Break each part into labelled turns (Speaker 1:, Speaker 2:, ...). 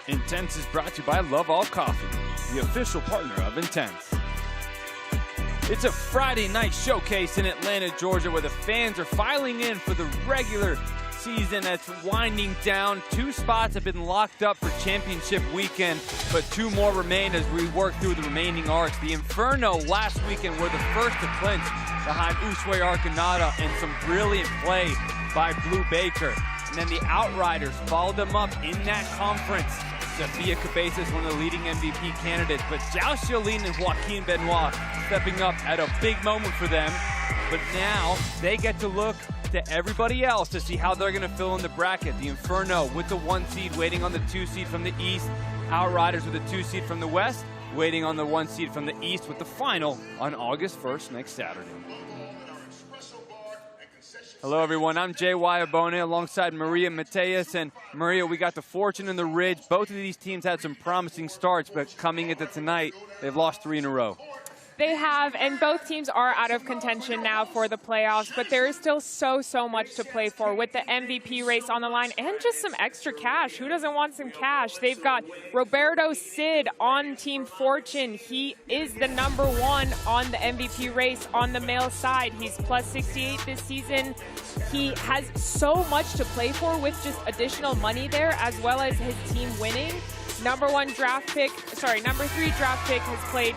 Speaker 1: Intense is brought to you by Love All Coffee, the official partner of Intense. It's a Friday night showcase in Atlanta, Georgia, where the fans are filing in for the regular season that's winding down. 2 spots have been locked up for championship weekend, but 2 more remain as we work through the remaining arcs. The Inferno last weekend were the first to clinch behind Uswe Arcanada and some brilliant play by Blue Baker. And then the Outriders followed them up in that conference. Sophia Cabezas, one of the leading MVP candidates, but Zhao Xiaolin and Joaquin Benoit stepping up at a big moment for them. But now they get to look to everybody else to see how they're going to fill in the bracket. The Inferno with the 1 seed waiting on the 2 seed from the East. Outriders with the 2 seed from the West waiting on the 1 seed from the East, with the final on August 1st next Saturday. Hello everyone, I'm Jay Wayabone alongside Maria Mateus. And Maria, we got the Fortune and the Ridge. Both of these teams had some promising starts, but coming into tonight, they've lost 3 in a row.
Speaker 2: They have, and both teams are out of contention now for the playoffs, but there is still so much to play for with the MVP race on the line and just some extra cash. Who doesn't want some cash? They've got Roberto Cid on Team Fortune. He is the #1 on the MVP race on the male side. He's plus 68 this season. He has so much to play for with just additional money there, as well as his team winning. Number 3 draft pick has played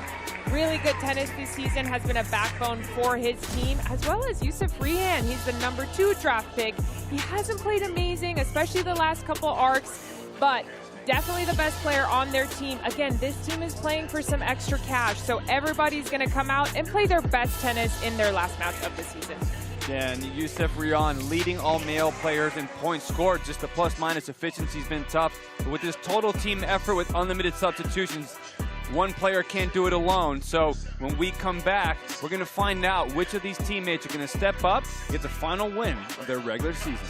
Speaker 2: really good tennis this season, has been a backbone for his team, as well as Yusuf Rihan. He's the #2 draft pick. He hasn't played amazing, especially the last couple arcs, but definitely the best player on their team. Again, this team is playing for some extra cash, so everybody's going to come out and play their best tennis in their last match of the season.
Speaker 1: Yeah, and Yusuf Rihan leading all male players in points scored. Just the plus-minus efficiency's been tough. But with this total team effort with unlimited substitutions, one player can't do it alone. So when we come back, we're going to find out which of these teammates are going to step up and get the final win of their regular season.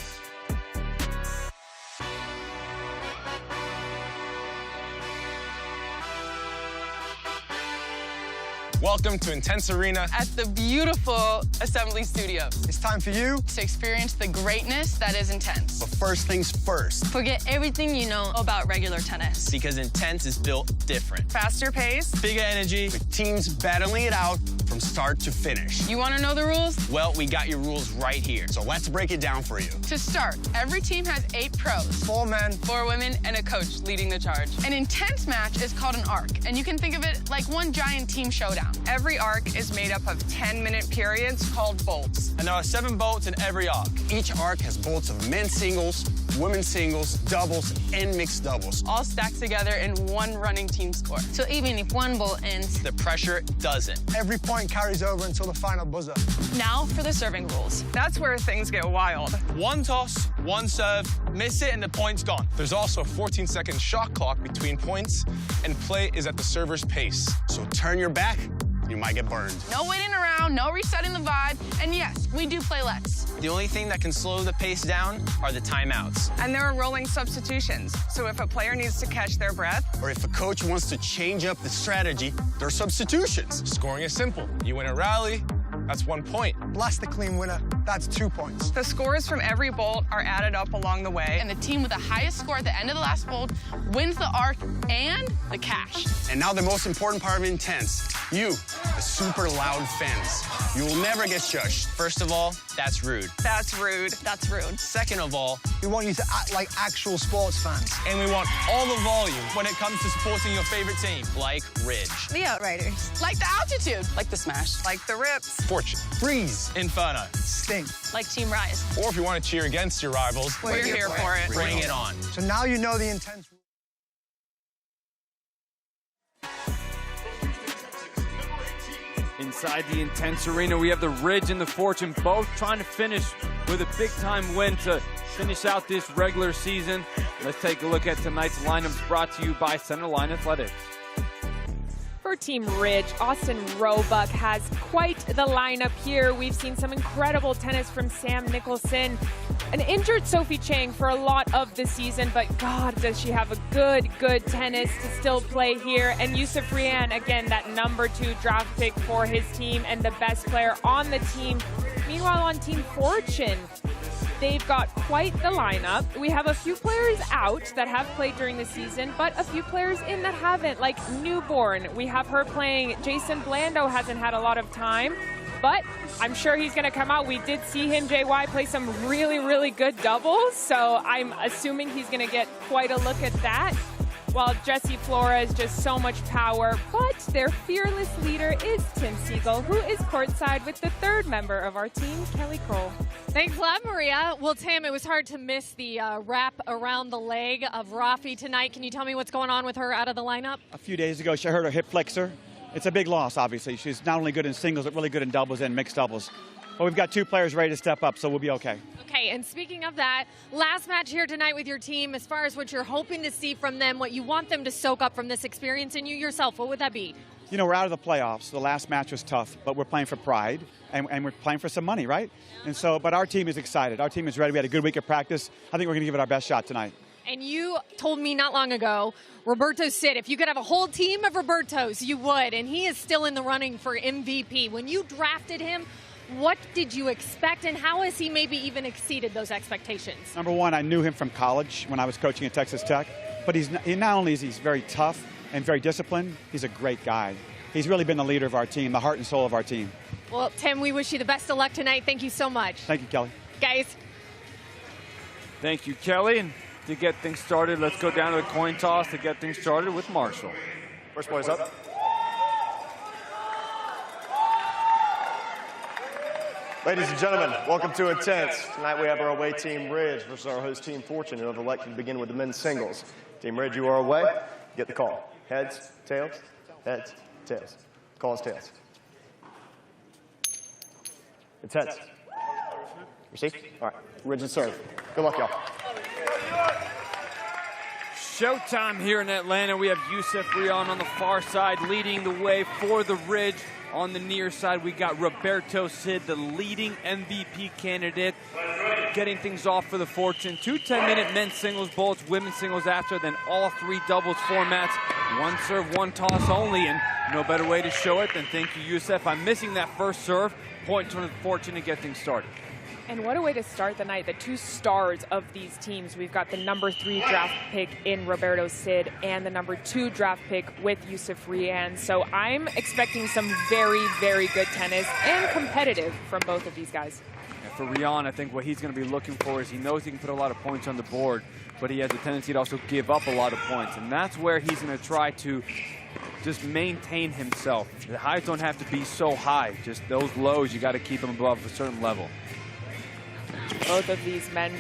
Speaker 3: Welcome to Intense Arena
Speaker 4: at the beautiful Assembly Studios.
Speaker 5: It's time for you
Speaker 4: to experience the greatness that is Intense.
Speaker 5: But first things first.
Speaker 4: Forget everything you know about regular tennis.
Speaker 3: Because Intense is built different.
Speaker 4: Faster pace,
Speaker 3: bigger energy,
Speaker 5: with teams battling it out from start to finish.
Speaker 4: You want to know the rules?
Speaker 3: Well, we got your rules right here.
Speaker 5: So let's break it down for you.
Speaker 4: To start, every team has 8 pros.
Speaker 5: 4 men,
Speaker 4: 4 women, and a coach leading the charge. An Intense match is called an arc, and you can think of it like one giant team showdown. Every arc is made up of 10-minute periods called bolts.
Speaker 3: And there are 7 bolts in every arc.
Speaker 5: Each arc has bolts of men's singles, women's singles, doubles, and mixed doubles.
Speaker 4: All stacked together in one running team score. So even if one bolt ends,
Speaker 3: the pressure doesn't.
Speaker 5: Every point carries over until the final buzzer.
Speaker 4: Now for the serving rules. That's where things get wild.
Speaker 3: 1 toss, 1 serve, miss it, and the point's gone. There's also a 14-second shot clock between points, and play is at the server's pace.
Speaker 5: So turn your back, you might get burned.
Speaker 4: No waiting around, no resetting the vibe, and yes, we do play lets.
Speaker 3: The only thing that can slow the pace down are the timeouts.
Speaker 4: And there are rolling substitutions, so if a player needs to catch their breath,
Speaker 5: or if a coach wants to change up the strategy, there are substitutions.
Speaker 3: Scoring is simple. You win a rally, that's 1 point.
Speaker 5: Blast the clean winner, that's 2 points.
Speaker 4: The scores from every bolt are added up along the way, and the team with the highest score at the end of the last bolt wins the arc and the cash.
Speaker 5: And now the most important part of Intense, you, the super loud fans. You will never get shushed.
Speaker 3: First of all, that's rude.
Speaker 4: That's rude. That's rude.
Speaker 3: Second of all,
Speaker 5: we want you to act like actual sports fans.
Speaker 3: And we want all the volume when it comes to supporting your favorite team, like Ridge.
Speaker 4: The Outriders. Like the Altitude. Like the Smash. Like the Rips.
Speaker 3: Fortune.
Speaker 5: Freeze.
Speaker 3: Inferno.
Speaker 5: Sting.
Speaker 4: Like Team Rise.
Speaker 3: Or if you want to cheer against your rivals,
Speaker 4: we're here for it.
Speaker 3: Bring it on.
Speaker 5: So now you know the Intense.
Speaker 1: Inside the Intense Arena, we have the Ridge and the Fortune both trying to finish with a big-time win to finish out this regular season. Let's take a look at tonight's lineups brought to you by Centerline Athletics.
Speaker 2: For Team Ridge, Austin Roebuck has quite the lineup here. We've seen some incredible tennis from Sam Nicholson. An injured Sophie Chang for a lot of the season, but God, does she have a good tennis to still play here. And Yusuf Rihan, again, that #2 draft pick for his team and the best player on the team. Meanwhile, on Team Fortune, they've got quite the lineup. We have a few players out that have played during the season, but a few players in that haven't, like Newborn. We have her playing. Jason Blando hasn't had a lot of time, but I'm sure he's going to come out. We did see him, JY, play some really good doubles, so I'm assuming he's going to get quite a look at that. While Jessie Flores, just so much power, but their fearless leader is Tim Siegel, who is courtside with the 3rd member of our team, Kelly Kroll.
Speaker 6: Thanks a lot, Maria. Well, Tim, it was hard to miss the wrap around the leg of Rafi tonight. Can you tell me what's going on with her out of the lineup?
Speaker 7: A few days ago, she hurt her hip flexor. It's a big loss, obviously. She's not only good in singles, but really good in doubles and mixed doubles. But we've got 2 players ready to step up, so we'll be okay.
Speaker 6: Okay, and speaking of that, last match here tonight with your team, as far as what you're hoping to see from them, what you want them to soak up from this experience, and you yourself, what would that be?
Speaker 7: You know, we're out of the playoffs. The last match was tough, but we're playing for pride, and we're playing for some money, right? And so, but our team is excited. Our team is ready. We had a good week of practice. I think we're going to give it our best shot tonight.
Speaker 6: And you told me not long ago, Roberto Cid, if you could have a whole team of Robertos, you would, and he is still in the running for MVP. When you drafted him, what did you expect, and how has he maybe even exceeded those expectations?
Speaker 7: Number one, I knew him from college when I was coaching at Texas Tech, but not only is he very tough and very disciplined, he's a great guy. He's really been the leader of our team, the heart and soul of our team.
Speaker 6: Well, Tim, we wish you the best of luck tonight. Thank you so much.
Speaker 7: Thank you, Kelly.
Speaker 6: Guys.
Speaker 1: Thank you, Kelly. And to get things started, let's go down to the coin toss to get things started with Marshall.
Speaker 8: First boy's up. Ladies and gentlemen, welcome to Intense. Tonight we have our away team Ridge versus our host team Fortune, who have elected to begin with the men's singles. Team Ridge, you are away. Get the call. Heads, tails, heads, tails. Call is tails. Intense. Receive? All right. Ridge and serve. Good luck, y'all.
Speaker 1: Showtime here in Atlanta. We have Yusuf Rion on the far side leading the way for the Ridge. On the near side, we got Roberto Cid, the leading MVP candidate, getting things off for the Fortune. 2 10-minute men's singles bowls, women's singles after, then all 3 doubles formats. 1 serve, 1 toss only, and no better way to show it than thank you, Yusuf. I'm missing that first serve. Point to the Fortune to get things started.
Speaker 2: And what a way to start the night. The 2 stars of these teams. We've got the number 3 draft pick in Roberto Cid and the number 2 draft pick with Yusuf Rian. So I'm expecting some very, very good tennis and competitive from both of these guys.
Speaker 1: And for Rian, I think what he's going to be looking for is he knows he can put a lot of points on the board, but he has a tendency to also give up a lot of points. And that's where he's going to try to just maintain himself. The highs don't have to be so high. Just those lows, you got to keep them above a certain level.
Speaker 2: Both of these men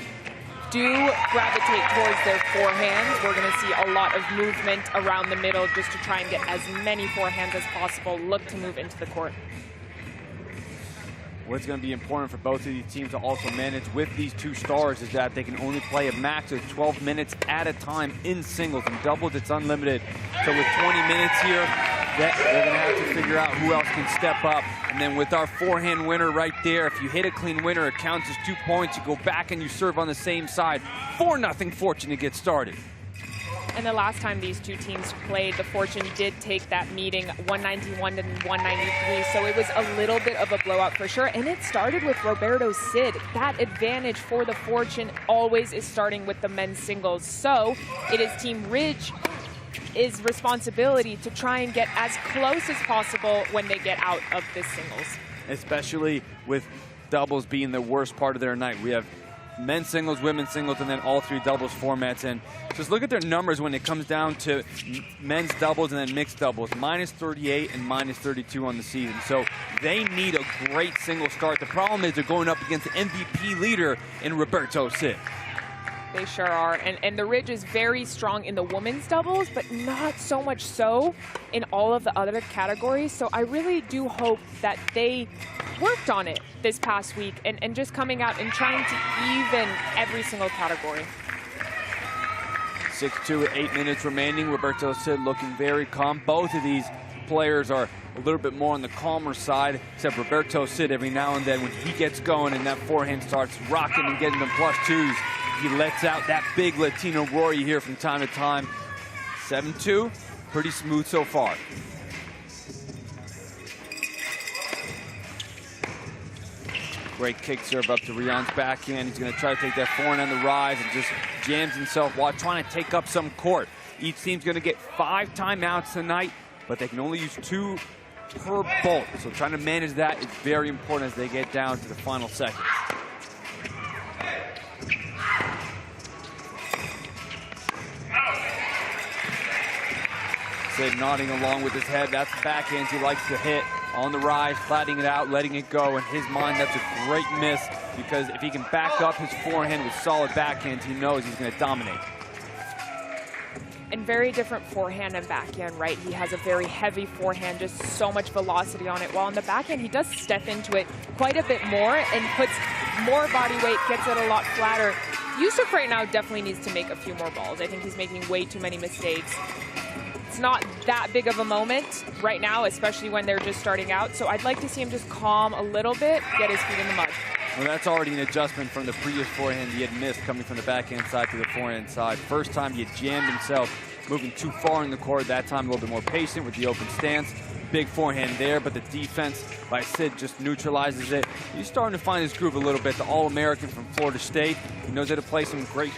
Speaker 2: do gravitate towards their forehands. We're going to see a lot of movement around the middle just to try and get as many forehands as possible. Look to move into the court.
Speaker 1: What's going to be important for both of these teams to also manage with these 2 stars is that they can only play a max of 12 minutes at a time in singles. In doubles, it's unlimited. So with 20 minutes here, they're going to have to figure out who else can step up. And then with our forehand winner right there, if you hit a clean winner, it counts as 2 points. You go back and you serve on the same side. 4-0 Fortune to get started.
Speaker 2: And the last time these 2 teams played, the Fortune did take that meeting 191 to 193, so it was a little bit of a blowout for sure. And it started with Roberto Cid. That advantage for the Fortune always is starting with the men's singles. So it is Team Ridge is responsibility to try and get as close as possible when they get out of this singles.
Speaker 1: Especially with doubles being the worst part of their night. We have men's singles, women's singles, and then all 3 doubles formats. And just look at their numbers when it comes down to men's doubles and then mixed doubles. -38 and -32 on the season. So they need a great single start. The problem is they're going up against the MVP leader in Roberto Cid.
Speaker 2: They sure are. And the Ridge is very strong in the women's doubles, but not so much so in all of the other categories. So I really do hope that they worked on it this past week and just coming out and trying to even every single category.
Speaker 1: 6-2 at 8 minutes remaining. Roberto Cid looking very calm. Both of these players are a little bit more on the calmer side, except Roberto Cid every now and then when he gets going and that forehand starts rocking and getting them +2s, he lets out that big Latino roar you hear from time to time. 7-2, pretty smooth so far. Great kick serve up to Rion's backhand. He's going to try to take that forehand on the rise and just jams himself while trying to take up some court. Each team's going to get 5 timeouts tonight, but they can only use 2 per bolt. So trying to manage that is very important as they get down to the final seconds. Cid nodding along with his head. That's the backhands he likes to hit. On the rise, flattening it out, letting it go. In his mind, that's a great miss because if he can back up his forehand with solid backhands, he knows he's going to dominate.
Speaker 2: And very different forehand and backhand, right? He has a very heavy forehand, just so much velocity on it. While on the backhand, he does step into it quite a bit more and puts more body weight, gets it a lot flatter. Yusuf right now definitely needs to make a few more balls. I think he's making way too many mistakes. It's not that big of a moment right now, especially when they're just starting out. So I'd like to see him just calm a little bit, get his feet in the mud.
Speaker 1: Well, that's already an adjustment from the previous forehand he had missed coming from the backhand side to the forehand side. First time he had jammed himself, moving too far in the court. That time a little bit more patient with the open stance. Big forehand there, but the defense by Cid just neutralizes it. He's starting to find his groove a little bit. The All-American from Florida State. He knows how to play some great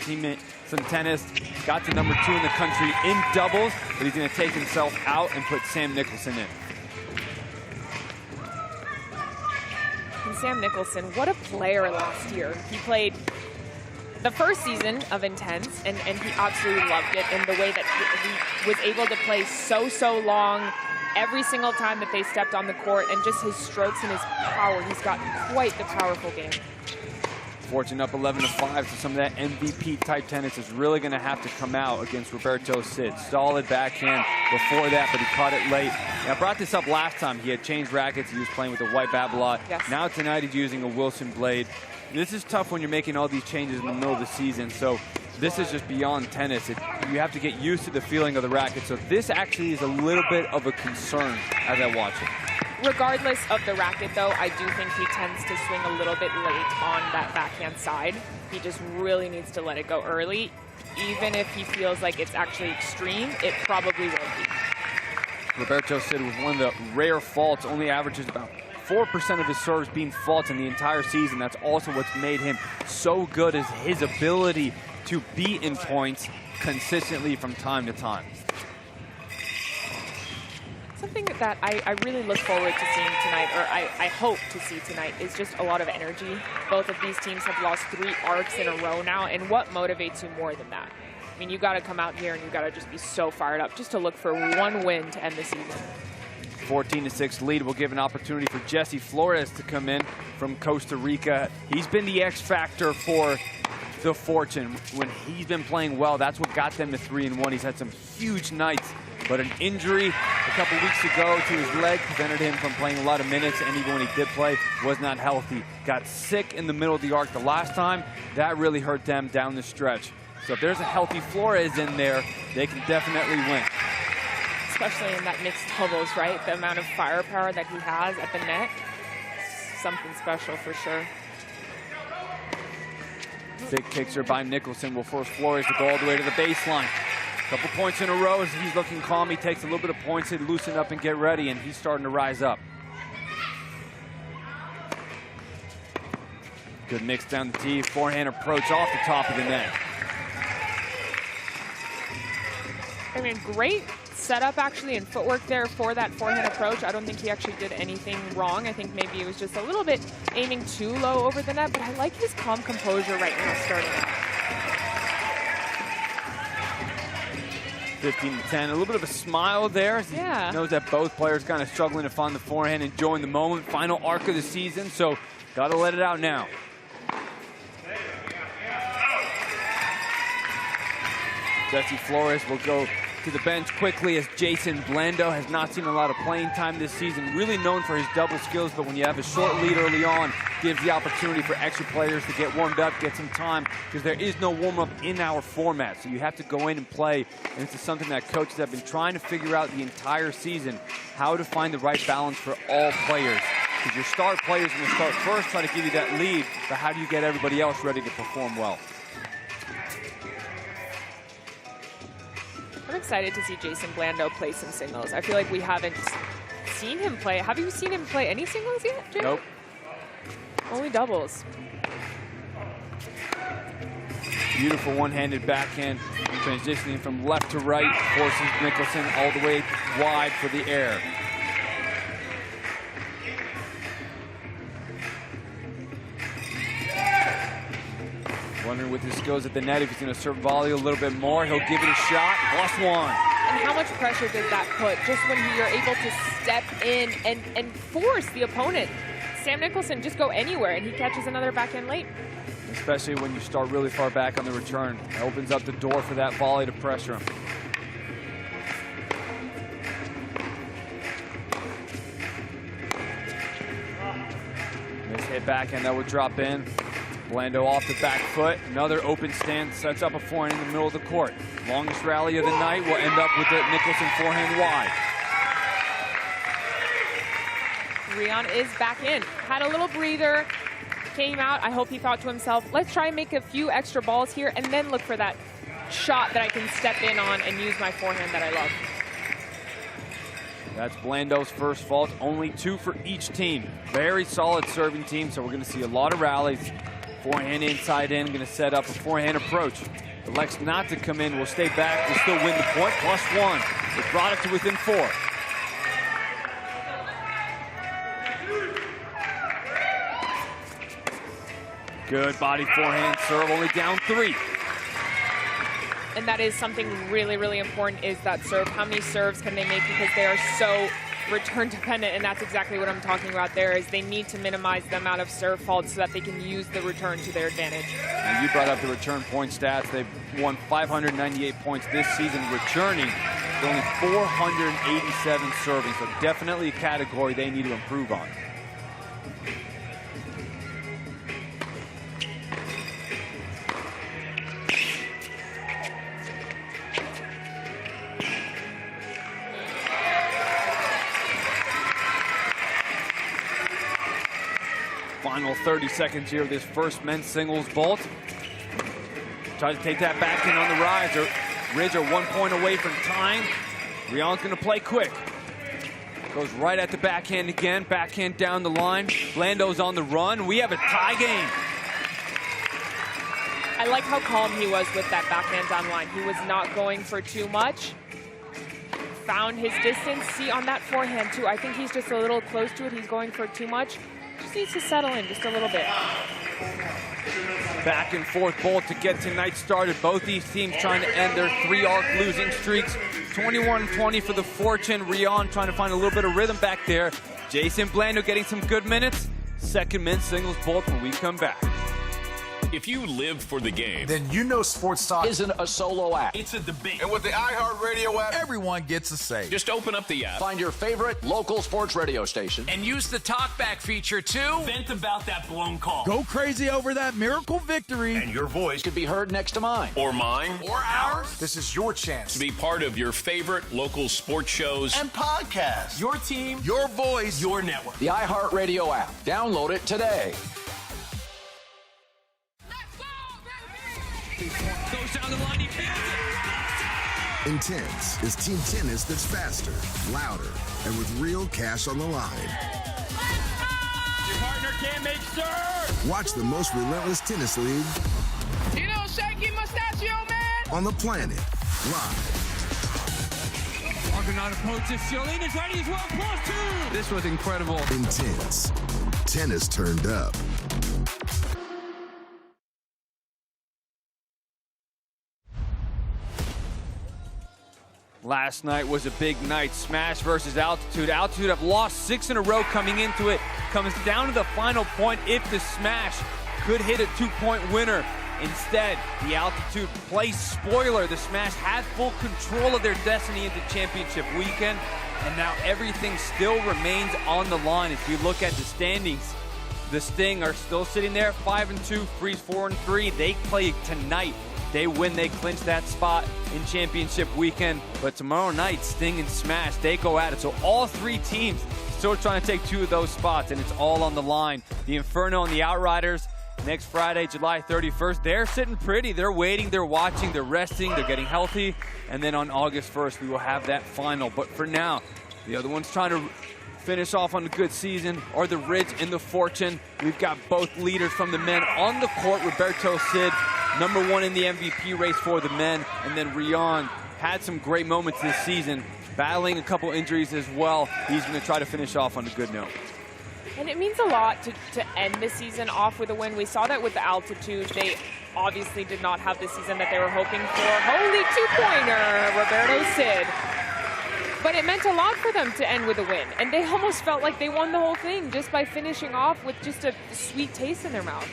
Speaker 1: some tennis. Got to number 2 in the country in doubles, but he's going to take himself out and put Sam Nicholson in.
Speaker 2: And Sam Nicholson, what a player last year. He played the first season of Intense, and he absolutely loved it in the way that he was able to play so long every single time that they stepped on the court, and just his strokes and his power. He's got quite the powerful game.
Speaker 1: Fortune up 11-5, so some of that MVP-type tennis is really going to have to come out against Roberto Cid. Solid backhand before that, but he caught it late. And I brought this up last time. He had changed rackets. He was playing with a white Babolat.
Speaker 2: Yes.
Speaker 1: Now tonight he's using a Wilson blade. This is tough when you're making all these changes in the middle of the season, so this is just beyond tennis. You have to get used to the feeling of the racket, so this actually is a little bit of a concern as I watch it.
Speaker 2: Regardless of the racket, though, I do think he tends to swing a little bit late on that backhand side. He just really needs to let it go early. Even if he feels like it's actually extreme, it probably will be.
Speaker 1: Roberto Cid with one of the rare faults, only averages about 4% of his serves being faults in the entire season. That's also what's made him so good, is his ability to be in points consistently from time to time.
Speaker 2: Something that I really look forward to seeing tonight, or I hope to see tonight, is just a lot of energy. Both of these teams have lost 3 arcs in a row now, and what motivates you more than that? I mean, you got to come out here and you got to just be so fired up just to look for one win to end the season.
Speaker 1: 14-6 lead will give an opportunity for Jesse Flores to come in from Costa Rica. He's been the X factor for the Fortune. When he's been playing well, that's what got them to 3-1. He's had some huge nights, but an injury a couple weeks ago to his leg prevented him from playing a lot of minutes, and even when he did play, was not healthy. Got sick in the middle of the arc the last time. That really hurt them down the stretch. So if there's a healthy Flores in there, they can definitely win.
Speaker 2: Especially in that mixed doubles, right? The amount of firepower that he has at the net, something special for sure.
Speaker 1: Big kicks are by Nicholson will force Flores to go all the way to the baseline. Couple points in a row as he's looking calm. He takes a little bit of points to loosen up and get ready, and he's starting to rise up. Good mix down the tee. Forehand approach off the top of the net.
Speaker 2: I mean, great setup actually and footwork there for that forehand approach. I don't think he actually did anything wrong. I think maybe it was just a little bit aiming too low over the net, but I like his calm composure right now starting out.
Speaker 1: 15-10, a little bit of a smile there. As he knows that both players kind of struggling to find the forehand, enjoying the moment. Final arc of the season, so got to let it out now. Jesse Flores will go to the bench quickly as Jason Blando has not seen a lot of playing time this season. Really known for his double skills, but when you have a short lead early on, gives the opportunity for extra players to get warmed up, get some time, because there is no warm-up in our format. So you have to go in and play, and this is something that coaches have been trying to figure out the entire season, how to find the right balance for all players. Because your star players are going to start first, trying to give you that lead, but how do you get everybody else ready to perform well?
Speaker 2: I'm excited to see Jason Blando play some singles. I feel like we haven't seen him play. Have you seen him play any singles yet, Jay?
Speaker 1: Nope.
Speaker 2: Only doubles.
Speaker 1: Beautiful one-handed backhand, transitioning from left to right, forces Nicholson all the way wide for the air. Wondering with his skills at the net if he's going to serve volley a little bit more. He'll give it a shot. +1.
Speaker 2: And how much pressure does that put just when you're able to step in and force the opponent? Sam Nicholson just go anywhere and he catches another backhand late.
Speaker 1: Especially when you start really far back on the return. It opens up the door for that volley to pressure him. Nice hit backhand that would drop in. Blando off the back foot. Another open stance, sets up a forehand in the middle of the court. Longest rally of the night will end up with the Nicholson forehand wide.
Speaker 2: Rion is back in. Had a little breather, came out. I hope he thought to himself, let's try and make a few extra balls here and then look for that shot that I can step in on and use my forehand that I love.
Speaker 1: That's Blando's first fault. Only 2 for each team. Very solid serving team, so we're going to see a lot of rallies. Forehand inside in, going to set up a forehand approach. Elects not to come in, will stay back, will still win the point, +1. It brought it to within 4. Good body forehand serve, only down 3.
Speaker 2: And that is something really, really important is that serve. How many serves can they make because they are so return dependent, and that's exactly what I'm talking about there, is they need to minimize the amount of serve faults so that they can use the return to their advantage.
Speaker 1: Now you brought up the return point stats. They've won 598 points this season returning. Only 487 serving, so definitely a category they need to improve on. Final 30 seconds here of this first men's singles vault. Tries to take that back in on the rise. Ridge are 1 point away from tying. Rion's going to play quick. Goes right at the backhand again. Backhand down the line. Blando's on the run. We have a tie game.
Speaker 2: I like how calm he was with that backhand down line. He was not going for too much. Found his distance. See on that forehand too. I think he's just a little close to it. He's going for too much. Just needs to settle in just a little bit.
Speaker 1: Back and forth bolt to get tonight started. Both these teams trying to end their 3-arc losing streaks. 21-20 for the Fortune. Rion trying to find a little bit of rhythm back there. Jason Blando getting some good minutes. Second men's singles bolt when we come back.
Speaker 9: If you live for the game,
Speaker 10: then you know Sports Talk
Speaker 11: isn't a solo act.
Speaker 9: It's a debate.
Speaker 10: And with the iHeartRadio app, everyone gets a say.
Speaker 9: Just open up the app,
Speaker 11: find your favorite local sports radio station,
Speaker 12: and use the talkback feature to
Speaker 9: vent about that blown call.
Speaker 10: Go crazy over that miracle victory.
Speaker 11: And your voice could be heard next to mine.
Speaker 9: Or mine.
Speaker 12: Or ours.
Speaker 10: This is your chance
Speaker 9: to be part of your favorite local sports shows
Speaker 10: and podcasts.
Speaker 9: Your team,
Speaker 10: your voice,
Speaker 9: your network.
Speaker 11: The iHeartRadio app. Download it today.
Speaker 12: Goes down the line, he feels it.
Speaker 13: Intense is team tennis that's faster, louder, and with real cash on the line.
Speaker 12: Your partner can't make serve.
Speaker 13: Watch the most relentless tennis league.
Speaker 4: You know, shaky mustachio, man.
Speaker 13: On the planet, live.
Speaker 12: Argonaut approaches. Ciolina's ready as well. +2.
Speaker 1: This was incredible.
Speaker 13: Intense. Tennis turned up.
Speaker 1: Last night was a big night. Smash versus Altitude. Altitude have lost 6 in a row coming into it. Comes down to the final point if the Smash could hit a 2-point winner. Instead, the Altitude play spoiler. The Smash had full control of their destiny into championship weekend, and now everything still remains on the line. If you look at the standings, the Sting are still sitting there, 5-2, Freeze 4-3. They play tonight. They win, they clinch that spot in championship weekend. But tomorrow night, Sting and Smash, they go at it. So all three teams still trying to take 2 of those spots, and it's all on the line. The Inferno and the Outriders, next Friday, July 31st, they're sitting pretty. They're waiting, they're watching, they're resting, they're getting healthy. And then on August 1st, we will have that final. But for now, the other one's trying to finish off on a good season are the Ridge and the Fortune. We've got both leaders from the men on the court. Roberto Cid, #1 in the MVP race for the men. And then Rion had some great moments this season, battling a couple injuries as well. He's going to try to finish off on a good note.
Speaker 2: And it means a lot to end the season off with a win. We saw that with the Altitude. They obviously did not have the season that they were hoping for. Holy 2-pointer, Roberto Cid. But it meant a lot for them to end with a win. And they almost felt like they won the whole thing just by finishing off with just a sweet taste in their mouth.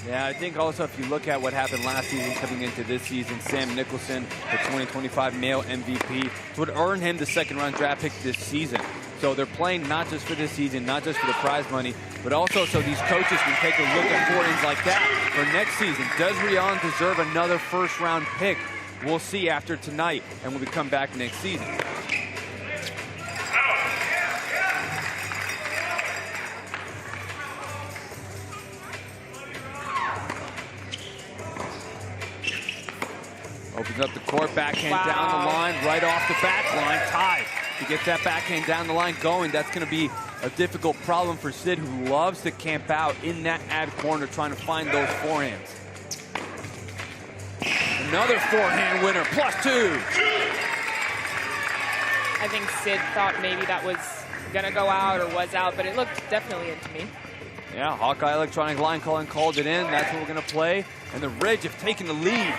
Speaker 1: Yeah, I think also if you look at what happened last season coming into this season, Sam Nicholson, the 2025 male MVP, would earn him the second-round draft pick this season. So they're playing not just for this season, not just for the prize money, but also so these coaches can take a look at forwards like that for next season. Does Rion deserve another first-round pick? We'll see after tonight and when we come back next season. Opens up the court, backhand down the line, right off the back line, tied. To get that backhand down the line going, that's going to be a difficult problem for Cid, who loves to camp out in that ad corner, trying to find those forehands. Another forehand winner, +2.
Speaker 2: I think Cid thought maybe that was going to go out or was out, but it looked definitely in to me.
Speaker 1: Yeah, Hawkeye Electronic line calling called it in. That's what we're going to play. And the Ridge have taken the lead.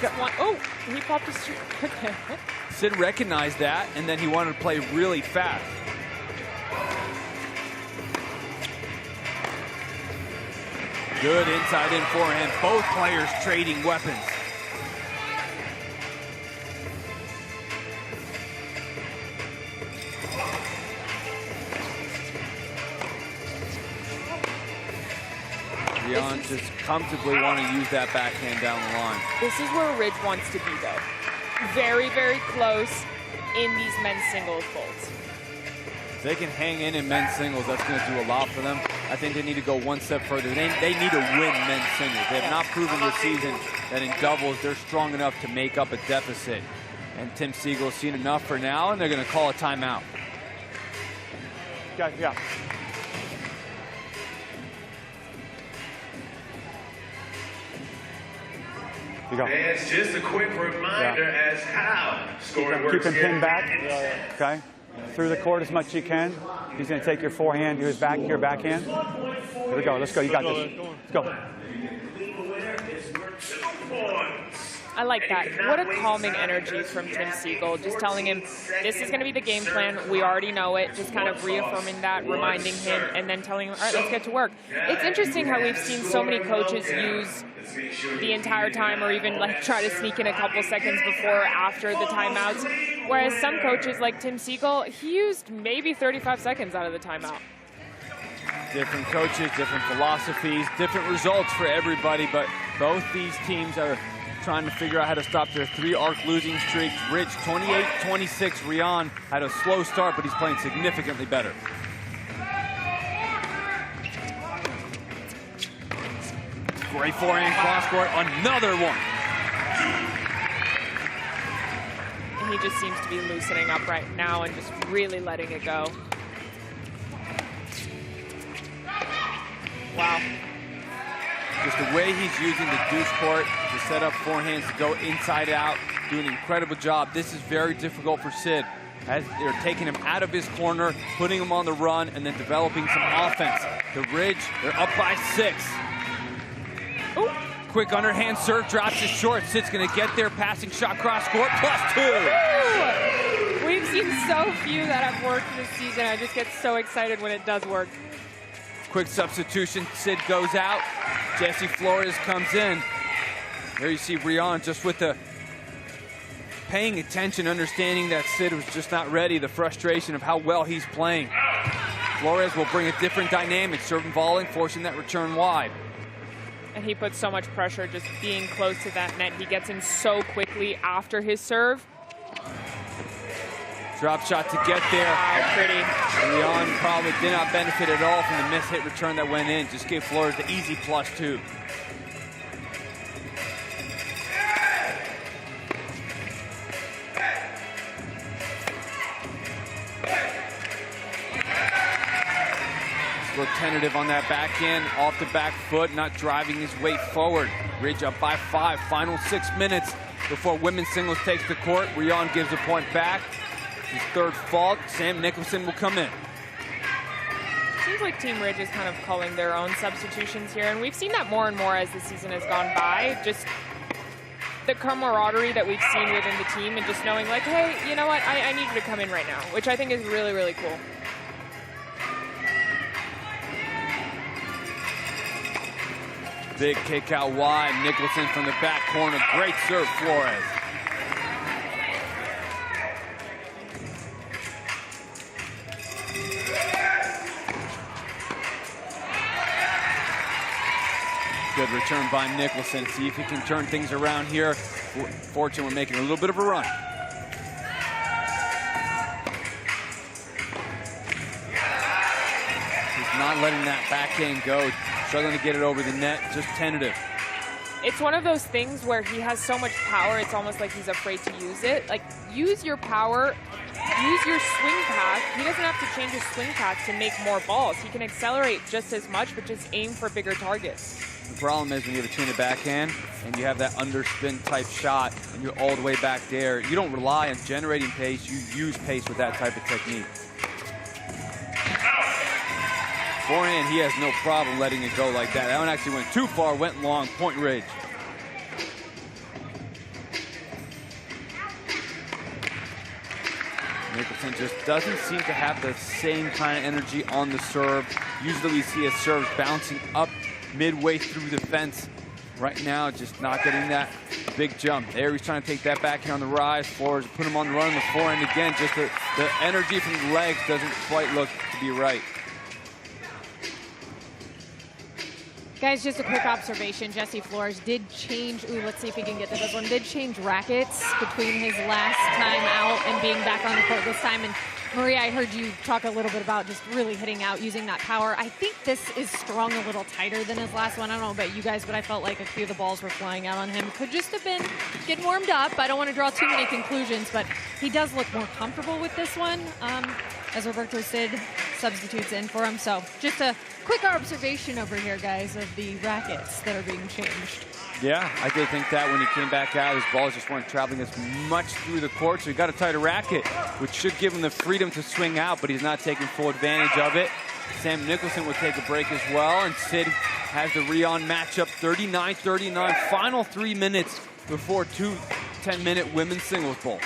Speaker 2: That's one. Oh, he popped his streak. Okay.
Speaker 1: Sid recognized that, and then he wanted to play really fast. Good inside in forehand. Both players trading weapons. Rion just comfortably want to use that backhand down the line.
Speaker 2: This is where Ridge wants to be, though. Very, very close in these men's singles bolts.
Speaker 1: If they can hang in men's singles, that's going to do a lot for them. I think they need to go one step further. They need to win men's singles. They have not proven this season that in doubles they're strong enough to make up a deficit. And Tim Siegel's seen enough for now, and they're going to call a timeout.
Speaker 7: Yeah. You go.
Speaker 14: And it's just a quick reminder as how scoring works.
Speaker 7: Keep him pinned back. Okay. Through the court as much as you can. He's going to take your forehand to his back, your backhand. Here we go. Let's go. You got this. Let's go.
Speaker 2: I like that. What a calming energy from Tim Siegel. Just telling him this is going to be the game plan. We already know it. Just kind of reaffirming that, reminding him, and then telling him, all right, let's get to work. It's interesting how we've seen so many coaches use the entire time or even like try to sneak in a couple seconds before or after the timeouts. Whereas some coaches like Tim Siegel, he used maybe 35 seconds out of the timeout.
Speaker 1: Different coaches, different philosophies, different results for everybody, but both these teams are trying to figure out how to stop their 3-arc losing streaks. Ridge 28-26. Rion had a slow start, but he's playing significantly better. Great forehand cross court, another one.
Speaker 2: And he just seems to be loosening up right now and just really letting it go. Wow.
Speaker 1: Just the way he's using the deuce court to set up forehands to go inside out, doing an incredible job. This is very difficult for Sid, as they're taking him out of his corner, putting him on the run, and then developing some offense. The Ridge, they're up by 6.
Speaker 2: Ooh.
Speaker 1: Quick underhand serve, drops it short. Sid's gonna get there, passing shot cross court, +2.
Speaker 2: Ooh. We've seen so few that have worked this season. I just get so excited when it does work.
Speaker 1: Quick substitution, Sid goes out. Jesse Flores comes in. There you see Rion just with the paying attention, understanding that Sid was just not ready, the frustration of how well he's playing. Flores will bring a different dynamic, serving, volleying, forcing that return wide.
Speaker 2: And he puts so much pressure just being close to that net. He gets in so quickly after his serve.
Speaker 1: Drop shot to get there.
Speaker 2: Wow, pretty.
Speaker 1: Rion probably did not benefit at all from the missed hit return that went in. Just gave Flores the easy +2. Look tentative on that backhand, off the back foot, not driving his weight forward. Ridge up by 5, final 6 minutes before women's singles takes the court. Rion gives a point back. His third fault. Sam Nicholson will come in.
Speaker 2: Seems like Team Ridge is kind of calling their own substitutions here, and we've seen that more and more as the season has gone by. Just the camaraderie that we've seen within the team and just knowing like, hey, you know what, I need you to come in right now, which I think is really, really cool.
Speaker 1: Big kick out wide. Nicholson from the back corner. Great serve, Flores. Good return by Nicholson. See if he can turn things around here. Fortune, we're making a little bit of a run. He's not letting that backhand go. Struggling to get it over the net, just tentative.
Speaker 2: It's one of those things where he has so much power, it's almost like he's afraid to use it. Like, use your power, use your swing path. He doesn't have to change his swing path to make more balls. He can accelerate just as much, but just aim for bigger targets.
Speaker 1: The problem is when you have a tuna backhand and you have that underspin type shot and you're all the way back there, you don't rely on generating pace, you use pace with that type of technique. Forehand, he has no problem letting it go like that. That one actually went too far, went long, point Ridge. Nicholson just doesn't seem to have the same kind of energy on the serve. Usually we see his serves bouncing up midway through the fence. Right now, just not getting that big jump. There he's trying to take that back here on the rise. Flores put him on the run on the forehand again. Just the energy from the legs doesn't quite look to be right.
Speaker 6: Guys, just a quick observation. Jesse Flores did change, let's see if he can get to this one, did change rackets between his last time out and being back on the court this time. And Maria, I heard you talk a little bit about just really hitting out, using that power. I think this is strung a little tighter than his last one. I don't know about you guys, but I felt like a few of the balls were flying out on him. Could just have been getting warmed up. I don't want to draw too many conclusions, but he does look more comfortable with this one as Roberto Cid substitutes in for him. So just a quick observation over here, guys, of the rackets that are being changed.
Speaker 1: Yeah, I did think that when he came back out, his balls just weren't traveling as much through the court, so he got a tighter racket, which should give him the freedom to swing out, but he's not taking full advantage of it. Sam Nicholson will take a break as well, and Cid has the Rion matchup 39-39, final 3 minutes before 2 10-minute women's singles bowls.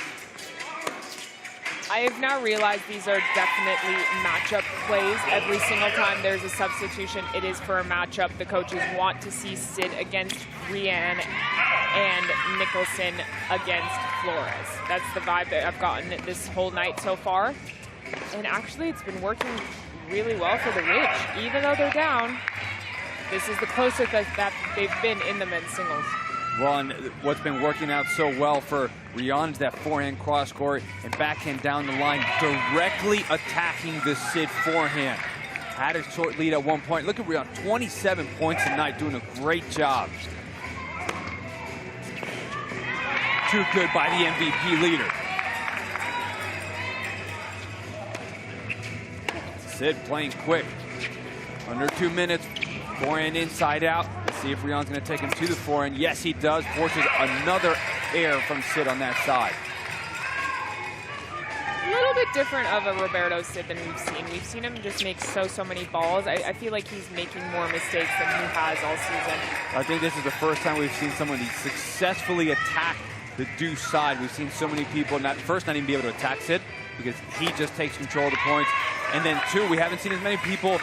Speaker 2: I have now realized these are definitely matchup plays. Every single time there's a substitution, it is for a matchup. The coaches want to see Cid against Rian and Nicholson against Flores. That's the vibe that I've gotten this whole night so far. And actually, it's been working really well for the Ridge. Even though they're down, this is the closest that they've been in the men's singles.
Speaker 1: Well, and what's been working out so well for Rion is that forehand cross court and backhand down the line, directly attacking the Cid forehand. Had a short lead at one point. Look at Rion, 27 points tonight, doing a great job. Too good by the MVP leader. Cid playing quick. Under 2 minutes, forehand inside out. Let's see if Rion's going to take him to the forehand. Yes, he does. Forces another air from Cid on that side.
Speaker 2: A little bit different of a Roberto Cid than we've seen. We've seen him just make so many balls. I feel like he's making more mistakes than he has all season.
Speaker 1: I think this is the first time we've seen someone successfully attack the deuce side. We've seen so many people not even be able to attack Cid because he just takes control of the points. And then two, we haven't seen as many people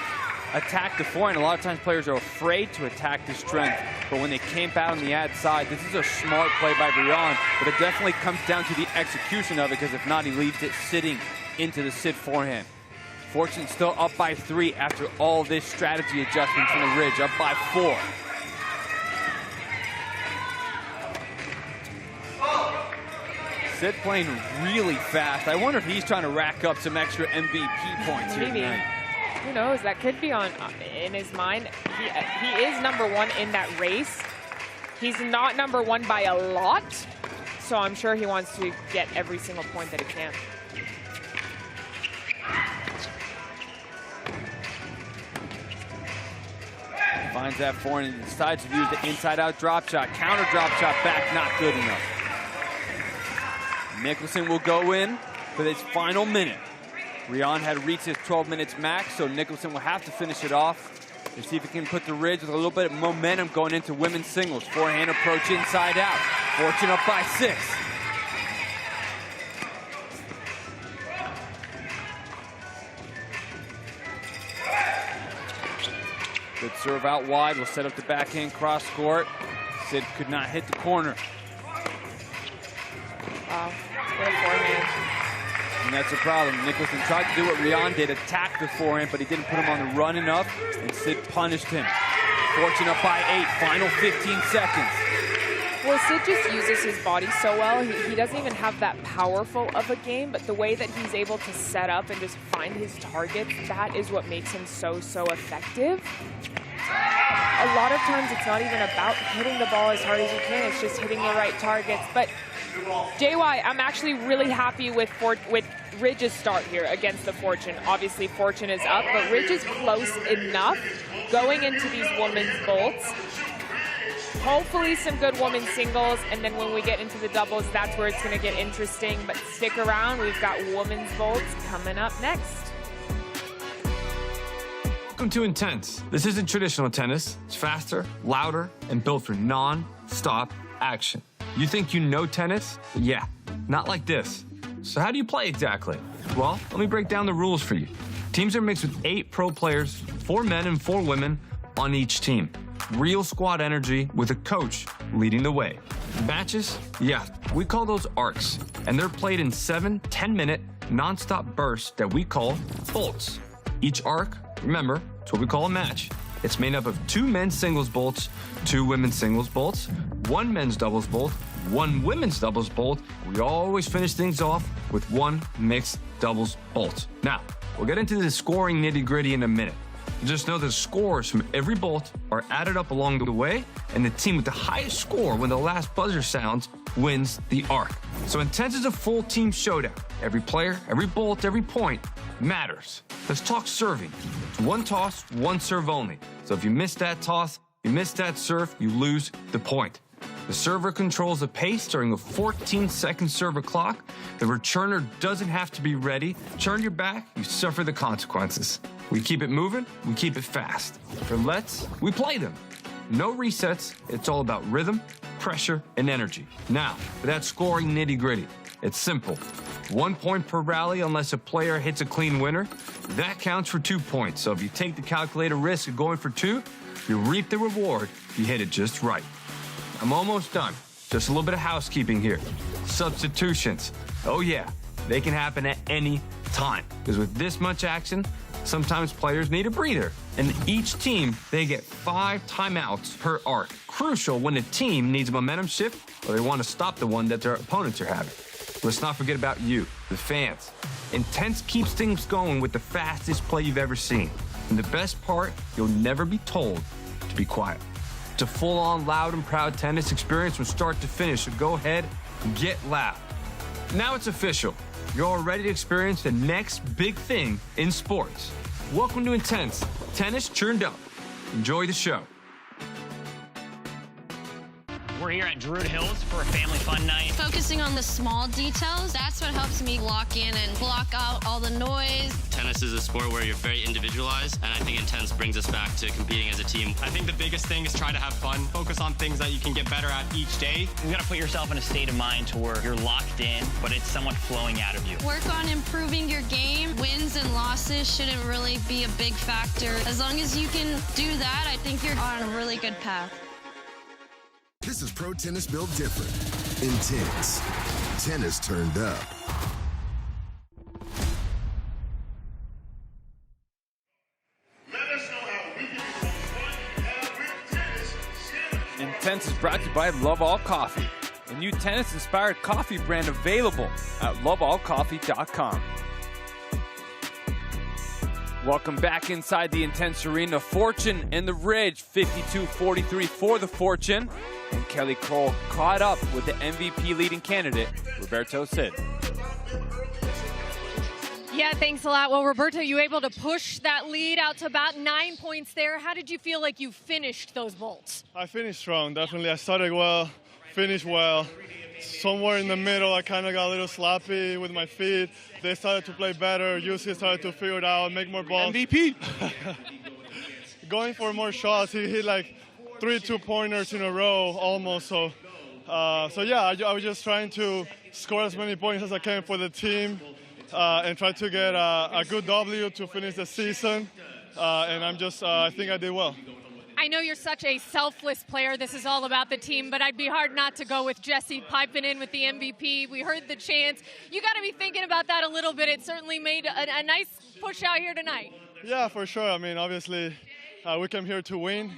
Speaker 1: attack the forehand. A lot of times players are afraid to attack the strength, but when they camp out on the ad side, this is a smart play by Rion, but it definitely comes down to the execution of it, because if not, he leaves it sitting into the Cid forehand. Fortune still up by 3 after all this strategy adjustment from the Ridge, up by 4. Cid playing really fast. I wonder if he's trying to rack up some extra MVP points here tonight.
Speaker 2: Who knows? That could be in his mind. He is #1 in that race. He's not #1 by a lot, so I'm sure he wants to get every single point that he can.
Speaker 1: Finds that forehand and decides to use the inside-out drop shot. Counter drop shot back, not good enough. Nicholson will go in for this final minute. Rion had reached his 12 minutes max, so Nicholson will have to finish it off and see if he can put the Ridge with a little bit of momentum going into women's singles. Forehand approach inside out. Fortune up by 6. Good serve out wide. Will set up the backhand cross court. Cid could not hit the corner.
Speaker 2: Wow, good forehand.
Speaker 1: And that's the problem. Nicholson tried to do what Rion did, attack the forehand, but he didn't put him on the run enough, and Cid punished him. Fortune up by 8, final 15 seconds.
Speaker 2: Well, Cid just uses his body so well. He doesn't even have that powerful of a game, but the way that he's able to set up and just find his targets, that is what makes him so effective. A lot of times it's not even about hitting the ball as hard as you can, it's just hitting the right targets. But JY, I'm actually really happy with Ridge's start here against the Fortune. Obviously, Fortune is up, but Ridge is close enough going into these women's bolts. Hopefully some good women's singles, and then when we get into the doubles, that's where it's going to get interesting. But stick around, we've got women's bolts coming up next.
Speaker 15: Welcome to Intense. This isn't traditional tennis. It's faster, louder, and built for non-stop action. You think you know tennis? Yeah, not like this. So how do you play exactly? Well, let me break down the rules for you. Teams are mixed with 8 pro players, 4 men and 4 women on each team. Real squad energy with a coach leading the way. Matches? Yeah, we call those arcs, and they're played in 7 10-minute non-stop bursts that we call bolts. Each arc, remember, it's what we call a match. It's made up of 2 men's singles bolts, 2 women's singles bolts, 1 men's doubles bolt, 1 women's doubles bolt. We always finish things off with 1 mixed doubles bolt. Now, we'll get into the scoring nitty-gritty in a minute. Just know the scores from every bolt are added up along the way, and the team with the highest score when the last buzzer sounds wins the arc. So Intense is a full team showdown. Every player, every bolt, every point matters. Let's talk serving. It's 1 toss, 1 serve only. So if you miss that toss, you miss that serve, you lose the point. The server controls the pace during a 14-second server clock. The returner doesn't have to be ready. Turn your back, you suffer the consequences. We keep it moving, we keep it fast. For lets, we play them. No resets, it's all about rhythm, pressure, and energy. Now, for that scoring nitty-gritty, it's simple. 1 point per rally unless a player hits a clean winner. That counts for 2 points. So if you take the calculated risk of going for 2, you reap the reward if you hit it just right. I'm almost done. Just a little bit of housekeeping here. Substitutions. Oh yeah, they can happen at any time. Because with this much action, sometimes players need a breather. And each team, they get 5 timeouts per arc. Crucial when a team needs a momentum shift or they want to stop the one that their opponents are having. Let's not forget about you, the fans. Intense keeps things going with the fastest play you've ever seen. And the best part, you'll never be told to be quiet. It's a full-on loud and proud tennis experience from start to finish, so go ahead and get loud. Now it's official. You're all ready to experience the next big thing in sports. Welcome to Intense, tennis turned up. Enjoy the show.
Speaker 16: We're here at Druid Hills for a family fun night.
Speaker 17: Focusing on the small details, that's what helps me lock in and block out all the noise.
Speaker 18: Tennis is a sport where you're very individualized, and I think Intense brings us back to competing as a team.
Speaker 16: I think the biggest thing is try to have fun. Focus on things that you can get better at each day. You gotta put yourself in a state of mind to where you're locked in, but it's somewhat flowing out of you.
Speaker 17: Work on improving your game. Wins and losses shouldn't really be a big factor. As long as you can do that, I think you're on a really good path.
Speaker 13: This is Pro Tennis built different. Intense. Tennis turned up.
Speaker 1: Intense is brought to you by Love All Coffee, a new tennis-inspired coffee brand available at loveallcoffee.com. Welcome back inside the Intense Arena. Fortune and the Ridge, 52-43 for the Fortune. And Kelly Cole caught up with the MVP leading candidate, Roberto Cid.
Speaker 6: Yeah, thanks a lot. Well, Roberto, you were able to push that lead out to about 9 points there. How did you feel like you finished those bolts?
Speaker 19: I finished strong, definitely. I started well, finished well. Somewhere in the middle, I kind of got a little sloppy with my feet. They started to play better. UC started to figure it out, make more balls.
Speaker 3: MVP.
Speaker 19: Going for more shots. He hit like 3 2-pointers in a row almost. So yeah, I was just trying to score as many points as I can for the team and try to get a good W to finish the season. And I think I did well.
Speaker 6: I know you're such a selfless player. This is all about the team, but I'd be hard not to go with Jesse piping in with the MVP. We heard the chants. You got to be thinking about that a little bit. It certainly made a nice push out here tonight.
Speaker 19: Yeah, for sure. I mean, obviously, we came here to win,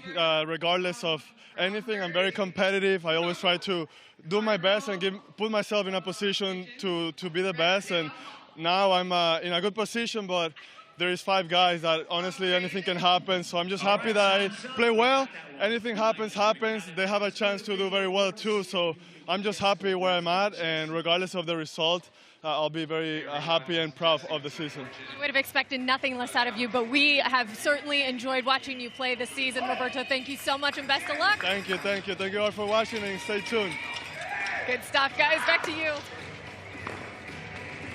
Speaker 19: regardless of anything. I'm very competitive. I always try to do my best and put myself in a position to be the best. And now I'm in a good position, but there is 5 guys that honestly anything can happen. So I'm just happy that I play well. Anything happens. They have a chance to do very well too. So I'm just happy where I'm at, and regardless of the result, I'll be very happy and proud of the season.
Speaker 6: I would have expected nothing less out of you, but we have certainly enjoyed watching you play this season. Roberto, thank you so much and best of luck.
Speaker 19: Thank you. Thank you all for watching, and stay tuned.
Speaker 6: Good stuff, guys. Back to you.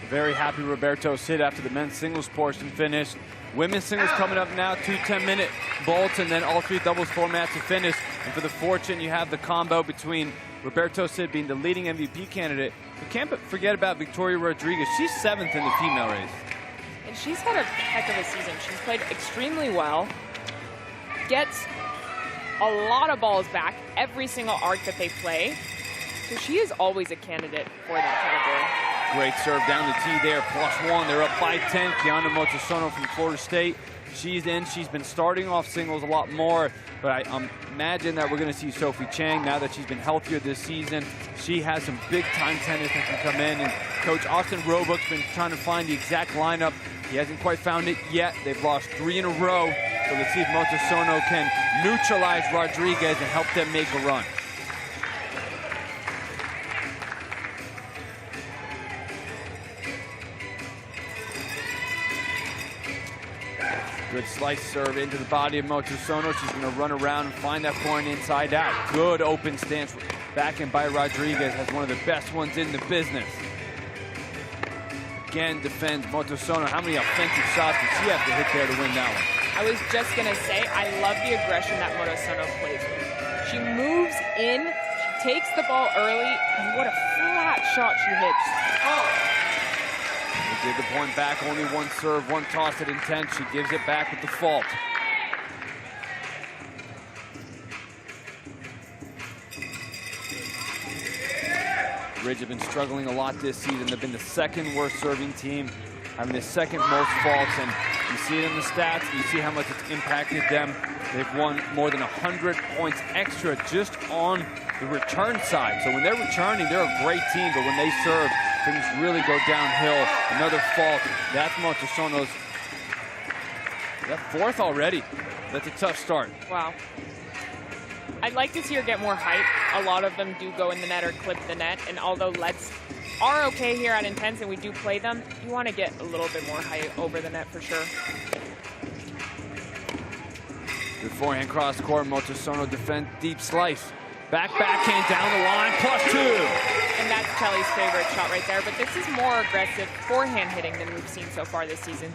Speaker 1: Very happy Roberto Cid after the men's singles portion finished. Women's singles coming up now, 2 10-minute bolts, and then all 3 doubles formats to finish. And for the Fortune, you have the combo between Roberto Cid being the leading MVP candidate. We can't forget about Victoria Rodriguez. She's 7th in the female race.
Speaker 2: And she's had a heck of a season. She's played extremely well, gets a lot of balls back every single arc that they play. So she is always a candidate for that category.
Speaker 1: Great serve down the tee there, +1. They're up by 10. Kiana Motosono from Florida State. She's in. She's been starting off singles a lot more, but I imagine that we're going to see Sophie Chang now that she's been healthier this season. She has some big-time tennis that can come in, and Coach Austin Roebuck's been trying to find the exact lineup. He hasn't quite found it yet. They've lost 3 in a row, so let's see if Motosono can neutralize Rodriguez and help them make a run. Good slice serve into the body of Motosono. She's going to run around and find that point inside out. Good open stance backhand by Rodriguez. Has one of the best ones in the business. Again, defends Motosono. How many offensive shots does she have to hit there to win that one?
Speaker 2: I was just going to say, I love the aggression that Motosono plays with. She moves in, she takes the ball early, and what a flat shot she hits. Oh.
Speaker 1: They did the point back, only one serve, one toss at Intense. She gives it back with the fault. Ridge have been struggling a lot this season. They've been the 2nd worst serving team, having the 2nd most faults, and you see it in the stats, you see how much it's impacted them. They've won more than 100 points extra just on the return side. So when they're returning, they're a great team, but when they serve, things really go downhill. Another fault. That's Motosono's. That 4th already. That's a tough start.
Speaker 2: Wow. I'd like to see her get more height. A lot of them do go in the net or clip the net, and although lets are okay here at Intense and we do play them, you want to get a little bit more height over the net for sure.
Speaker 1: Good forehand cross court. Motosono defend deep slice. Backhand down the line, +2.
Speaker 2: And that's Kelly's favorite shot right there, but this is more aggressive forehand hitting than we've seen so far this season.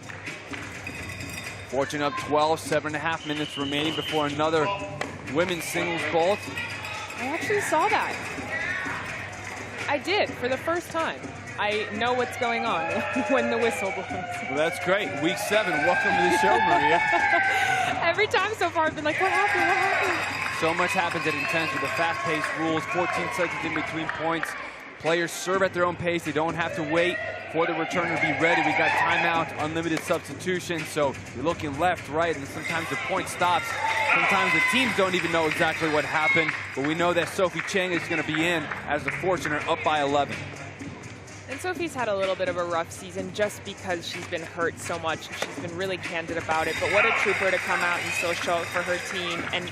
Speaker 1: Fortune up 12, 7.5 minutes remaining before another women's singles vault.
Speaker 2: I actually saw that. I did, for the first time. I know what's going on when the whistle blows.
Speaker 1: Well, that's great. Week 7, welcome to the show, Maria.
Speaker 2: Every time so far, I've been like, what happened, what happened?
Speaker 1: So much happens at Intense with the fast-paced rules, 14 seconds in between points. Players serve at their own pace. They don't have to wait for the returner to be ready. We got timeout, unlimited substitution, so you're looking left, right, and sometimes the point stops. Sometimes the teams don't even know exactly what happened, but we know that Sophie Chang is going to be in as the Fortune are up by 11.
Speaker 2: And Sophie's had a little bit of a rough season just because she's been hurt so much, and she's been really candid about it. But what a trooper to come out and still show up for her team and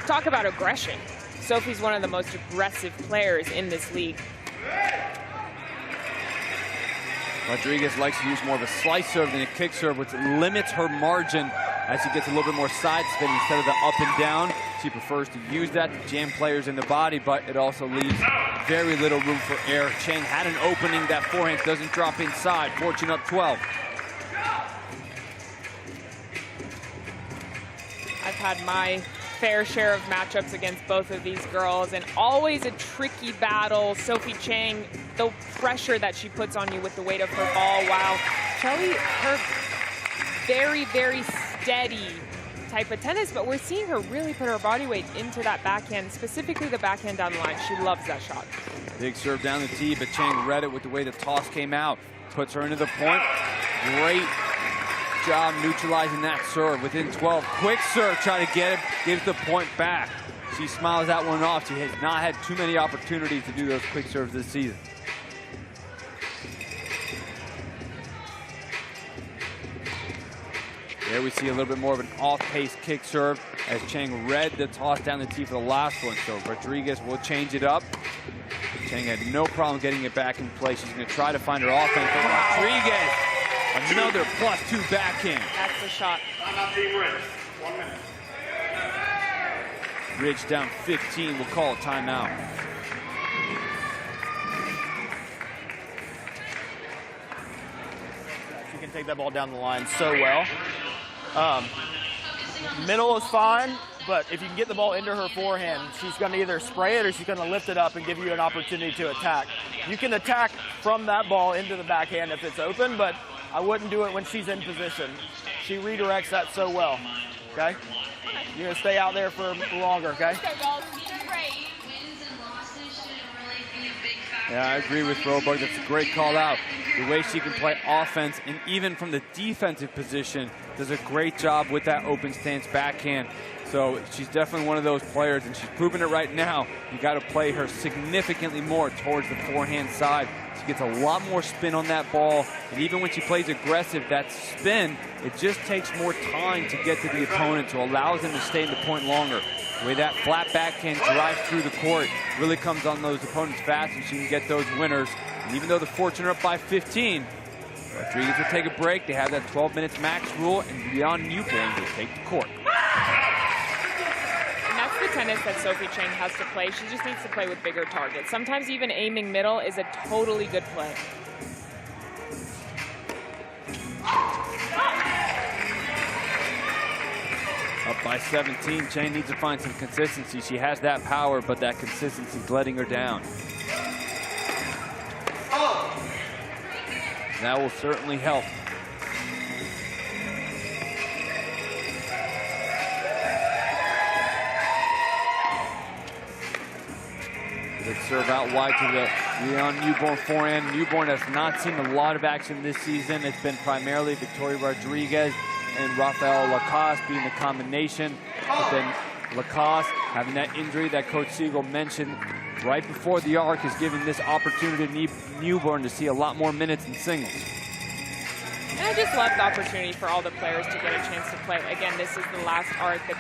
Speaker 2: talk about aggression. Sophie's one of the most aggressive players in this league.
Speaker 1: Rodriguez likes to use more of a slice serve than a kick serve, which limits her margin as she gets a little bit more side spin instead of the up and down. She prefers to use that to jam players in the body, but it also leaves very little room for error. Chang had an opening. That forehand doesn't drop inside. Fortune up 12.
Speaker 2: I've had my fair share of matchups against both of these girls, and always a tricky battle. Sophie Chang, the pressure that she puts on you with the weight of her ball. Wow. Kelly, her very, very steady type of tennis, but we're seeing her really put her body weight into that backhand, specifically the backhand down the line. She loves that shot.
Speaker 1: Big serve down the tee, but Chang read it with the way the toss came out. Puts her into the point. Great job neutralizing that serve. Within 12, quick serve, try to get it, gives the point back. She smiles that one off. She has not had too many opportunities to do those quick serves this season. There we see a little bit more of an off-pace kick serve as Chang read the toss down the tee for the last one. So Rodriguez will change it up. Chang had no problem getting it back in play. She's going to try to find her offense. But Rodriguez, another +2 backhand.
Speaker 2: That's the shot.
Speaker 1: Ridge down 15. We'll call a timeout.
Speaker 20: She can take that ball down the line so well. Middle is fine. but if you can get the ball into her forehand, she's going to either spray it or she's going to lift it up and give you an opportunity to attack. You can attack from that ball into the backhand if it's open, but I wouldn't do it when she's in position. She redirects that so well, okay? You're going to stay out there for longer, okay?
Speaker 1: Yeah, I agree with Roebuck. That's a great call out. The way she can play offense, and even from the defensive position, does a great job with that open stance backhand. So she's definitely one of those players, and she's proving it right now. You got to play her significantly more towards the forehand side. She gets a lot more spin on that ball, and even when she plays aggressive, that spin, it just takes more time to get to the opponent, so allows them to stay in the point longer. The way that flat backhand drives through the court really comes on those opponents fast, and she can get those winners. And even though the Fortune are up by 15, Rodriguez will take a break. They have that 12 minutes max rule, and Leon Newborn will take the court.
Speaker 2: And that's the tennis that Sophie Chang has to play. She just needs to play with bigger targets. Sometimes even aiming middle is a totally good play.
Speaker 1: Up by 17, Chang needs to find some consistency. She has that power, but that consistency is letting her down. That will certainly help. Good serve out wide to the Leon Newborn forehand. Newborn has not seen a lot of action this season. It's been primarily Victoria Rodriguez and Rafael Lacoste being the combination. But then Lacoste having that injury that Coach Siegel mentioned right before the arc is giving this opportunity to Newborn to see a lot more minutes in singles.
Speaker 2: And I just love the opportunity for all the players to get a chance to play. Again, this is the last arc that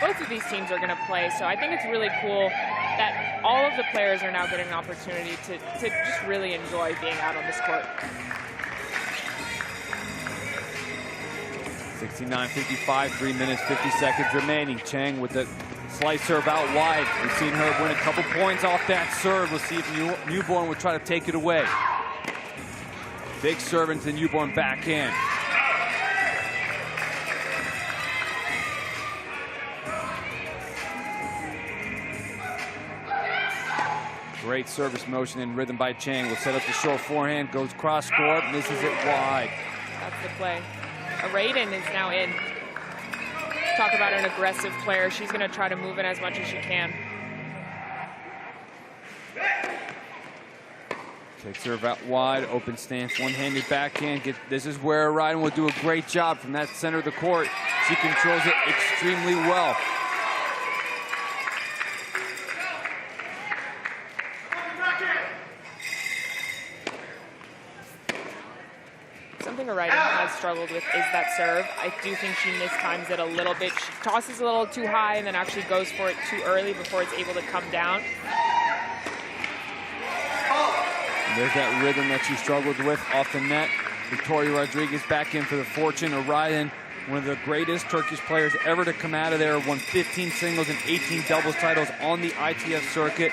Speaker 2: both of these teams are going to play. So I think it's really cool that all of the players are now getting an opportunity to just really enjoy being out on this court.
Speaker 1: 69-55, 3 minutes, 50 seconds remaining. Chang with the slice serve out wide. We've seen her win a couple points off that serve. We'll see if Newborn will try to take it away. Big serve into the Newborn backhand. Great service motion and rhythm by Chang. Will set up the short forehand, goes cross court, misses it wide.
Speaker 2: That's the play. Raiden is now in. Let's talk about an aggressive player. She's going to try to move in as much as she can.
Speaker 1: Take serve out wide, open stance, one-handed backhand. This is where Raiden will do a great job from that center of the court. She controls it extremely well.
Speaker 2: Something Raiden has struggled with is that serve. I do think she mistimes it a little bit. She tosses a little too high and then actually goes for it too early before it's able to come down.
Speaker 1: There's that rhythm that she struggled with off the net. Victoria Rodriguez back in for the Fortune. Raiden, one of the greatest Turkish players ever to come out of there, won 15 singles and 18 doubles titles on the ITF circuit.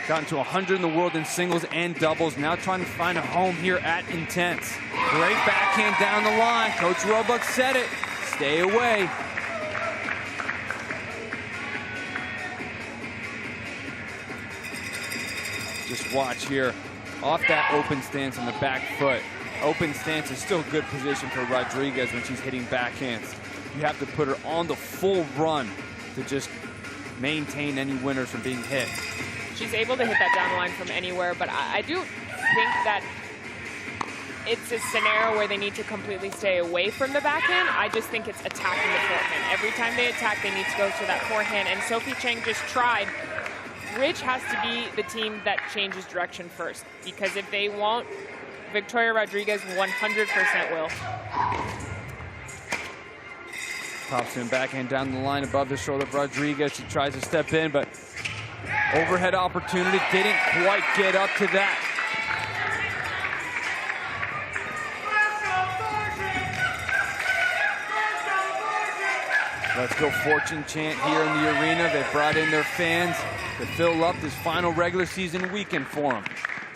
Speaker 1: Gotten to 100 in the world in singles and doubles. Now trying to find a home here at Intense. Great backhand down the line. Coach Roebuck said it. Stay away. Just watch here. Off that open stance on the back foot. Open stance is still a good position for Rodriguez when she's hitting backhands. You have to put her on the full run to just maintain any winners from being hit.
Speaker 2: She's able to hit that down the line from anywhere, but I do think that it's a scenario where they need to completely stay away from the backhand. I just think it's attacking the forehand. Every time they attack, they need to go to that forehand, and Sophie Chang just tried. Ridge has to be the team that changes direction first, because if they won't, Victoria Rodriguez 100% will.
Speaker 1: Thompson backhand down the line above the shoulder of Rodriguez. She tries to step in, but overhead opportunity, didn't quite get up to that. Let's go Fortune chant here in the arena. They brought in their fans to fill up this final regular season weekend for them.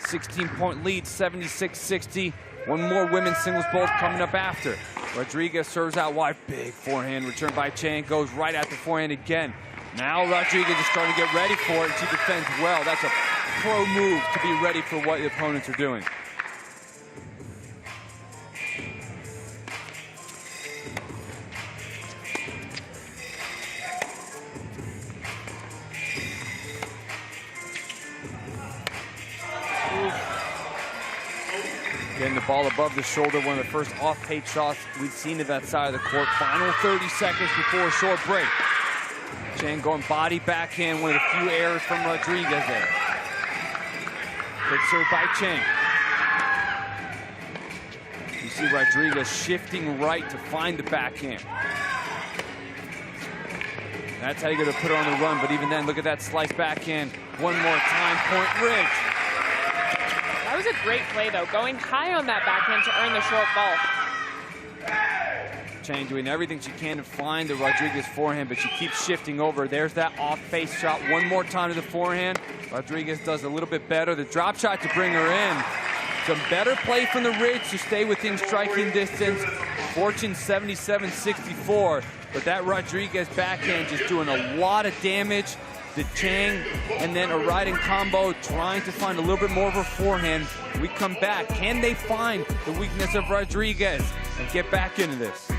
Speaker 1: 16-point lead, 76-60. One more women's singles bowl coming up after. Rodriguez serves out wide. Big forehand return by Chang. Goes right at the forehand again. Now Rodriguez is starting to get ready for it, and she defends well. That's a pro move to be ready for what the opponents are doing. Getting the ball above the shoulder, one of the first off-pace shots we've seen to that side of the court. Final 30 seconds before a short break. Chang going body backhand, one of the few errors from Rodriguez there. Good serve by Chang. You see Rodriguez shifting right to find the backhand. That's how you're going to put her on the run, but even then, look at that slice backhand. One more time, point Ridge.
Speaker 2: That was a great play, though, going high on that backhand to earn the short ball.
Speaker 1: Chang doing everything she can to find the Rodriguez forehand, but she keeps shifting over. There's that off-face shot. One more time to the forehand. Rodriguez does a little bit better. The drop shot to bring her in. Some better play from the Ridge to stay within striking distance. Fortune 77-64, but that Rodriguez backhand just doing a lot of damage. The Chang and then a riding combo, trying to find a little bit more of her forehand. We come back. Can they find the weakness of Rodriguez and get back into this?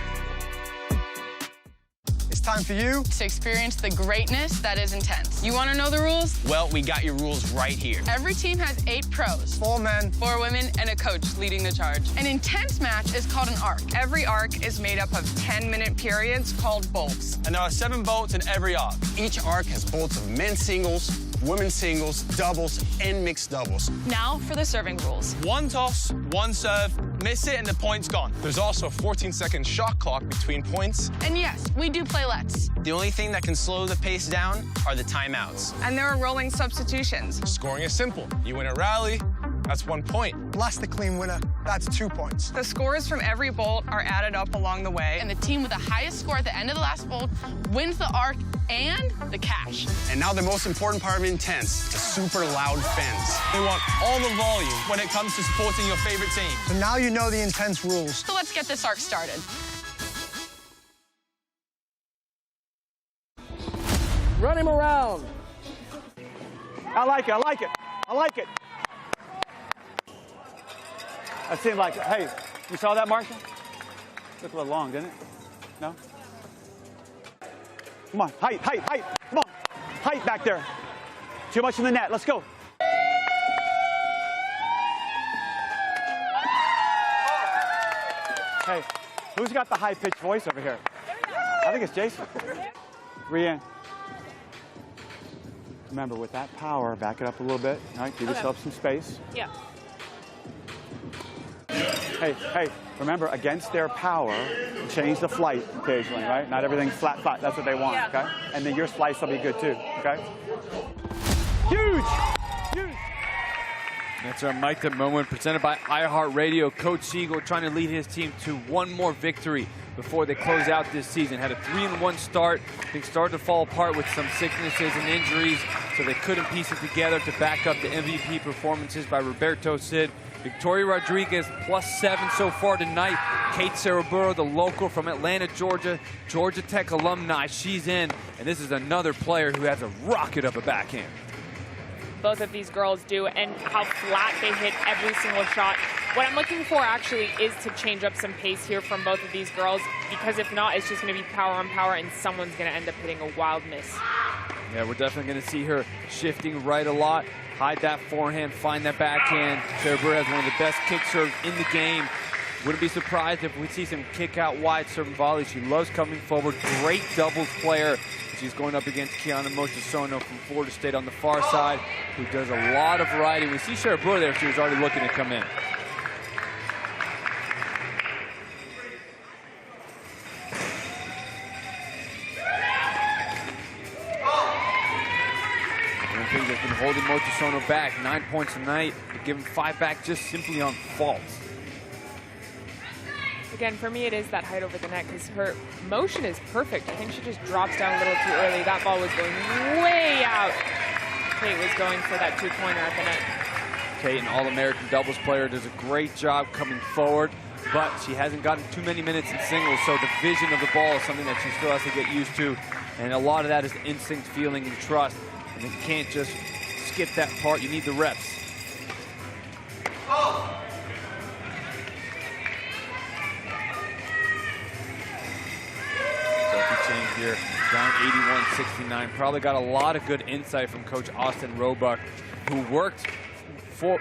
Speaker 4: It's time for you to experience the greatness that is Intense. You want to know the rules?
Speaker 3: Well, we got your rules right here.
Speaker 4: Every team has 8 pros.
Speaker 3: 4 men,
Speaker 4: 4 women, and a coach leading the charge. An Intense match is called an arc. Every arc is made up of 10-minute periods called bolts.
Speaker 3: And there are 7 bolts in every arc.
Speaker 5: Each arc has bolts of men's singles, women's singles, doubles, and mixed doubles.
Speaker 4: Now for the serving rules.
Speaker 3: 1 toss, 1 serve, miss it, and the point's gone. There's also a 14-second shot clock between points.
Speaker 4: And yes, we do play lets.
Speaker 3: The only thing that can slow the pace down are the timeouts.
Speaker 4: And there are rolling substitutions.
Speaker 3: Scoring is simple. You win a rally, that's 1 point.
Speaker 10: Plus the clean winner, that's 2 points.
Speaker 4: The scores from every bolt are added up along the way, and the team with the highest score at the end of the last bolt wins the arc and the cash.
Speaker 5: And now the most important part of Intense, the super loud fans.
Speaker 3: They want all the volume when it comes to supporting your favorite team.
Speaker 10: So now you know the Intense rules.
Speaker 4: So let's get this arc started.
Speaker 20: Run him around.
Speaker 7: I like it, I like it, I like it. That seemed like it. Hey, you saw that, Marcia? Looked a little long, didn't it? No? Come on, height, height, height. Come on, height back there. Too much in the net, let's go. Hey, who's got the high-pitched voice over here? I think it's Jason. Rianne. Remember, with that power, back it up a little bit. All right, give yourself some space.
Speaker 2: Yeah.
Speaker 7: Hey, hey, remember, against their power, change the flight occasionally, right? Not everything's flat, flat. That's what they want, okay? And then your slice will be good, too, okay? Huge! Huge!
Speaker 1: That's our Mike the Moment presented by iHeartRadio. Coach Siegel trying to lead his team to one more victory before they close out this season. Had a 3-1 start. Things started to fall apart with some sicknesses and injuries, so they couldn't piece it together to back up the MVP performances by Roberto Cid. Victoria Rodriguez +7 so far tonight. Kate Ceraburo, the local from Atlanta, Georgia, Georgia Tech alumni, she's in. And this is another player who has a rocket of a backhand.
Speaker 2: Both of these girls do, and how flat they hit every single shot. What I'm looking for actually is to change up some pace here from both of these girls, because if not, it's just going to be power on power, and someone's going to end up hitting a wild miss.
Speaker 1: Yeah, we're definitely going to see her shifting right a lot. Hide that forehand, find that backhand. Ceraburo has one of the best kick serves in the game. Wouldn't be surprised if we see some kick out wide serving volleys. She loves coming forward. Great doubles player. She's going up against Kiana Mochisono from Florida State on the far side, who does a lot of riding. We see Ceraburo there. She was already looking to come in. Olympics has been holding Mochisono back. 9 points tonight. They're giving 5 back just simply on faults.
Speaker 2: Again, for me, it is that height over the net, because her motion is perfect. I think she just drops down a little too early. That ball was going way out. Kate was going for that 2-pointer at the net.
Speaker 1: Kate, an All-American doubles player, does a great job coming forward. but she hasn't gotten too many minutes in singles, so the vision of the ball is something that she still has to get used to. And a lot of that is instinct, feeling, and trust. And you can't just skip that part. You need the reps. Sophie Chang here, down 81-69. Probably got a lot of good insight from Coach Austin Roebuck, who worked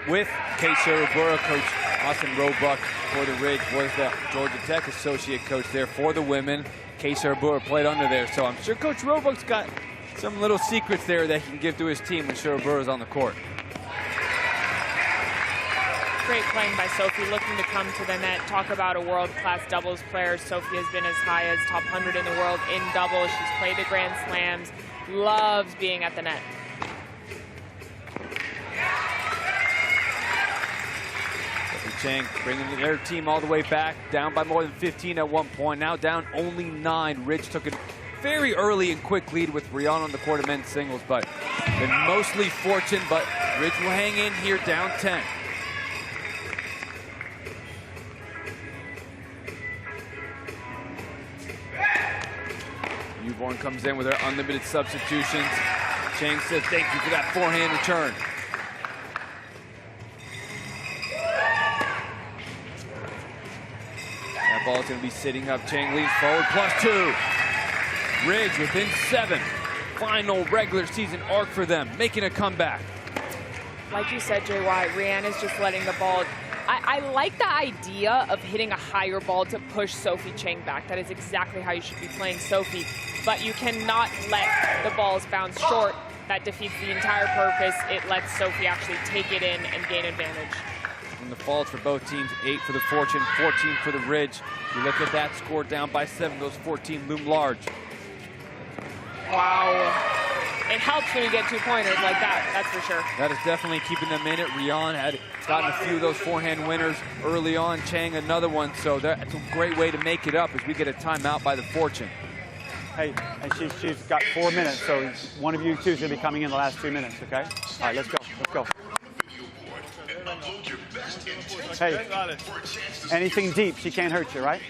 Speaker 1: with Keisha Rubura. Coach Austin Roebuck for the Ridge was the Georgia Tech associate coach there for the women. Keisha Rubura played under there, so I'm sure Coach Roebuck's got some little secrets there that he can give to his team when Rubura's on the court.
Speaker 2: Great playing by Sophie, looking to come to the net. Talk about a world-class doubles player. Sophie has been as high as top 100 in the world in doubles. She's played the Grand Slams, loves being at the net.
Speaker 1: Chang bringing their team all the way back, down by more than 15 at one point, now down only 9. Ridge took a very early and quick lead with Rihanna on the court of men's singles, but been mostly fortunate, but Ridge will hang in here, down 10. Newborn comes in with her unlimited substitutions. Chang says thank you for that forehand return. Ball's going to be sitting up. Chang leads forward, +2. Ridge within 7. Final regular season arc for them, making a comeback.
Speaker 2: Like you said, JY, Rihanna's just letting the ball. I like the idea of hitting a higher ball to push Sophie Chang back. That is exactly how you should be playing Sophie. But you cannot let the balls bounce short. That defeats the entire purpose. It lets Sophie actually take it in and gain advantage.
Speaker 1: And the faults for both teams, 8 for the Fortune, 14 for the Ridge. You look at that score down by 7, those 14 loom large.
Speaker 2: Wow. It helps when you get 2-pointers like that, that's for sure.
Speaker 1: That is definitely keeping them in it. Rian had gotten a few of those forehand winners early on. Chang another one, so that's a great way to make it up as we get a timeout by the Fortune.
Speaker 7: Hey, and she's got 4 minutes, so one of you two is going to be coming in the last 2 minutes, okay? All right, let's go, let's go. Hey, anything deep, she can't hurt you, right?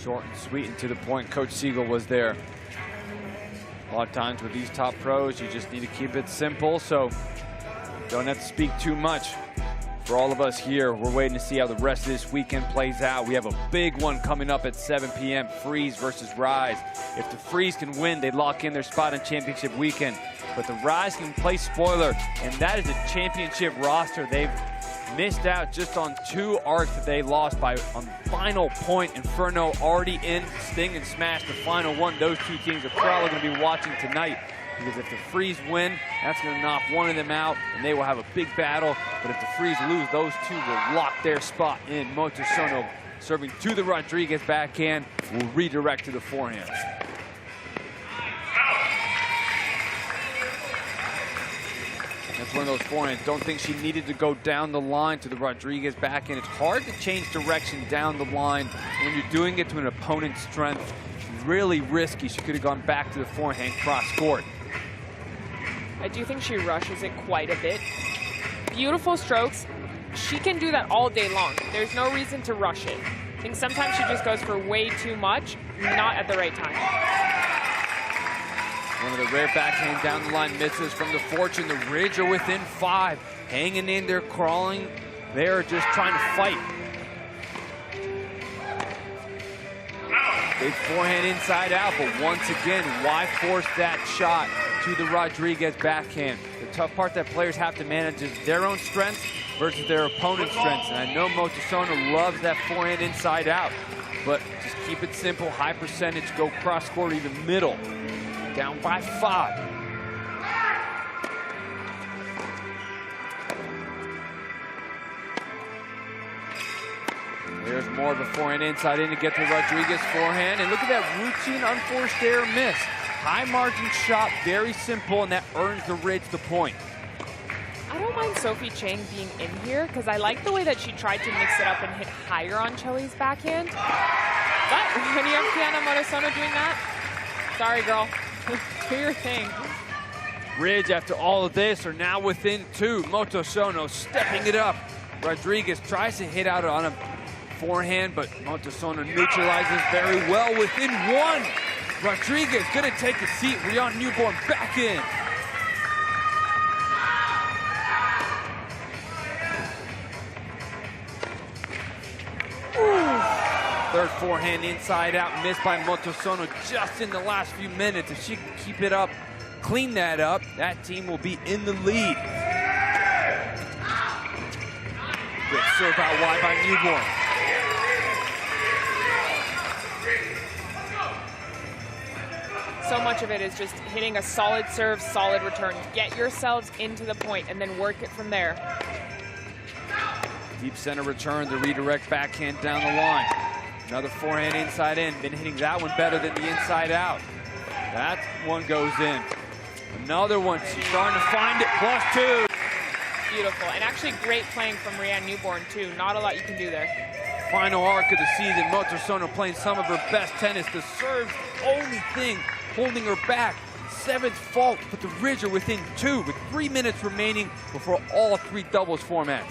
Speaker 1: Short and sweet and to the point. Coach Siegel was there. A lot of times with these top pros, you just need to keep it simple, so don't have to speak too much. For all of us here, we're waiting to see how the rest of this weekend plays out. We have a big one coming up at 7 p.m., Freeze versus Rise. If the Freeze can win, they lock in their spot on championship weekend. But the Rise can play spoiler, and that is a championship roster. They've missed out just on 2 arcs that they lost by on final point. Inferno already in, Sting and Smash the final one. Those 2 teams are probably going to be watching tonight, because if the Freeze win, that's going to knock one of them out, and they will have a big battle. But if the Freeze lose, those 2 will lock their spot in. Motosono serving to the Rodriguez backhand, will redirect to the forehand. That's one of those forehands. Don't think she needed to go down the line to the Rodriguez backhand. It's hard to change direction down the line when you're doing it to an opponent's strength. Really risky. She could have gone back to the forehand cross court.
Speaker 2: I do think she rushes it quite a bit. Beautiful strokes. She can do that all day long. There's no reason to rush it. I think sometimes she just goes for way too much, not at the right time.
Speaker 1: One of the rare backhand down the line misses from the Fortune. The Ridge are within 5. Hanging in there, crawling. They're just trying to fight. Big forehand inside out, but once again, why force that shot to the Rodriguez backhand? The tough part that players have to manage is their own strengths versus their opponent's strengths. And I know Motosono loves that forehand inside out, but just keep it simple, high percentage, go cross court, even middle. Down by 5. There's more of a forehand inside in to get the Rodriguez forehand. And look at that routine unforced error miss. High margin shot, very simple, and that earns the Ridge the point.
Speaker 2: I don't mind Sophie Chang being in here because I like the way that she tried to mix it up and hit higher on Chelly's backhand. But when you have Kiana Motosono doing that, sorry, girl. Do your thing.
Speaker 1: Ridge, after all of this, are now within 2. Motosono stepping it up. Rodriguez tries to hit out on a forehand, but Motosono neutralizes very well within 1. Rodriguez gonna take a seat. Rion Newborn back in. Third forehand inside out, missed by Motosono just in the last few minutes. If she can keep it up, clean that up, that team will be in the lead. Good serve out wide by Newborn.
Speaker 2: So much of it is just hitting a solid serve, solid return. Get yourselves into the point and then work it from there.
Speaker 1: Deep center return, the redirect backhand down the line. Another forehand inside in. Been hitting that one better than the inside out. That one goes in. Another one, she's starting to find it, +2.
Speaker 2: Beautiful, and actually great playing from Rianne Newborn too. Not a lot you can do there.
Speaker 1: Final arc of the season, Motosono playing some of her best tennis. The serve's the only thing holding her back. 7th fault, but the Ridge are within 2 with 3 minutes remaining before all 3 doubles formats.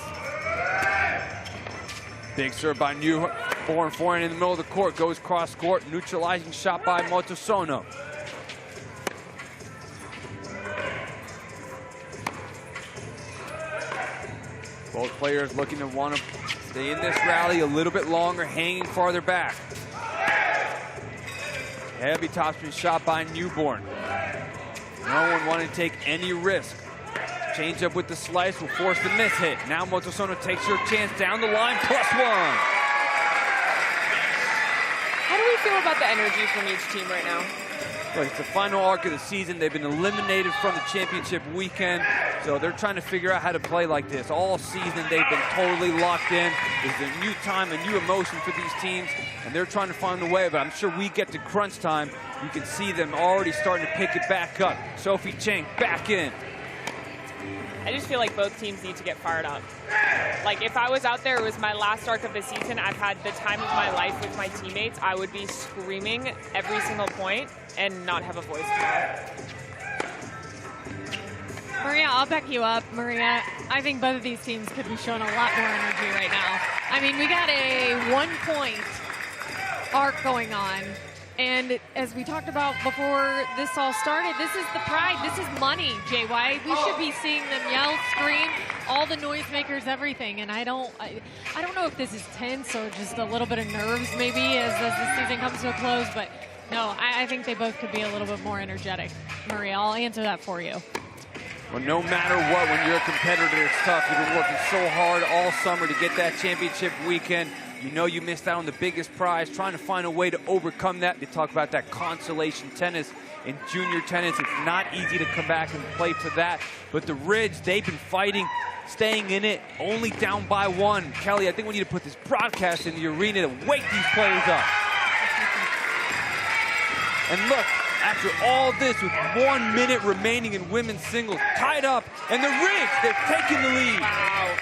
Speaker 1: Big serve by Newborn, forehand in the middle of the court, goes cross court, neutralizing shot by Motosono. Both players looking to want to stay in this rally a little bit longer, hanging farther back. Heavy topspin shot by Newborn. No one wanting to take any risk. Change up with the slice will force the miss hit. Now Motosono takes her chance down the line, +1.
Speaker 2: How do we feel about the energy from each team right now?
Speaker 1: Look, it's the final arc of the season. They've been eliminated from the championship weekend, so they're trying to figure out how to play like this. All season, they've been totally locked in. It's a new time, a new emotion for these teams, and they're trying to find a way, but I'm sure we get to crunch time. You can see them already starting to pick it back up. Sophie Chang back in.
Speaker 2: I just feel like both teams need to get fired up. Like, if I was out there, it was my last arc of the season, I've had the time of my life with my teammates, I would be screaming every single point and not have a voice tomorrow.
Speaker 6: Maria, I'll back you up. Maria, I think both of these teams could be showing a lot more energy right now. I mean, we got a 1-point arc going on. And as we talked about before this all started, this is the pride. This is money, JY. We should be seeing them yell, scream, all the noisemakers, everything. And I don't know if this is tense or just a little bit of nerves maybe as the season comes to a close. But no, I think they both could be a little bit more energetic. Maria, I'll answer that for you.
Speaker 1: Well, no matter what, when you're a competitor, it's tough. You've been working so hard all summer to get that championship weekend. You know you missed out on the biggest prize, trying to find a way to overcome that. They talk about that consolation tennis in junior tennis. It's not easy to come back and play for that. But the Ridge, they've been fighting, staying in it, only down by 1. Kelly, I think we need to put this broadcast in the arena to wake these players up. And look, after all this, with 1 minute remaining in women's singles, tied up, and the Ridge, they're taking the lead.
Speaker 2: Wow.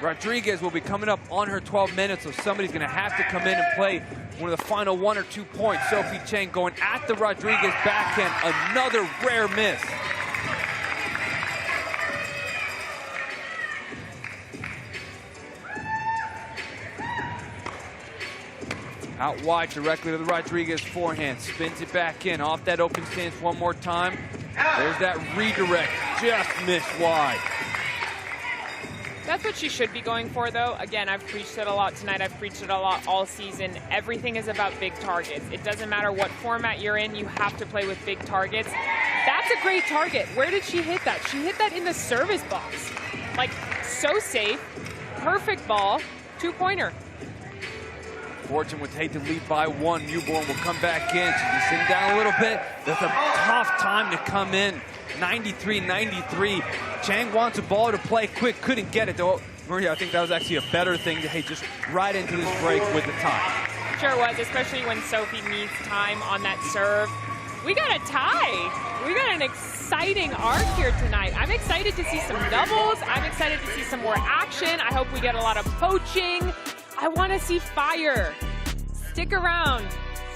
Speaker 1: Rodriguez will be coming up on her 12 minutes, so somebody's going to have to come in and play one of the final 1 or 2 points. Sophie Chang going at the Rodriguez backhand, another rare miss. Out wide directly to the Rodriguez forehand, spins it back in, off that open stance one more time. There's that redirect, just missed wide.
Speaker 2: That's what she should be going for, though. Again, I've preached it a lot tonight. I've preached it a lot all season. Everything is about big targets. It doesn't matter what format you're in. You have to play with big targets. That's a great target. Where did she hit that? She hit that in the service box. Like, so safe. Perfect ball. 2-pointer.
Speaker 1: Fortune would take the lead by 1. Newborn will come back in. She's just sitting down a little bit. That's a tough time to come in. 93-93. Chang wants a ball to play quick. Couldn't get it, though. Maria, I think that was actually a better thing to, hey, just right into this break with the time.
Speaker 2: Sure was, especially when Sophie needs time on that serve. We got a tie. We got an exciting arc here tonight. I'm excited to see some doubles. I'm excited to see some more action. I hope we get a lot of poaching. I want to see fire. Stick around.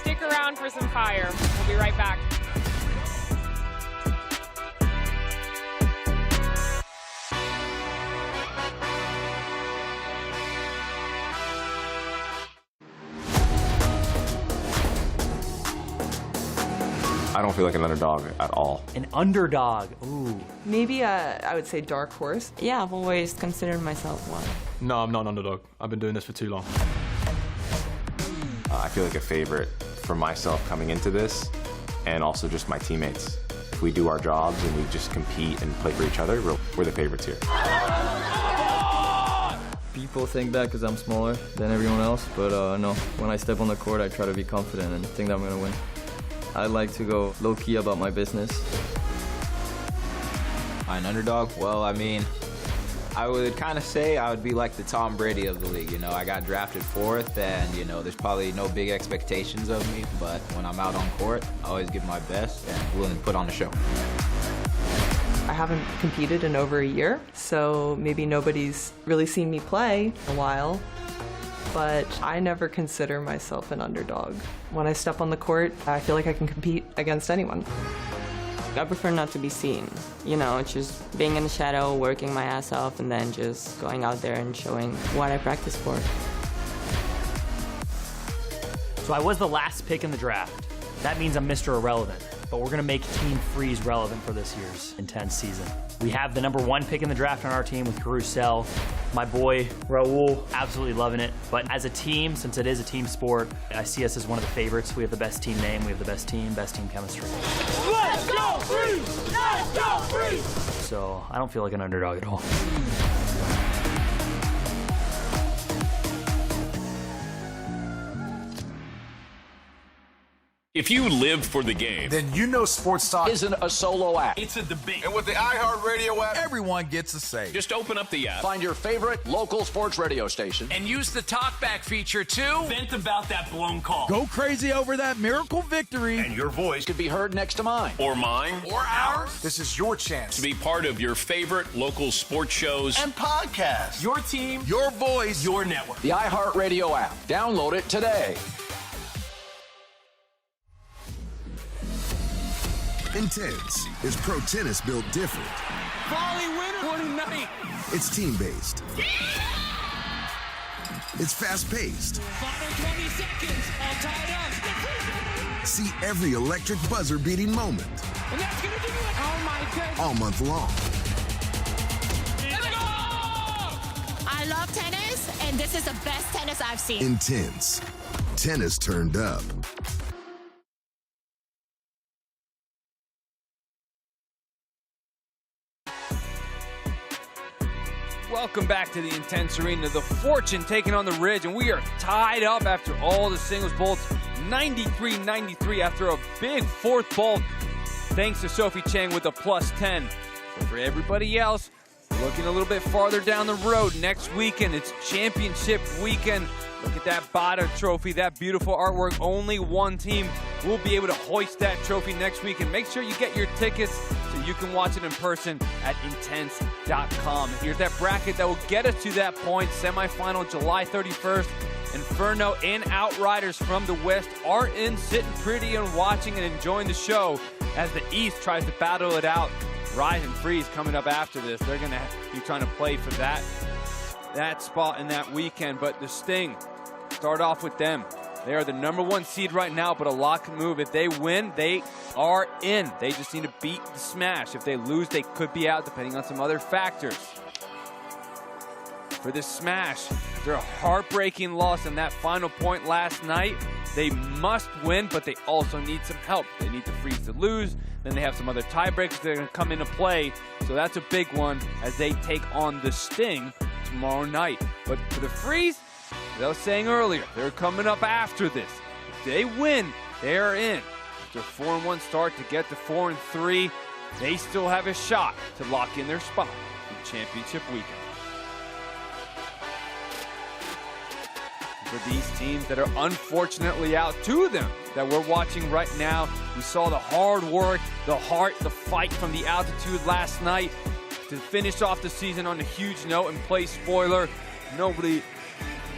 Speaker 2: Stick around for some fire. We'll be right back.
Speaker 21: I don't feel like an underdog at all.
Speaker 22: An underdog, ooh.
Speaker 23: Maybe I would say dark horse.
Speaker 24: Yeah, I've always considered myself one.
Speaker 25: No, I'm not an underdog. I've been doing this for too long.
Speaker 21: I feel like a favorite for myself coming into this, and also just my teammates. If we do our jobs and we just compete and play for each other, we're the favorites here.
Speaker 26: People think that because I'm smaller than everyone else, but no. When I step on the court, I try to be confident and think that I'm going to win. I like to go low-key about my business.
Speaker 27: An underdog? Well, I mean, I would kind of say I would be like the Tom Brady of the league. You know, I got drafted 4th, and, you know, there's probably no big expectations of me, but when I'm out on court, I always give my best and willing to put on a show.
Speaker 23: I haven't competed in over a year, so maybe nobody's really seen me play in a while. But I never consider myself an underdog. When I step on the court, I feel like I can compete against anyone.
Speaker 24: I prefer not to be seen. You know, it's just being in the shadow, working my ass off, and then just going out there and showing what I practice for.
Speaker 22: So I was the last pick in the draft. That means I'm Mr. Irrelevant, but we're gonna make Team Freeze relevant for this year's Intense season. We have the #1 pick in the draft on our team with Carousel. My boy, Raul, absolutely loving it. But as a team, since it is a team sport, I see us as one of the favorites. We have the best team name, we have the best team chemistry.
Speaker 12: Let's go Freeze! Let's go Freeze!
Speaker 22: So I don't feel like an underdog at all.
Speaker 9: If you live for the game,
Speaker 11: then you know Sports Talk isn't a solo act.
Speaker 9: it's a debate.
Speaker 11: And with the iHeartRadio app, everyone gets a say.
Speaker 9: Just open up the app.
Speaker 11: Find your favorite local sports radio station.
Speaker 12: And use the talkback feature to
Speaker 9: Vent about that blown call.
Speaker 11: Go crazy over that miracle victory.
Speaker 9: And your voice
Speaker 11: could be heard next to mine.
Speaker 9: or mine
Speaker 12: or ours
Speaker 11: This is your chance
Speaker 9: to be part of your favorite local sports shows.
Speaker 11: and podcast.
Speaker 12: your team,
Speaker 11: Your voice.
Speaker 9: Your network.
Speaker 11: The iHeartRadio app. Download it today.
Speaker 13: Intense is pro tennis built different.
Speaker 12: volley winner. What a night.
Speaker 13: It's team-based. It's fast-paced.
Speaker 12: Final 20 seconds. All tied up.
Speaker 13: See every electric buzzer-beating moment
Speaker 12: And that's going to do it. Oh, my goodness.
Speaker 13: all month long.
Speaker 12: Let's go!
Speaker 28: I love tennis, and this is the best tennis I've seen.
Speaker 13: Intense. Tennis turned up.
Speaker 1: Welcome back to the Intense Arena. The Fortune taking on the Ridge, and we are tied up after all the singles bolts. 93-93 after a big 4th bolt. Thanks to Sophie Chang with a +10. But for everybody else, looking a little bit farther down the road, next weekend, it's championship weekend. Look at that Bada trophy, that beautiful artwork. Only one team will be able to hoist that trophy next week. And make sure you get your tickets so you can watch it in person at intense.com. Here's that bracket that will get us to that point. Semifinal July 31st. Inferno and Outriders from the West are in, sitting pretty and watching and enjoying the show as the East tries to battle it out. Rise and Freeze coming up after this. They're going to be trying to play for that spot in that weekend. But the Sting, start off with them. They are the #1 seed right now, but a lot can move. If they win, they are in. They just need to beat the Smash. If they lose, they could be out, depending on some other factors. For the Smash, after a heartbreaking loss in that final point last night, they must win, but they also need some help. They need to freeze to lose. Then they have some other tiebreakers that are going to come into play. So that's a big one as they take on the Sting tomorrow night. But for the Freeze, as I was saying earlier, they're coming up after this. If they win, they are in. After a 4-1 start to get to 4-3, they still have a shot to lock in their spot in championship weekend. For these teams that are unfortunately out, two of them that we're watching right now, we saw the hard work, the heart, the fight from the altitude last night to finish off the season on a huge note and play spoiler. Nobody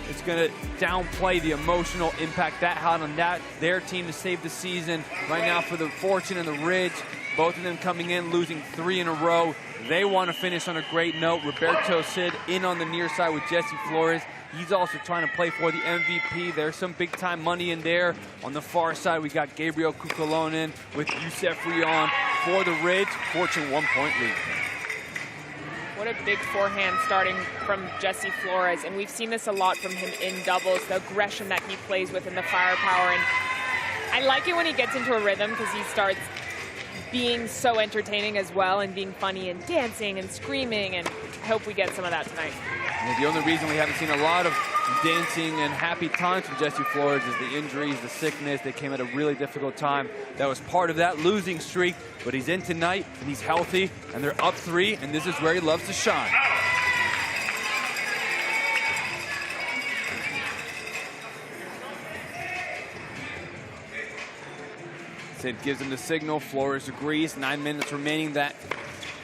Speaker 1: is going to downplay the emotional impact that had on their team to save the season. Right now for the Fortune and the Ridge, both of them coming in, losing 3 in a row. They want to finish on a great note. Roberto Cid in on the near side with Jesse Flores. He's also trying to play for the MVP. There's some big-time money in there. On the far side, we got Gabriel Cucalone in with Youssef Rion for the Ridge. Fortune 1-point lead.
Speaker 2: What a big forehand starting from Jesse Flores, and we've seen this a lot from him in doubles, the aggression that he plays with and the firepower. And I like it when he gets into a rhythm because he starts being so entertaining as well and being funny and dancing and screaming, and I hope we get some of that tonight.
Speaker 1: And the only reason we haven't seen a lot of dancing and happy times from Jesse Flores is the injuries, the sickness. They came at a really difficult time. That was part of that losing streak, but he's in tonight and he's healthy and they're up 3, and this is where he loves to shine. Sid gives him the signal. Flores agrees. 9 minutes remaining. That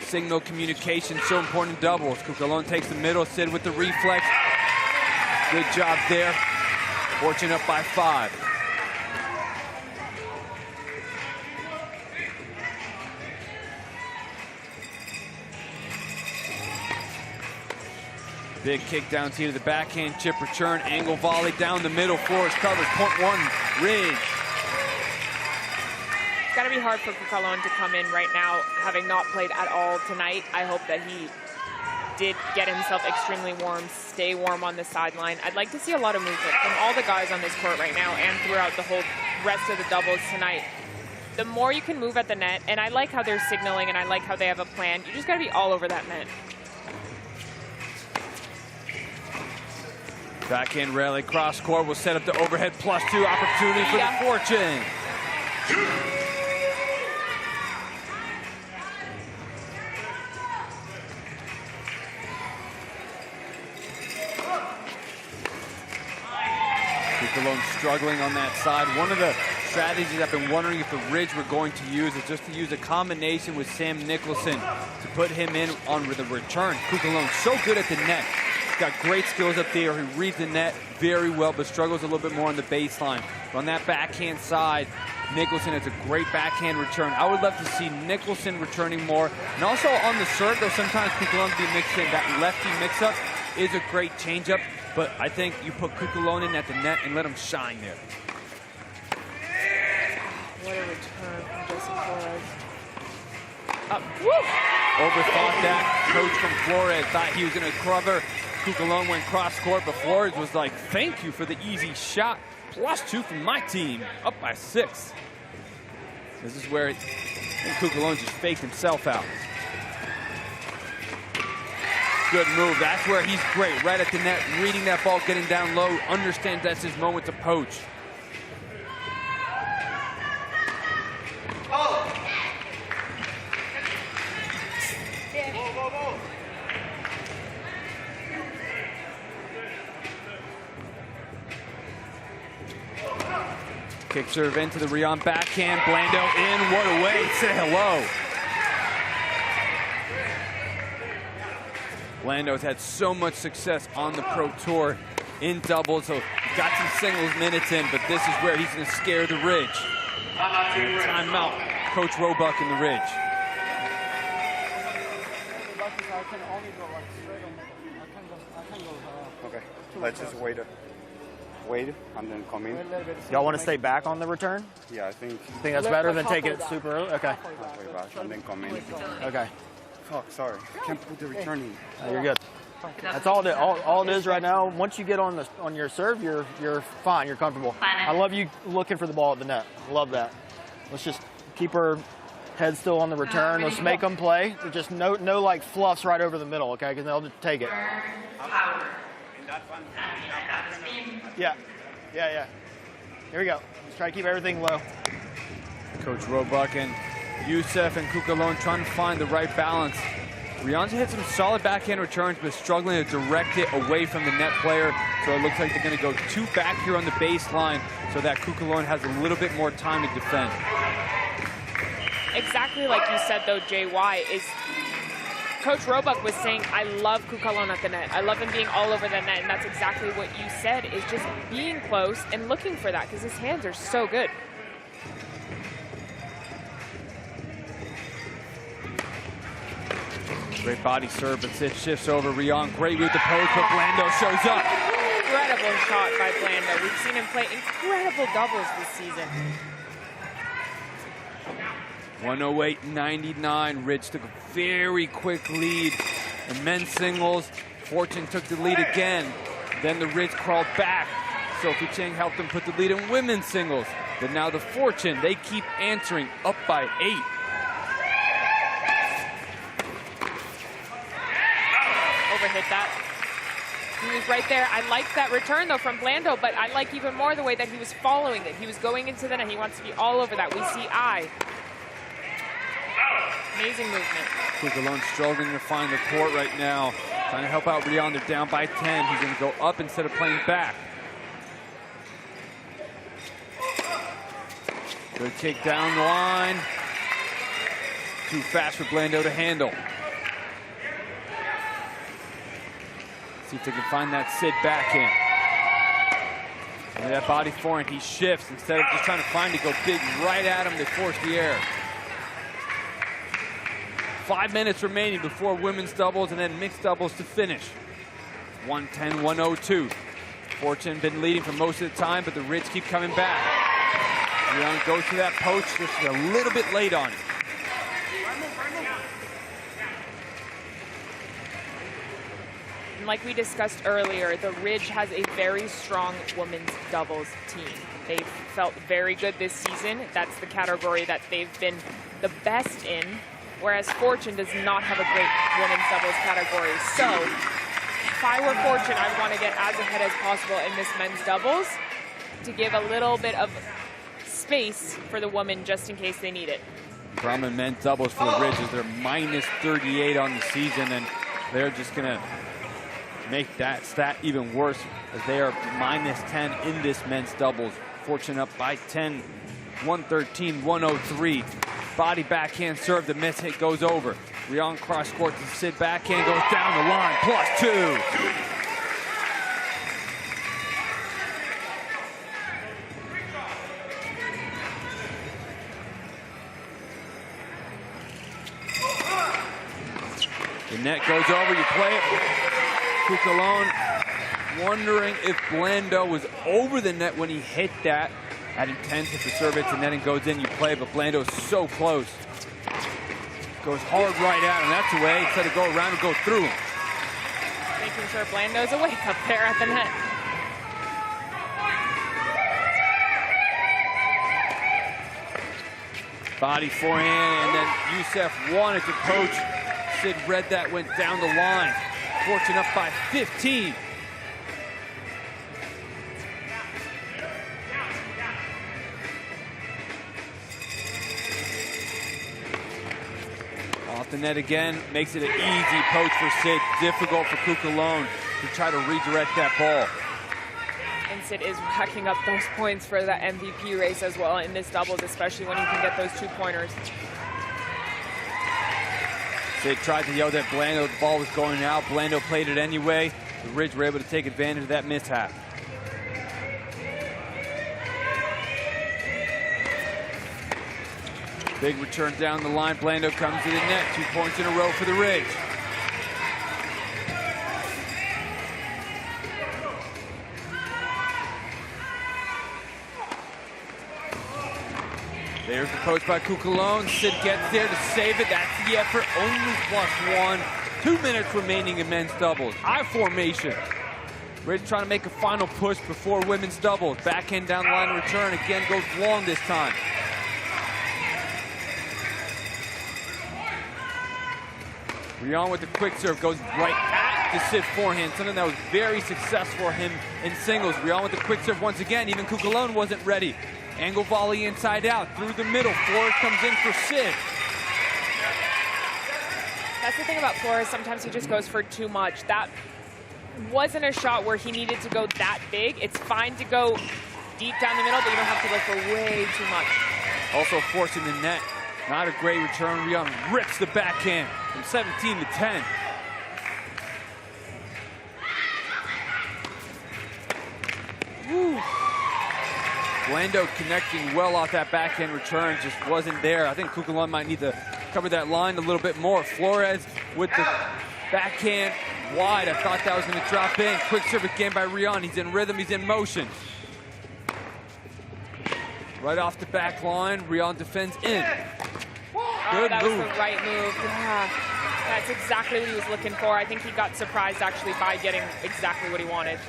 Speaker 1: signal communication so important in doubles. Cucalone takes the middle. Sid with the reflex. Good job there. Fortune up by 5. Big kick down to the backhand, chip return, angle volley down the middle. Flores covers, point 1, Ridge.
Speaker 2: It's got to be hard for Cucalone to come in right now, having not played at all tonight. I hope that he did get himself extremely warm, stay warm on the sideline. I'd like to see a lot of movement from all the guys on this court right now and throughout the whole rest of the doubles tonight. The more you can move at the net, and I like how they're signaling and I like how they have a plan, you just got to be all over that net.
Speaker 1: Backhand rally, cross court will set up the overhead +2 opportunity for the Fortune. Cucalone struggling on that side. One of the strategies I've been wondering if the Ridge were going to use is just to use a combination with Sam Nicholson to put him in on the return. Cucalone so good at the net. Got great skills up there. He reads the net very well, but struggles a little bit more on the baseline. But on that backhand side, Nicholson has a great backhand return. I would love to see Nicholson returning more. And also on the serve, though, sometimes Cucalone be mixed in. That lefty mix-up is a great changeup, but I think you put Cucalone in at the net and let him shine there.
Speaker 2: What a return from Jesse Flores.
Speaker 1: Overthought that. Coach from Flores thought he was going to cover. Cucalone went cross court, but Flores was like, thank you for the easy shot. +2 from my team, up by 6. This is where Cucalone just faked himself out. Good move. That's where he's great. Right at the net, reading that ball, getting down low, understands that's his moment to poach. Kick serve into the Rion backhand. Blando in. What a way. Say hello. Blando's had so much success on the Pro Tour in doubles, so got some singles minutes in, but this is where he's going to scare the Ridge. Timeout. Coach Roebuck in the Ridge.
Speaker 7: Okay, let's just wait and then come in.
Speaker 20: Y'all want to stay back on the return?
Speaker 7: Yeah, I think.
Speaker 20: You think that's better than taking it super early? Okay.
Speaker 7: Halfway back and then come in.
Speaker 20: Okay.
Speaker 7: Fuck, sorry. I can't put the return in.
Speaker 20: No, you're good. That's all it is right now. Once you get on your serve, you're fine. You're comfortable. I love you looking for the ball at the net. Love that. Let's just keep her head still on the return. Let's make them play. Just no like fluffs right over the middle, okay? Because they'll just take it. Yeah. Here we go. Let's try to keep everything low.
Speaker 1: Coach Roebuck and Youssef and Cucalone trying to find the right balance. Rion's hit some solid backhand returns, but struggling to direct it away from the net player. So it looks like they're going to go 2 back here on the baseline so that Cucalone has a little bit more time to defend.
Speaker 2: Exactly like you said, though, JY, is Coach Roebuck was saying, I love Cucalone at the net. I love him being all over the net, and that's exactly what you said, is just being close and looking for that, because his hands are so good.
Speaker 1: Great body serve, but Sid shifts over. Rion, great with the post, but Blando shows up.
Speaker 2: Incredible shot by Blando. We've seen him play incredible doubles this season.
Speaker 1: 108-99. Ridge took a very quick lead in men's singles. Fortune took the lead again. Then the Ridge crawled back. Sophie Chang helped them put the lead in women's singles. But now the Fortune, they keep answering, up by 8.
Speaker 2: Overhit that. He was right there. I liked that return, though, from Blando, but I like even more the way that he was following it. He was going into the net. He wants to be all over that. We see amazing movement.
Speaker 1: Cucalone struggling to find the court right now. Trying to help out Rion. They're down by 10. He's going to go up instead of playing back. Good kick down the line. Too fast for Blando to handle. See if they can find that Sid backhand. And that body forehand, he shifts. Instead of just trying to find it, go big right at him, they force the air. 5 minutes remaining before women's doubles and then mixed doubles to finish. 110-102. Fortune been leading for most of the time, but the Ridge keep coming back. Rion goes to that poach, just a little bit late on it.
Speaker 2: And like we discussed earlier, the Ridge has a very strong women's doubles team. They've felt very good this season. That's the category that they've been the best in, whereas Fortune does not have a great women's doubles category. So if I were Fortune, I want to get as ahead as possible in this men's doubles to give a little bit of space for the women just in case they need it.
Speaker 1: Brahman men's doubles for the Ridge is they're minus 38 on the season, and they're just going to make that stat even worse as they are minus 10 in this men's doubles. Fortune up by 10, 113-103. Body backhand serve, the miss hit goes over. Rion cross court to Sid backhand, goes down the line, +2. The net goes over, you play it. Cucalone wondering if Blando was over the net when he hit that. At Intense, if the serve hits the net and goes in, you play, but Blando's so close. Goes hard right at him, that's the way, instead of go around and go through him.
Speaker 2: Making sure Blando's awake up there at the net.
Speaker 1: Body forehand, and then Youssef wanted to coach. Sid read that, went down the line. Fortune up by 15. Off the net again, makes it an easy poach for Sid. Difficult for Cucalone to try to redirect that ball.
Speaker 2: And Sid is racking up those points for that MVP race as well in this doubles, especially when he can get those 2-pointers.
Speaker 1: Sid tried to yell that Blando, the ball was going out. Blando played it anyway. The Ridge were able to take advantage of that mishap. Big return down the line. Blando comes to the net. 2 points in a row for the Ridge. There's the post by Cucalone. Sid gets there to save it. That's the effort. Only +1. 2 minutes remaining in men's doubles. I formation. Ridge trying to make a final push before women's doubles. Backhand down the line return. Again, goes long this time. Rion with the quick serve goes right at the Sid forehand. Something that was very successful for him in singles. Rion with the quick serve once again. Even Cucalone wasn't ready. Angle volley inside out, through the middle. Flores comes in for Sid.
Speaker 2: That's the thing about Flores. Sometimes he just goes for too much. That wasn't a shot where he needed to go that big. It's fine to go deep down the middle, but you don't have to go for way too much.
Speaker 1: Also forcing the net Not a great return. Rion rips the backhand from 17 to 10. Woo. Blando connecting well off that backhand return, just wasn't there. I think Kukulon might need to cover that line a little bit more. Flores with the backhand wide. I thought that was going to drop in. Quick service game by Rion. He's in rhythm, he's in motion. Right off the back line, Rion defends in. Good
Speaker 2: that
Speaker 1: move.
Speaker 2: was the right move. Yeah, that's exactly what he was looking for. I think he got surprised actually by getting exactly what he wanted.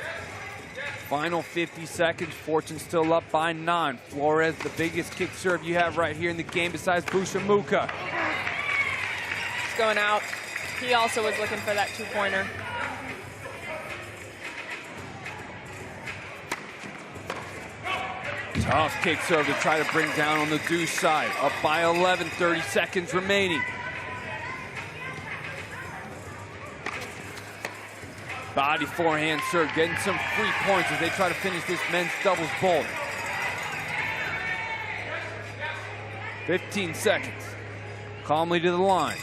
Speaker 1: Final 50 seconds, Fortune still up by 9. Flores, the biggest kick serve you have right here in the game besides Bushamuka.
Speaker 2: He's going out. He also was looking for that two-pointer.
Speaker 1: Tough kick serve to try to bring down on the Deuce side. Up by 11, 30 seconds remaining. Body forehand serve, getting some free points as they try to finish this men's doubles bowl. 15 seconds. Calmly to the line.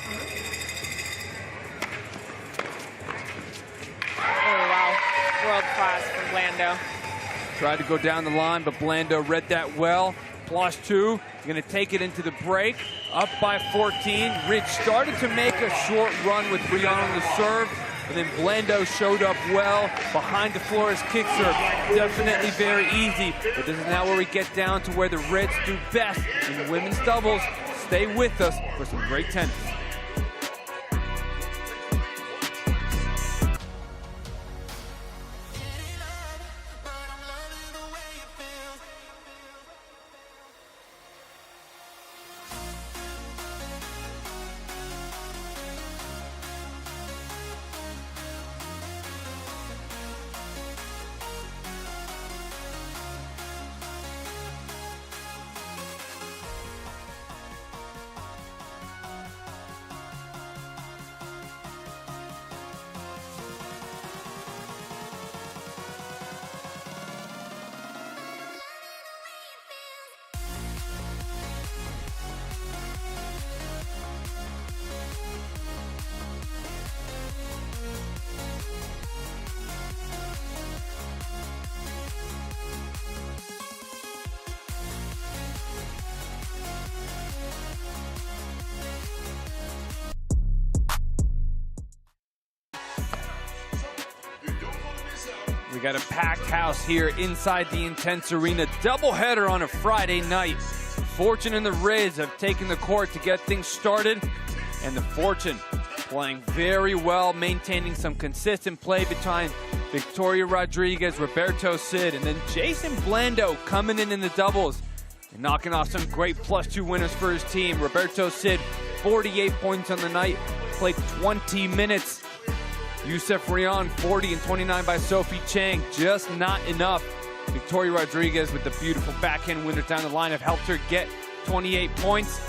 Speaker 2: Oh, wow. World class from Blando.
Speaker 1: Tried to go down the line, but Blando read that well. +2, gonna take it into the break. Up by 14. Ridge started to make a short run with Rion on the serve, and then Blando showed up well behind the Flores kick serve. Definitely very easy, but this is now where we get down to where the Reds do best in women's doubles. Stay with us for some great tennis. We got a packed house here inside the Intense Arena. Doubleheader on a Friday night. Fortune and the Riz have taken the court to get things started. And the Fortune playing very well, maintaining some consistent play between Victoria Rodriguez, Roberto Cid, and then Jason Blando coming in the doubles and knocking off some great +2 winners for his team. Roberto Cid, 48 points on the night, played 20 minutes. Youssef Rion, 40 and 29 by Sophie Chang, just not enough. Victoria Rodriguez with the beautiful backhand winner down the line have helped her get 28 points.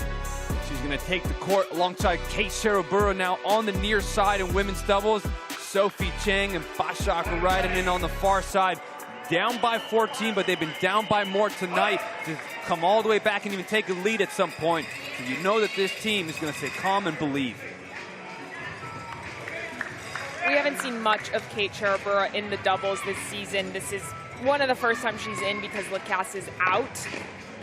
Speaker 1: She's going to take the court alongside Kate Sheroburo now on the near side in women's doubles. Sophie Chang and Bashak are riding in on the far side. Down by 14, but they've been down by more tonight to come all the way back and even take a lead at some point. So you know that this team is going to stay calm and believe.
Speaker 2: We haven't seen much of Kate Sheroburo in the doubles this season. This is one of the first times she's in because Lacasse is out.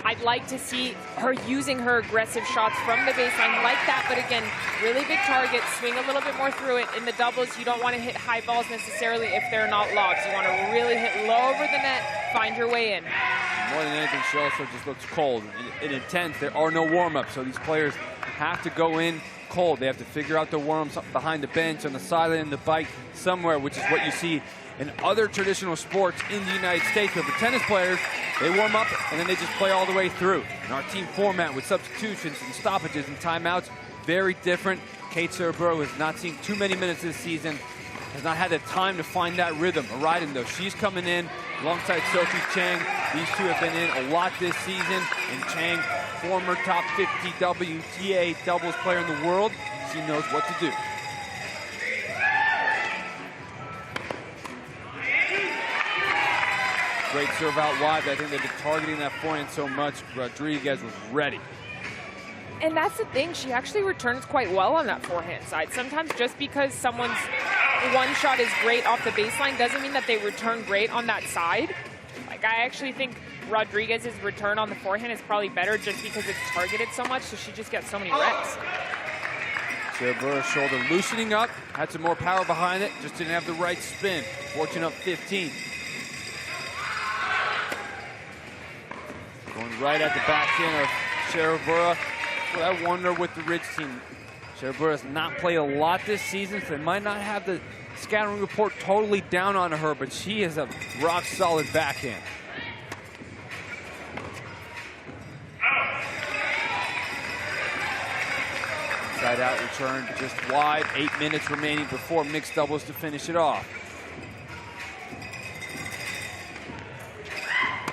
Speaker 2: I'd like to see her using her aggressive shots from the baseline like that, but again, really big target, swing a little bit more through it. In the doubles, you don't want to hit high balls necessarily if they're not lobs. You want to really hit low over the net, find your way in.
Speaker 1: More than anything, she also just looks cold. In Intense, there are no warm-ups, so these players have to go in cold. They have to figure out the warm-ups behind the bench, on the sideline, in the bike, somewhere, which is what you see in other traditional sports in the United States. But for tennis players, they warm up and then they just play all the way through. And our team format with substitutions and stoppages and timeouts, very different. Kate Sheroburo has not seen too many minutes this season, has not had the time to find that rhythm. Aridin, though, she's coming in alongside Sophie Chang. These two have been in a lot this season. And Chang, former top 50 WTA doubles player in the world, she knows what to do. Great serve out wide. I think they've been targeting that forehand so much. Rodriguez was ready.
Speaker 2: And that's the thing, she actually returns quite well on that forehand side. Sometimes just because someone's one shot is great off the baseline doesn't mean that they return great on that side. Like, I actually think Rodriguez's return on the forehand is probably better just because it's targeted so much, so she just gets so many reps.
Speaker 1: Sherbura's shoulder loosening up, had some more power behind it, just didn't have the right spin. Fortune up 15. Going right at the back end of Sherbura. What I wonder with the Ridge team, Sherbura's not played a lot this season, so they might not have the scouting report totally down on her, but she is a rock-solid backhand. Side out return just wide. 8 minutes remaining before mixed doubles to finish it off.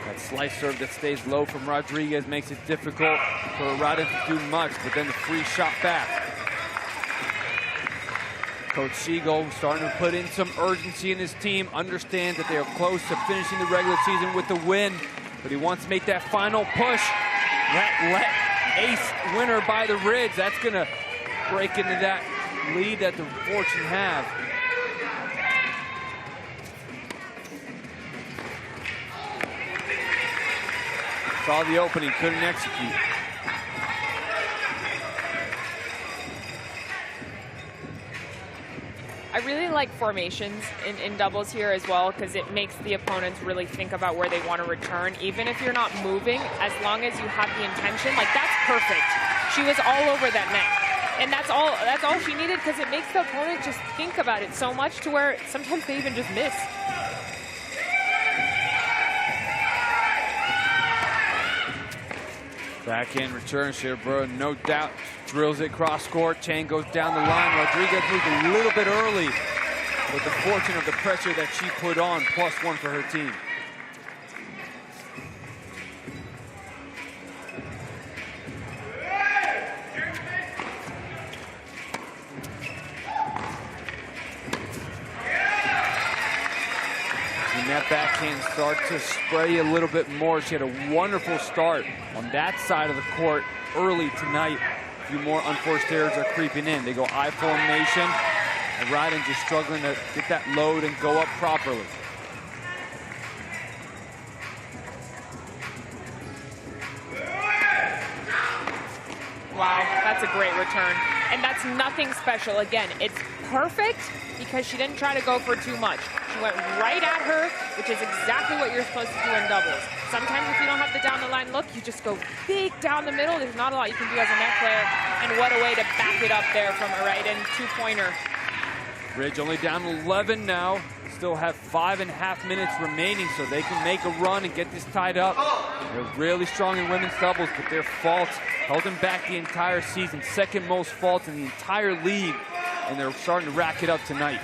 Speaker 1: That slice serve that stays low from Rodriguez makes it difficult for Radin to do much, but then the free shot back. Coach Siegel starting to put in some urgency in his team, understands that they are close to finishing the regular season with the win, but he wants to make that final push. Let ace winner by the Ridge. That's going to break into that lead that the Fortune have. Saw the opening, couldn't execute.
Speaker 2: I really like formations in doubles here as well because it makes the opponents really think about where they want to return. Even if you're not moving, as long as you have the intention, like that's perfect. She was all over that net. And that's all she needed because it makes the opponent just think about it so much to where sometimes they even just miss.
Speaker 1: Backhand return, Sherbura, no doubt, drills it cross court. Chain goes down the line. Rodriguez moved a little bit early, but the fortune of the pressure that she put on, +1 for her team. That backhand start to spray a little bit more. She had a wonderful start on that side of the court early tonight. A few more unforced errors are creeping in. They go I formation, and Radin just struggling to get that load and go up properly.
Speaker 2: Wow, that's a great return. And that's nothing special. Again, it's perfect because she didn't try to go for too much. She went right at her, which is exactly what you're supposed to do in doubles. Sometimes if you don't have the down the line look, you just go big down the middle. There's not a lot you can do as a net player. And what a way to back it up there from a right-in two-pointer.
Speaker 1: Ridge only down 11 now. Still have 5.5 minutes remaining, so they can make a run and get this tied up. They're really strong in women's doubles, but their faults held them back the entire season. Second most faults in the entire league, and they're starting to rack it up tonight.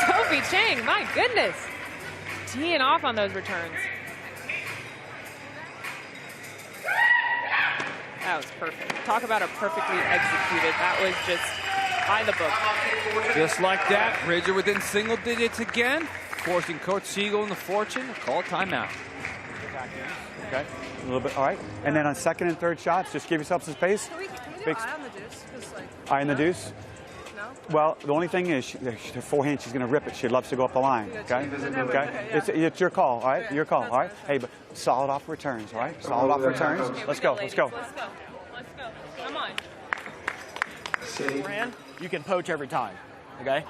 Speaker 2: Sophie Chang, my goodness. Teeing off on those returns. That was perfect. Talk about a perfectly executed. That was just by the book.
Speaker 1: Just like that, Ridge are within single digits again, forcing Coach Siegel and the Fortune to call timeout.
Speaker 7: Okay, a little bit, all right. And then on second and third shots, just give yourself some space.
Speaker 4: Can we do eye on the deuce?
Speaker 7: Eye on the deuce?
Speaker 4: No?
Speaker 7: Well, the only thing is, her forehand, she's going to rip it. She loves to go up the line, okay? Okay? It's your call, all right? Your call, all right? Hey, but solid off returns, all right? Solid off returns. Let's go, let's go.
Speaker 2: Let's go. Let's go. Come on.
Speaker 20: Fran, you can poach every time, okay?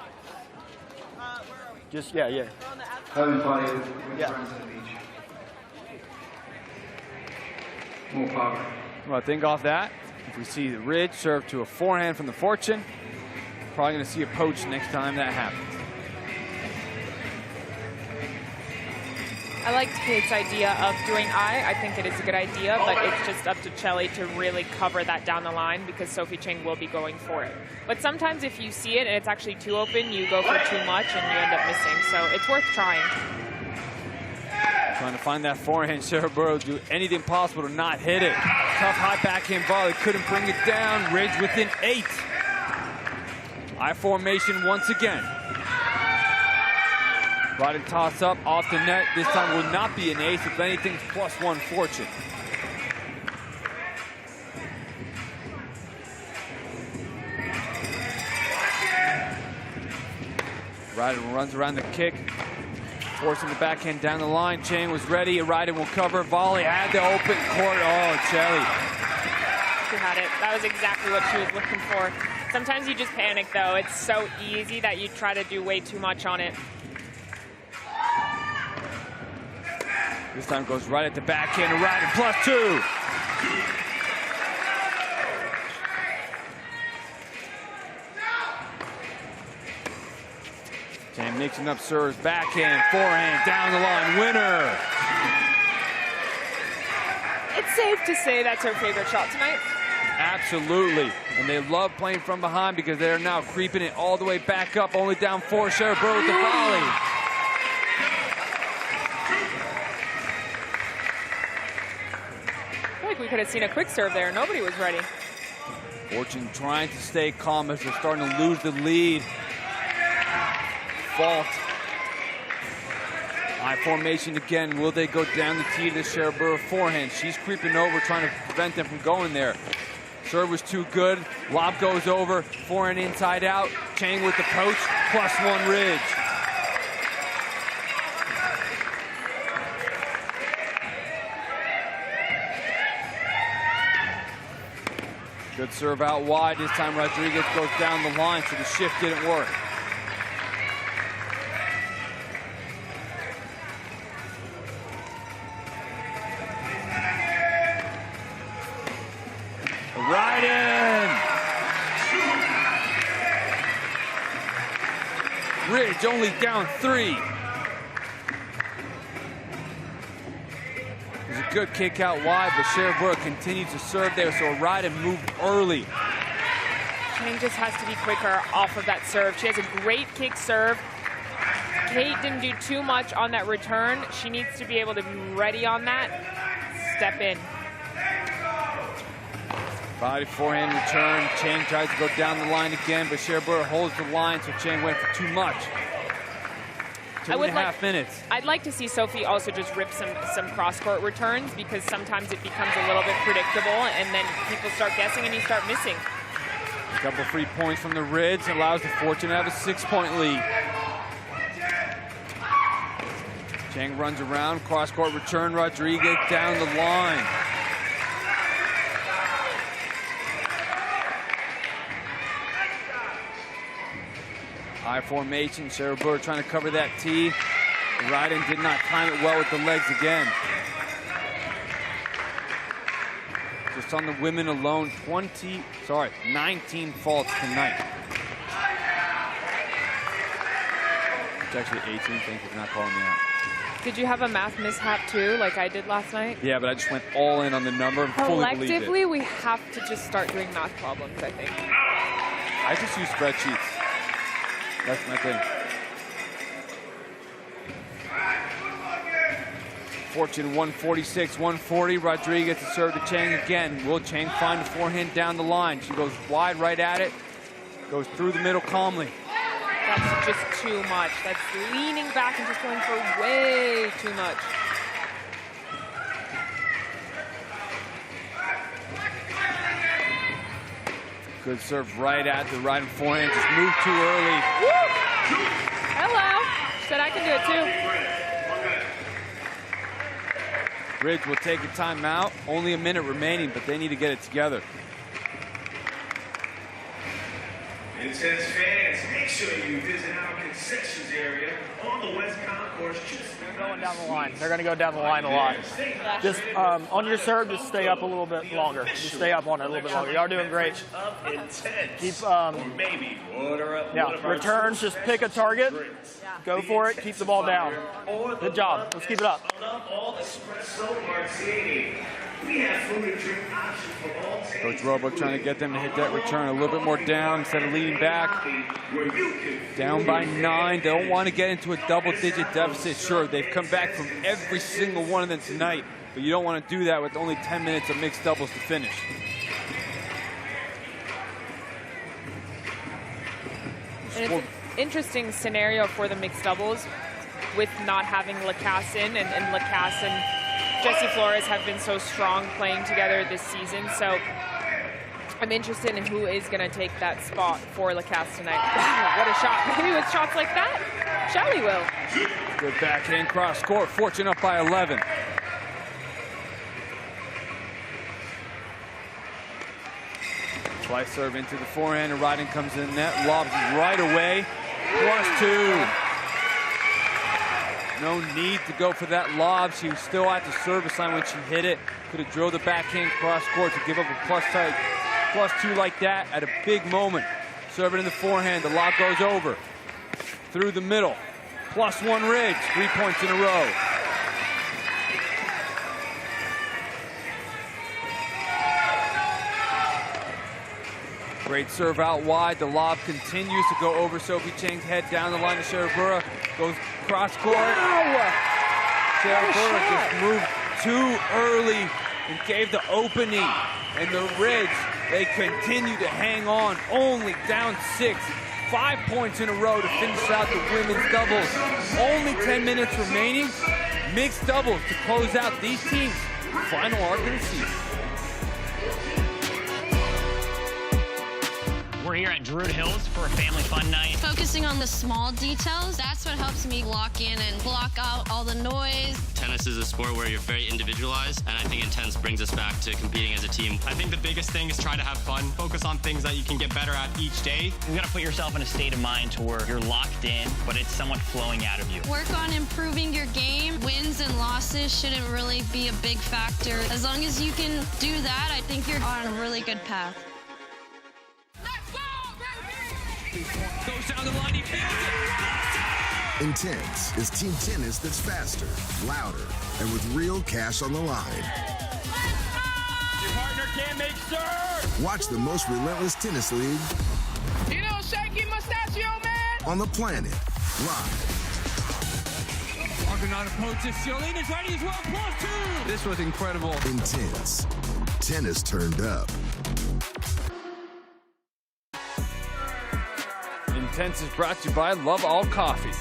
Speaker 4: Where are we?
Speaker 20: Just, yeah.
Speaker 10: Having fun with
Speaker 20: Yeah.
Speaker 10: friends on the beach. More power.
Speaker 1: Well, I think off that, if we see the Ridge serve to a forehand from the Fortune, probably going to see a poach next time that happens.
Speaker 2: I liked Kate's idea of doing I think it is a good idea, but it's just up to Chelly to really cover that down the line because Sophie Chang will be going for it. But sometimes if you see it and it's actually too open, you go for too much and you end up missing. So it's worth trying.
Speaker 1: Trying to find that forehand. Sherbura do anything possible to not hit it. Tough high backhand volley, couldn't bring it down. Ridge within 8. I formation once again. Right and toss up off the net. This time will not be an ace. If anything, +1 fortune. Ryden runs around the kick, forcing the backhand down the line. Chang was ready. Ryden will cover. Volley had the open court. Oh, Chelly.
Speaker 2: She had it. That was exactly what she was looking for. Sometimes you just panic, though. It's so easy that you try to do way too much on it.
Speaker 1: This time goes right at the backhand and Ryden +2. Chang mixing up serves, backhand, forehand, down the line, winner.
Speaker 2: It's safe to say that's her favorite shot tonight.
Speaker 1: Absolutely. And they love playing from behind because they're now creeping it all the way back up, only down 4. Sarah Burr with the volley.
Speaker 2: I feel like we could have seen a quick serve there. Nobody was ready.
Speaker 1: Fortune trying to stay calm as they're starting to lose the lead. Fault. High formation again. Will they go down the tee to the Sherburr forehand? She's creeping over, trying to prevent them from going there. Serve was too good. Lob goes over. Forehand inside out. Chang with the poach. +1 ridge. Good serve out wide. This time Rodriguez goes down the line, so the shift didn't work. Right in. Ridge only down 3. There's a good kick out wide, but Sherbrooke continues to serve there, so Ryden moved early.
Speaker 2: Chang just has to be quicker off of that serve. She has a great kick serve. Kate didn't do too much on that return. She needs to be able to be ready on that. Step in.
Speaker 1: Body forehand return. Chang tries to go down the line again, but Sherbrooke holds the line, so Chang went for too much. 2.5 minutes.
Speaker 2: I'd like to see Sophie also just rip some cross-court returns, because sometimes it becomes a little bit predictable, and then people start guessing and you start missing.
Speaker 1: A couple free points from the Ridge allows the Fortune to have a 6-point lead. Chang runs around, cross-court return, Rodriguez down the line. High formation, Sarah Burr trying to cover that tee. Ryden did not time it well with the legs again. Just on the women alone, 19 faults tonight. It's actually 18, thank you for not calling me out.
Speaker 2: Did you have a math mishap too, like I did last night?
Speaker 1: Yeah, but I just went all in on the number and fully believed it.
Speaker 2: Collectively, we have to just start doing math problems, I think.
Speaker 1: I just use spreadsheets. That's my thing. Fortune 146, 140. Rodriguez to serve to Chang again. Will Chang find the forehand down the line? She goes wide right at it. Goes through the middle calmly.
Speaker 2: That's just too much. That's leaning back and just going for way too much.
Speaker 1: Good serve right at the right forehand. Just moved too early.
Speaker 2: Woo! Hello. She said I can do it too.
Speaker 1: Ridge will take a timeout. Only a minute remaining, but they need to get it together.
Speaker 5: Intense fans, make sure you visit our concessions area on the West Concourse.
Speaker 20: Going down the line. They're going to go down the line a lot. Just on your serve, just stay up a little bit longer. Just stay up on it a little bit longer. Y'all doing great. Keep returns. Just pick a target. Go for it. Keep the ball down. Good job. Let's keep it up.
Speaker 1: Coach Roebuck trying to get them to hit that return a little bit more down instead of leaning back. Down by 9. They don't want to get into a double-digit deficit. Sure, they've come back from every single one of them tonight, but you don't want to do that with only 10 minutes of mixed doubles to finish.
Speaker 2: And it's an interesting scenario for the mixed doubles. with not having Lacasse in, and Lacasse and Jessie Flores have been so strong playing together this season. So I'm interested in who is going to take that spot for Lacasse tonight. Wow, what a shot. Maybe with shots like that, Shelly will.
Speaker 1: Good backhand cross court. Fortune up by 11. Slice serve into the forehand, and Ryden comes in the net, lobs right away. +2. No need to go for that lob. She was still at the service line when she hit it. Could have drilled the backhand cross court to give up a +2 like that at a big moment. Serve it in the forehand. The lob goes over. Through the middle. +1 Ridge. 3 points in a row. Great serve out wide. The lob continues to go over Sophie Chang's head down the line to Sharabura. Goes cross court. Sharabura just moved too early and gave the opening. And the Reds, they continue to hang on. Only down 6. 5 points in a row to finish out the women's doubles. Only 10 minutes remaining. Mixed doubles to close out these teams' final arc of the season.
Speaker 3: We're here at Druid Hills for a family fun night.
Speaker 8: Focusing on the small details, that's what helps me lock in and block out all the noise.
Speaker 14: Tennis is a sport where you're very individualized, and I think Intense brings us back to competing as a team.
Speaker 3: I think the biggest thing is try to have fun. Focus on things that you can get better at each day. You gotta put yourself in a state of mind to where you're locked in, but it's somewhat flowing out of you.
Speaker 8: Work on improving your game. Wins and losses shouldn't really be a big factor. As long as you can do that, I think you're on a really good path.
Speaker 12: Goes down the line, he feels it.
Speaker 13: Intense is team tennis that's faster, louder, and with real cash on the line.
Speaker 12: Your partner can't make serve.
Speaker 13: Watch the most relentless tennis league.
Speaker 12: You know, shaky mustachio man.
Speaker 13: On the planet, live.
Speaker 12: Argonaut approaches. Ciolina's ready as well. +2.
Speaker 11: This was incredible.
Speaker 13: Intense. Tennis turned up.
Speaker 1: Intense is brought to you by Love All Coffee,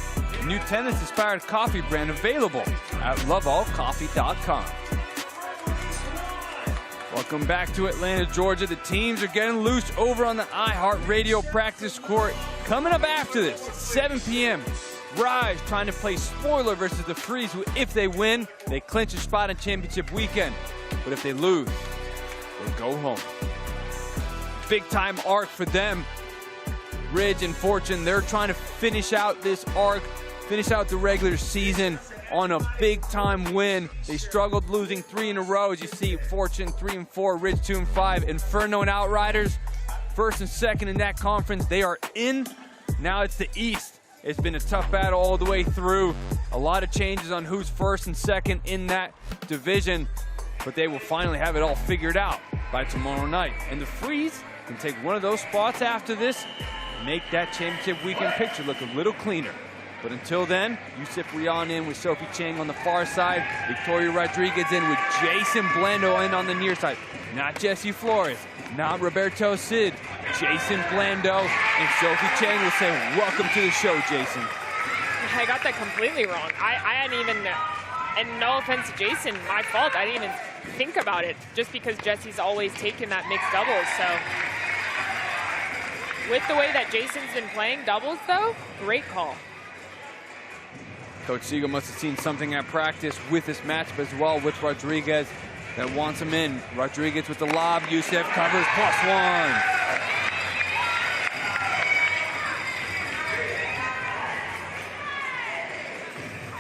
Speaker 1: a new tennis-inspired coffee brand available at loveallcoffee.com. Welcome back to Atlanta, Georgia. The teams are getting loose over on the iHeartRadio practice court. Coming up after this, 7 p.m., Rise trying to play spoiler versus the Freeze, who, if they win, they clinch a spot in championship weekend. But if they lose, they go home. Big-time arc for them. Ridge and Fortune, they're trying to finish out this arc, finish out the regular season on a big-time win. They struggled losing 3 in a row. As you see, Fortune 3-4, Ridge 2-5. Inferno and Outriders, 1st and 2nd in that conference. They are in. Now it's the East. It's been a tough battle all the way through. A lot of changes on who's 1st and 2nd in that division, but they will finally have it all figured out by tomorrow night. And the Freeze can take one of those spots after this, make that championship weekend picture look a little cleaner. But until then, Yusuf Rion in with Sophie Chang on the far side, Victoria Rodriguez in with Jason Blando in on the near side. Not Jessie Flores, not Roberto Cid, Jason Blando, and Sophie Chang will say, welcome to the show, Jason.
Speaker 2: I got that completely wrong. I hadn't even, and no offense to Jason, my fault, I didn't even think about it, just because Jessie's always taken that mixed doubles, so. With the way that Jason's been playing doubles, though, great call.
Speaker 1: Coach Siegel must have seen something at practice with this matchup as well with Rodriguez that wants him in. Rodriguez with the lob. Yusuf covers +1.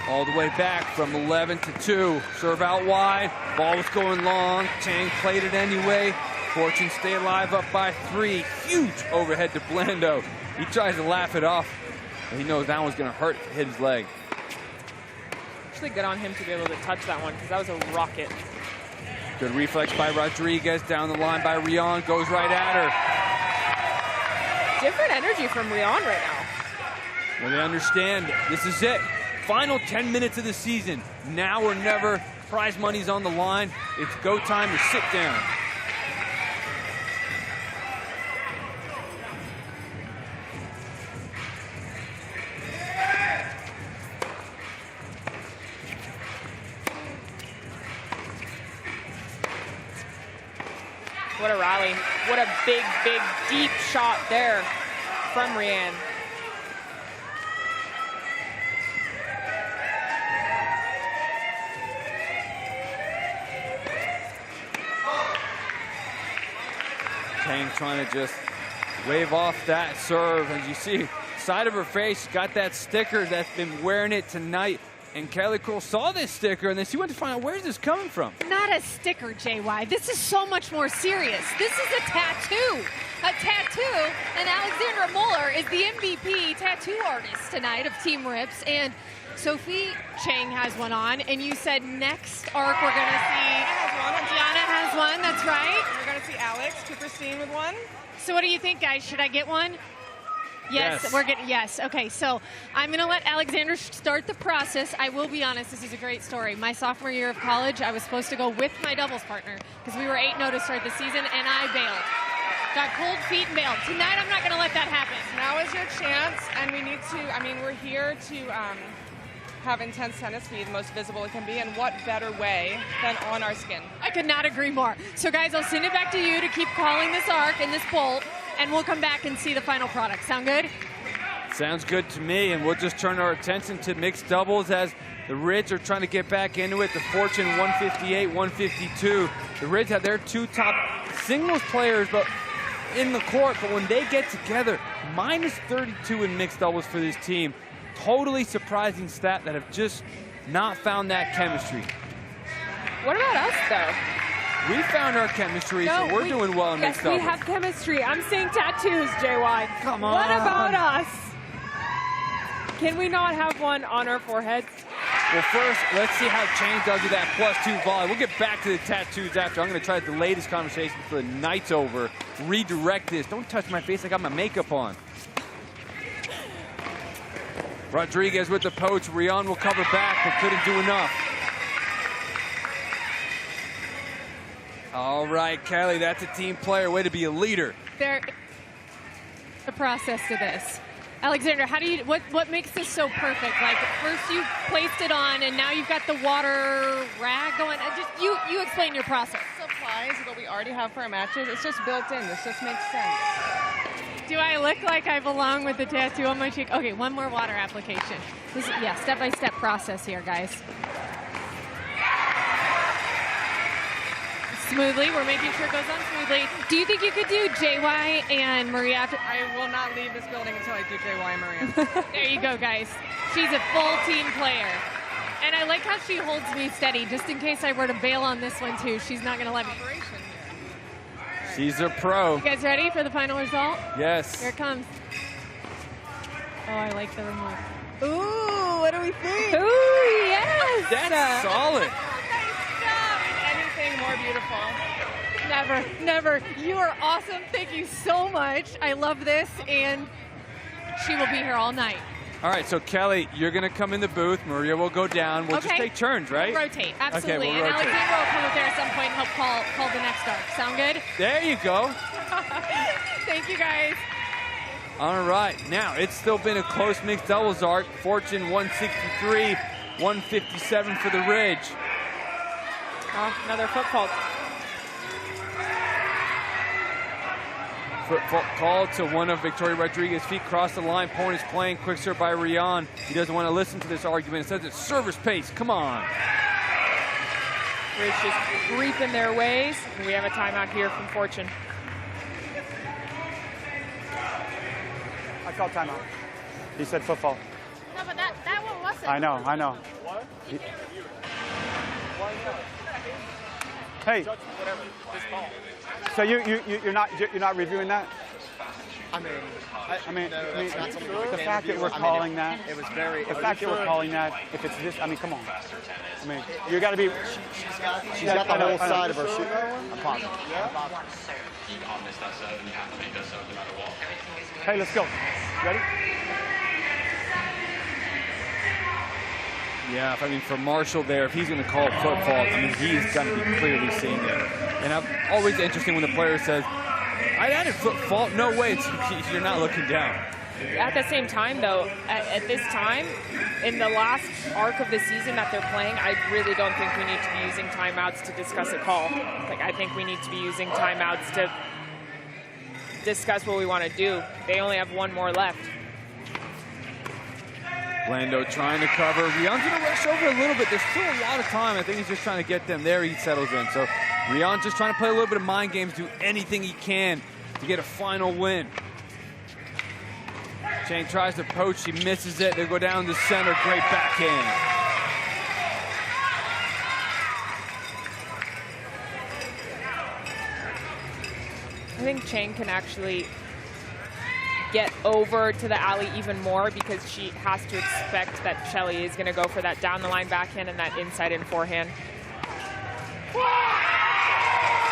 Speaker 1: All the way back from 11 to 2. Serve out wide. Ball was going long. Chang played it anyway. Fortune stay alive up by 3. Huge overhead to Blando. He tries to laugh it off, but he knows that one's going to hurt, hit his leg.
Speaker 2: Actually good on him to be able to touch that one, because that was a rocket.
Speaker 1: Good reflex by Rodriguez. Down the line by Rion. Goes right at her.
Speaker 2: Different energy from Rion right now.
Speaker 1: Well, they understand this is it. Final 10 minutes of the season. Now or never. Prize money's on the line. It's go time to sit down.
Speaker 2: What a rally. What a big, big, deep shot there from Rianne.
Speaker 1: Tang trying to just wave off that serve. As you see, side of her face, she's got that sticker that's been wearing it tonight. And Kelly Kroll saw this sticker, and then she went to find out, where's this coming from?
Speaker 6: Not a sticker, JY. This is so much more serious. This is a tattoo. A tattoo, and Alexandra Muller is the MVP tattoo artist tonight of Team Rips, and Sophie Chang has one on, and you said next arc we're going to see... Gianna has one, that's right.
Speaker 4: We're going to see Alex Cooperstein with one.
Speaker 6: So what do you think, guys? Should I get one? Yes, we're getting, yes. Okay, so I'm going to let Alexandra start the process. I will be honest, this is a great story. My sophomore year of college, I was supposed to go with my doubles partner because we were 8-0 to start the season, and I bailed. Got cold feet and bailed. Tonight, I'm not going to let that happen.
Speaker 4: Now is your chance, and we need to, I mean, we're here to have intense tennis be the most visible it can be, and what better way than on our skin?
Speaker 6: I could not agree more. So, guys, I'll send it back to you to keep calling this arc and this bolt, and we'll come back and see the final product. Sound good?
Speaker 1: Sounds good to me, and we'll just turn our attention to mixed doubles as the Rids are trying to get back into it. The Fortune 158, 152. The Rids have their two top singles players in the court, but when they get together, minus 32 in mixed doubles for this team. Totally surprising stat that have just not found that chemistry.
Speaker 2: What about us, though?
Speaker 1: We found our chemistry, so we're doing well in mixed doubles.
Speaker 2: Yes, we have chemistry. I'm seeing tattoos, JY.
Speaker 1: Come on.
Speaker 2: What about us? Can we not have one on our foreheads?
Speaker 1: Well, first, let's see how Chang does with that +2 volley. We'll get back to the tattoos after. I'm going to try to delay this conversation until the night's over. Redirect this. Don't touch my face. I got my makeup on. Rodriguez with the poach. Rion will cover back, but couldn't do enough. All right, Kelly, that's a team player. Way to be a leader.
Speaker 6: There, the process to this. Alexandra, how do you, what makes this so perfect? Like, first you placed it on, and now you've got the water rag going. Just you explain your process.
Speaker 4: Supplies that we already have for our matches. It's just built in. This just makes sense.
Speaker 6: Do I look like I belong with the tattoo on my cheek? Okay, one more water application. This is, yeah, step-by-step process here, guys. Smoothly, we're making sure it goes on smoothly. Do you think you could do JY and Maria after?
Speaker 4: I will not leave this building until I do JY and Maria.
Speaker 6: There you go, guys. She's a full team player. And I like how she holds me steady, just in case I were to bail on this one, too. She's not going to let me.
Speaker 1: She's a pro.
Speaker 6: You guys ready for the final result?
Speaker 1: Yes.
Speaker 6: Here it comes. Oh, I like the remote. Ooh, what do we think? Ooh, yes.
Speaker 1: That's solid.
Speaker 4: Anything more beautiful.
Speaker 6: Never, never. You are awesome. Thank you so much. I love this, and she will be here all night.
Speaker 1: All right, so Kelly, you're going to come in the booth. Maria will go down. We'll just take turns, right?
Speaker 6: We'll rotate, absolutely.
Speaker 1: Okay, we'll
Speaker 6: and
Speaker 1: rotate.
Speaker 6: Alexandra will come up there at some point and help call the next arc. Sound good?
Speaker 1: There you go.
Speaker 6: Thank you, guys.
Speaker 1: All right, now it's still been a close mixed doubles arc. Fortune 163, 157 for the Ridge.
Speaker 2: Oh, another foot fault.
Speaker 1: Foot fault called to one of Victoria Rodriguez's feet. Cross the line. Point is playing. Quick serve by Rion. He doesn't want to listen to this argument. It says it's service pace. Come on.
Speaker 2: Ridge just creeping their ways. And we have a timeout here from Fortune.
Speaker 7: I called timeout. He said foot fault.
Speaker 28: No, but that one wasn't.
Speaker 7: I know.
Speaker 10: What?
Speaker 7: Hey. So you're not reviewing that?
Speaker 10: I mean,
Speaker 7: the fact that we're calling that,
Speaker 10: it was very.
Speaker 7: The fact that we're calling that, if it's this, I mean, come on. I mean, you got to be.
Speaker 10: She's got the whole side of her shoe. I'm positive.
Speaker 7: Hey, let's go. Ready?
Speaker 1: Yeah, I mean, for Marshall there, if he's going to call a foot fault, I mean, he's going to be clearly seeing it. And I'm always interesting when the player says, I had a foot fault. No way, you're not looking down.
Speaker 2: At the same time, though, at this time, in the last arc of the season that they're playing, I really don't think we need to be using timeouts to discuss a call. Like, I think we need to be using timeouts to discuss what we want to do. They only have one more left.
Speaker 1: Blando trying to cover. Rion's going to rush over a little bit. There's still a lot of time. I think he's just trying to get them there. He settles in. So Rion just trying to play a little bit of mind games, do anything he can to get a final win. Chang tries to poach. She misses it. They go down the center. Great backhand.
Speaker 2: I think Chang can actually get over to the alley even more because she has to expect that Shelly is going to go for that down the line backhand and that inside in forehand.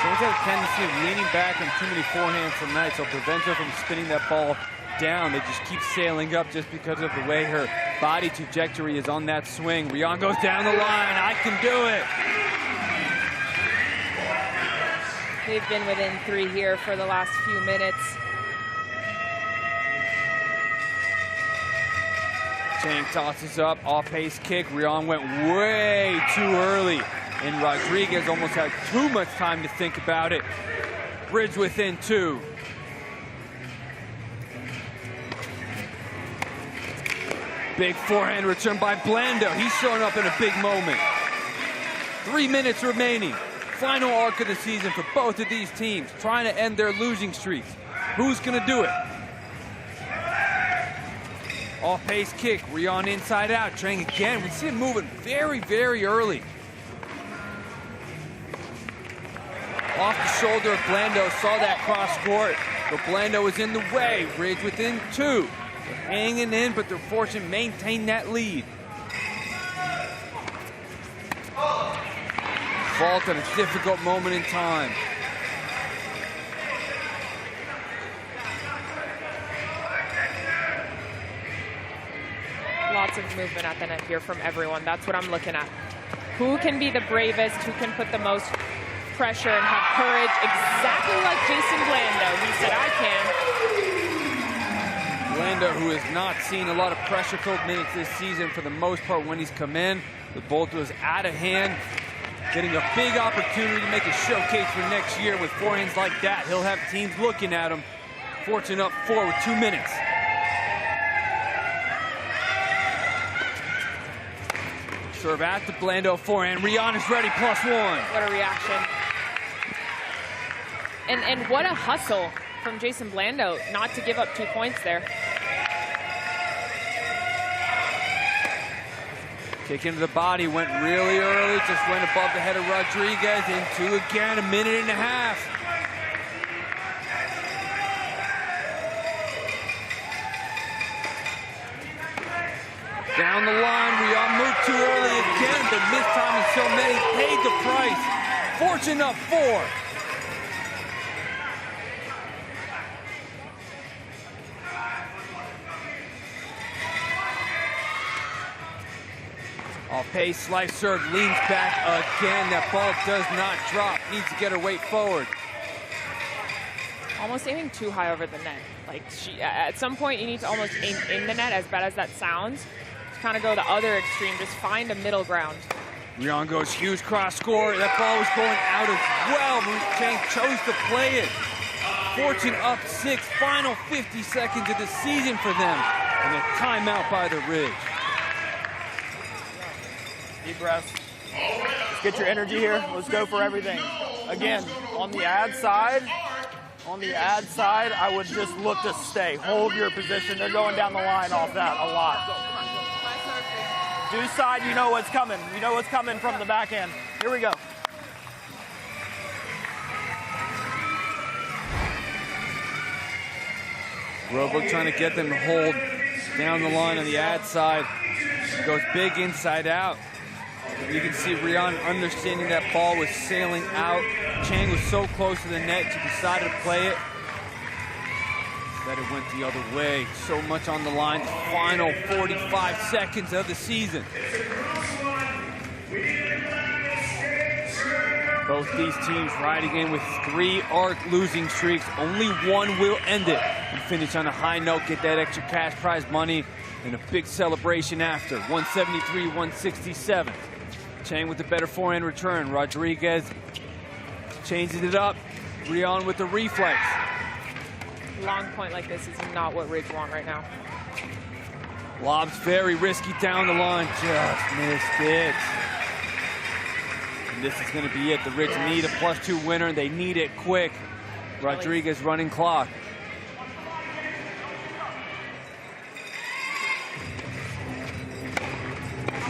Speaker 1: Chang's has a tendency of leaning back and too many forehands tonight, so prevents her from spinning that ball down. They just keep sailing up just because of the way her body trajectory is on that swing. Rion goes down the line. I can do it.
Speaker 2: They've been within 3 here for the last few minutes.
Speaker 1: Chang tosses up, off-pace kick. Rion went way too early, and Rodriguez almost had too much time to think about it. Bridge within 2. Big forehand return by Blando. He's showing up in a big moment. 3 minutes remaining. Final arc of the season for both of these teams, trying to end their losing streaks. Who's going to do it? Off-pace kick, Rion inside out. Chang again. We see him moving very, very early. Off the shoulder of Blando, saw that cross court, but Blando was in the way. Bridge within 2. They're hanging in, but they're forced to maintain that lead. Fault at a difficult moment in time.
Speaker 2: Lots of movement at the net here from everyone. That's what I'm looking at. Who can be the bravest? Who can put the most pressure and have courage? Exactly like Jason Blando. He said, I can.
Speaker 1: Blando, who has not seen a lot of pressure-filled minutes this season for the most part when he's come in. The bolt was out of hand. Getting a big opportunity to make a showcase for next year with forehands like that. He'll have teams looking at him. Fortune up 4 with 2 minutes. Serve at the Blando forehand. Rion is ready, +1.
Speaker 2: What a reaction. And what a hustle from Jason Blando not to give up 2 points there.
Speaker 1: Kick into the body, went really early, just went above the head of Rodriguez. Into again, 1.5 minutes. Down the line, Rion moved too early again, but mistiming so many paid the price. Fortune up 4. Off pace, slice serve, leans back again. That ball does not drop. Needs to get her weight forward.
Speaker 2: Almost aiming too high over the net. Like, at some point, you need to almost aim in the net, as bad as that sounds. Just kind of go the other extreme. Just find a middle ground.
Speaker 1: Rion goes huge cross score. That ball was going out as well. Chang chose to play it. Fortune up 6. Final 50 seconds of the season for them. And a timeout by the Ridge.
Speaker 20: Deep breaths. Let's get your energy here. Let's go for everything. Again, on the ad side, I would just look to stay. Hold your position. They're going down the line off that a lot. Do side, you know what's coming. You know what's coming from the backhand. Here we go.
Speaker 1: Roebuck trying to get them to hold down the line on the ad side. Goes big inside out. You can see Rion understanding that ball was sailing out. Chang was so close to the net, she decided to play it. Instead it went the other way. So much on the line. Final 45 seconds of the season. Both these teams riding in with 3 arc losing streaks. Only one will end it and finish on a high note, get that extra cash prize money and a big celebration after. 173-167. Chang with the better forehand return. Rodriguez changes it up. Rion with the reflex.
Speaker 2: Long point like this is not what Ridge want right now.
Speaker 1: Lob's very risky down the line. Just missed it. And this is going to be it. The Ridge need a +2 winner, and they need it quick. Rodriguez running clock.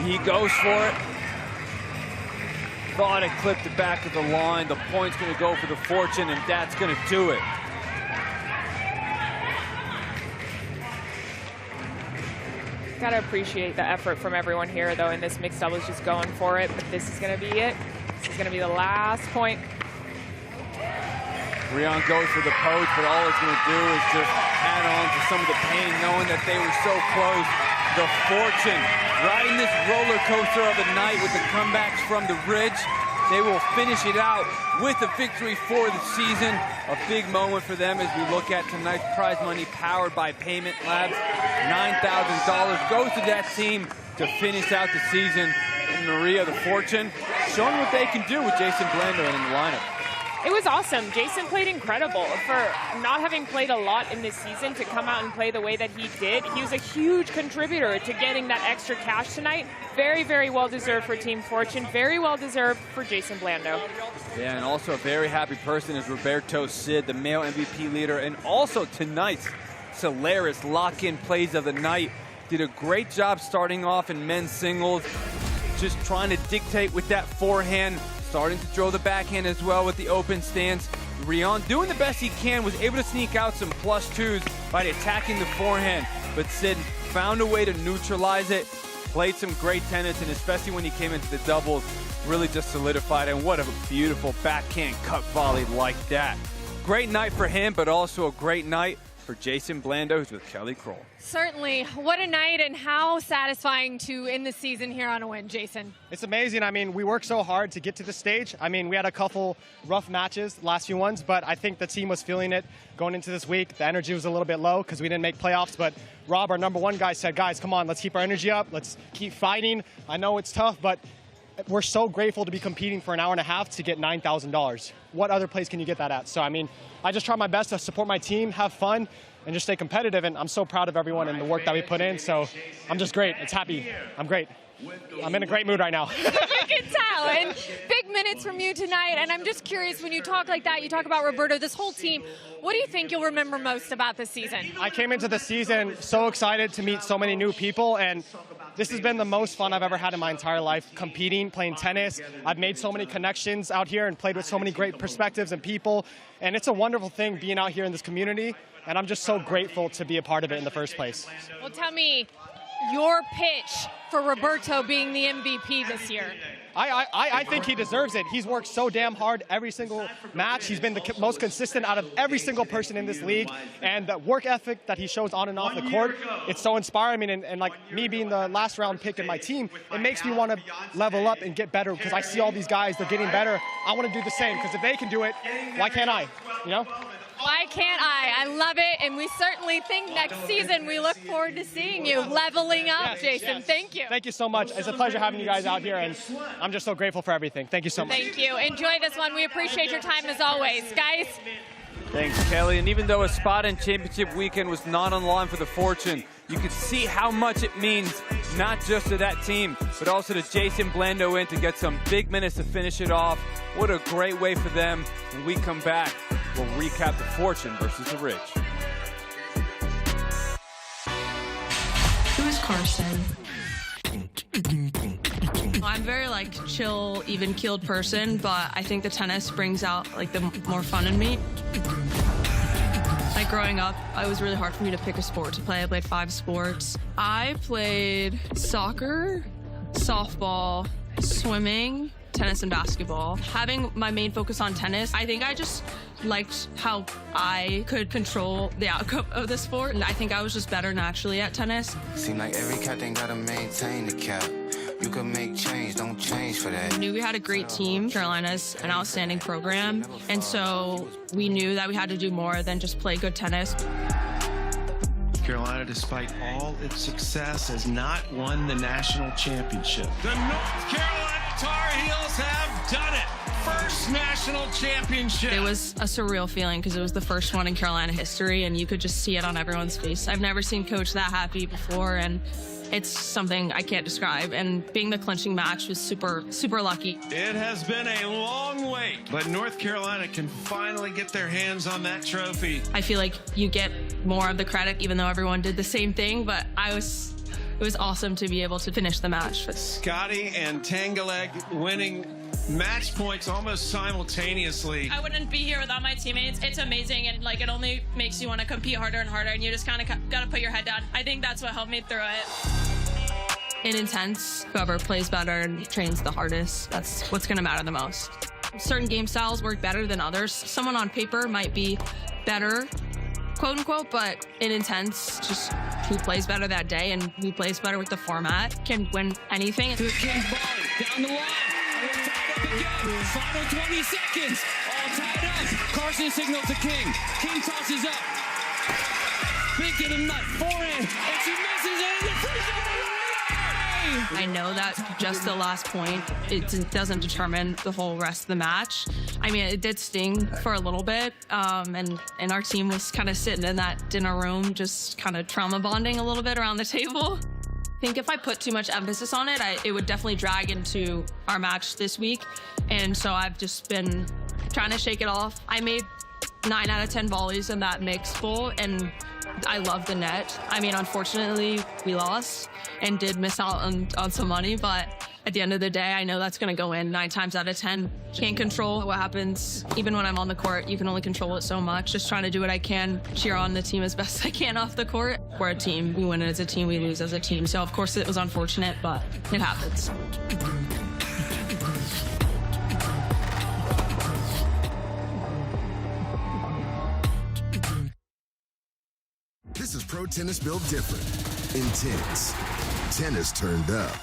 Speaker 1: He goes for it. Thought it clipped the back of the line. The point's going to go for the Fortune, and that's going to do it.
Speaker 2: Gotta appreciate the effort from everyone here, though, in this mixed doubles, just going for it. But this is gonna be it. This is gonna be the last point.
Speaker 1: Rion goes for the post, but all it's gonna do is just add on to some of the pain, knowing that they were so close. The Fortune riding this roller coaster of a night with the comebacks from the Ridge. They will finish it out with a victory for the season. A big moment for them as we look at tonight's prize money powered by Payment Labs. $9,000 goes to that team to finish out the season. And Maria, the Fortune, showing what they can do with Jason Blando in the lineup.
Speaker 2: It was awesome. Jason played incredible. For not having played a lot in this season, to come out and play the way that he did, he was a huge contributor to getting that extra cash tonight. Very, very well-deserved for Team Fortune. Very well-deserved for Jason Blando.
Speaker 1: Yeah, and also a very happy person is Roberto Cid, the male MVP leader, and also tonight's Solaris lock-in plays of the night. Did a great job starting off in men's singles, just trying to dictate with that forehand, starting to throw the backhand as well with the open stance. Rion doing the best he can, was able to sneak out some +2s by attacking the forehand, but Cid found a way to neutralize it, played some great tennis, and especially when he came into the doubles, really just solidified. And what a beautiful backhand cut volley like that. Great night for him, but also a great night for Jason Blando, who's with Kelly Kroll.
Speaker 6: Certainly. What a night, and how satisfying to end the season here on a win, Jason.
Speaker 20: It's amazing. I mean, we worked so hard to get to this stage. I mean, we had a couple rough matches, the last few ones, but I think the team was feeling it going into this week. The energy was a little bit low because we didn't make playoffs, but Rob, our #1 guy, said, guys, come on, let's keep our energy up. Let's keep fighting. I know it's tough, but we're so grateful to be competing for an hour and a half to get $9,000. What other place can you get that at? So, I mean, I just try my best to support my team, have fun, and just stay competitive. And I'm so proud of everyone and the work that we put in. So I'm just great. It's happy. I'm great. I'm in a great mood right now.
Speaker 6: I can tell. And big minutes from you tonight. And I'm just curious, when you talk like that, you talk about Roberto, this whole team, what do you think you'll remember most about this season?
Speaker 20: I came into the season so excited to meet so many new people, and this has been the most fun I've ever had in my entire life, competing, playing tennis. I've made so many connections out here and played with so many great perspectives and people, and it's a wonderful thing being out here in this community, and I'm just so grateful to be a part of it in the first place.
Speaker 6: Well, tell me your pitch for Roberto being the MVP this year.
Speaker 20: I think he deserves it. He's worked so damn hard every single match. He's been the most consistent out of every single person in this league. And the work ethic that he shows on and off the court, it's so inspiring. And like me being the last round pick in my team, it makes me want to level up and get better because I see all these guys, they're getting better. I want to do the same because if they can do it, why can't I? You know?
Speaker 6: Why can't I? I love it, and we certainly think next season we look forward to seeing you leveling up, Jason. Thank you.
Speaker 20: Thank you so much. It's a pleasure having you guys out here, and I'm just so grateful for everything. Thank you so much.
Speaker 6: Thank you. Enjoy this one. We appreciate your time as always. Guys.
Speaker 1: Thanks, Kelly. And even though a spot in championship weekend was not on the line for the Fortune, you could see how much it means, not just to that team, but also to Jason Blando in to get some big minutes to finish it off. What a great way for them. When we come back, we'll recap the Fortune versus the Ridge.
Speaker 8: Who is Carson? I'm very chill, even-keeled person, but I think the tennis brings out the more fun in me. Growing up, it was really hard for me to pick a sport to play. I played 5 sports. I played soccer, softball, swimming, tennis, and basketball. Having my main focus on tennis, I think I just liked how I could control the outcome of the sport, and I think I was just better naturally at tennis.
Speaker 15: Seem like every captain gotta maintain the cap. You can make change, don't change for that.
Speaker 8: We knew we had a great team. Carolina's an outstanding program, and so we knew that we had to do more than just play good tennis.
Speaker 16: Carolina, despite all its success, has not won the national championship. The North Carolina Tar Heels have done it. First national championship.
Speaker 8: It was a surreal feeling because it was the first one in Carolina history, and you could just see it on everyone's face. I've never seen Coach that happy before, and it's something I can't describe. And being the clinching match was super, super lucky.
Speaker 16: It has been a long wait, but North Carolina can finally get their hands on that trophy.
Speaker 8: I feel like you get more of the credit, even though everyone did the same thing, but it was awesome to be able to finish the match.
Speaker 16: Scotty and Tangaleg winning match points almost simultaneously.
Speaker 8: I wouldn't be here without my teammates. It's amazing, and like it only makes you want to compete harder and harder, and you just kind of got to put your head down. I think that's what helped me through it. In Intense, whoever plays better and trains the hardest, that's what's going to matter the most. Certain game styles work better than others. Someone on paper might be better, quote unquote, but in Intense, just who plays better that day and who plays better with the format can win anything.
Speaker 12: To the King's volley, down the line. Again. Final 20 seconds. All tied up. Carson signals to King. King tosses up. Big to the nut. Forehand. And she misses it. And the free throw.
Speaker 8: I know that just the last point, it doesn't determine the whole rest of the match. I mean, it did sting for a little bit, and our team was kind of sitting in that dinner room, just kind of trauma bonding a little bit around the table. I think if I put too much emphasis on it, it would definitely drag into our match this week. And so I've just been trying to shake it off. I made 9 out of 10 volleys in that mix bowl, and I love the net. I mean, unfortunately, we lost and did miss out on some money, but at the end of the day, I know that's going to go in 9 times out of 10. Can't control what happens. Even when I'm on the court, you can only control it so much. Just trying to do what I can, cheer on the team as best I can off the court. We're a team. We win as a team, we lose as a team. So, of course, it was unfortunate, but it happens.
Speaker 13: This is Pro Tennis Built Different. Intense. Tennis turned up.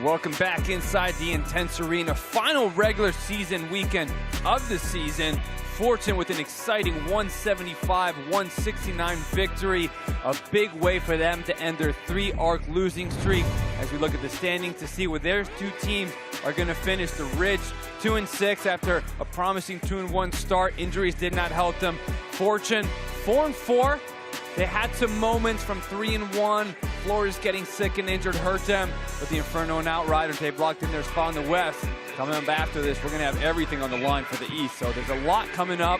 Speaker 1: Welcome back inside the Intense Arena. Final regular season weekend of the season. Fortune with an exciting 175-169 victory. A big way for them to end their 3-arc losing streak. As we look at the standings to see where their two teams are going to finish. The Ridge 2-6 after a promising 2-1 start. Injuries did not help them. Fortune 4-4. They had some moments from 3-1. Flores getting sick and injured hurt them. But the Inferno and Outriders, they've locked in their spot in the West. Coming up after this, we're going to have everything on the line for the East. So there's a lot coming up.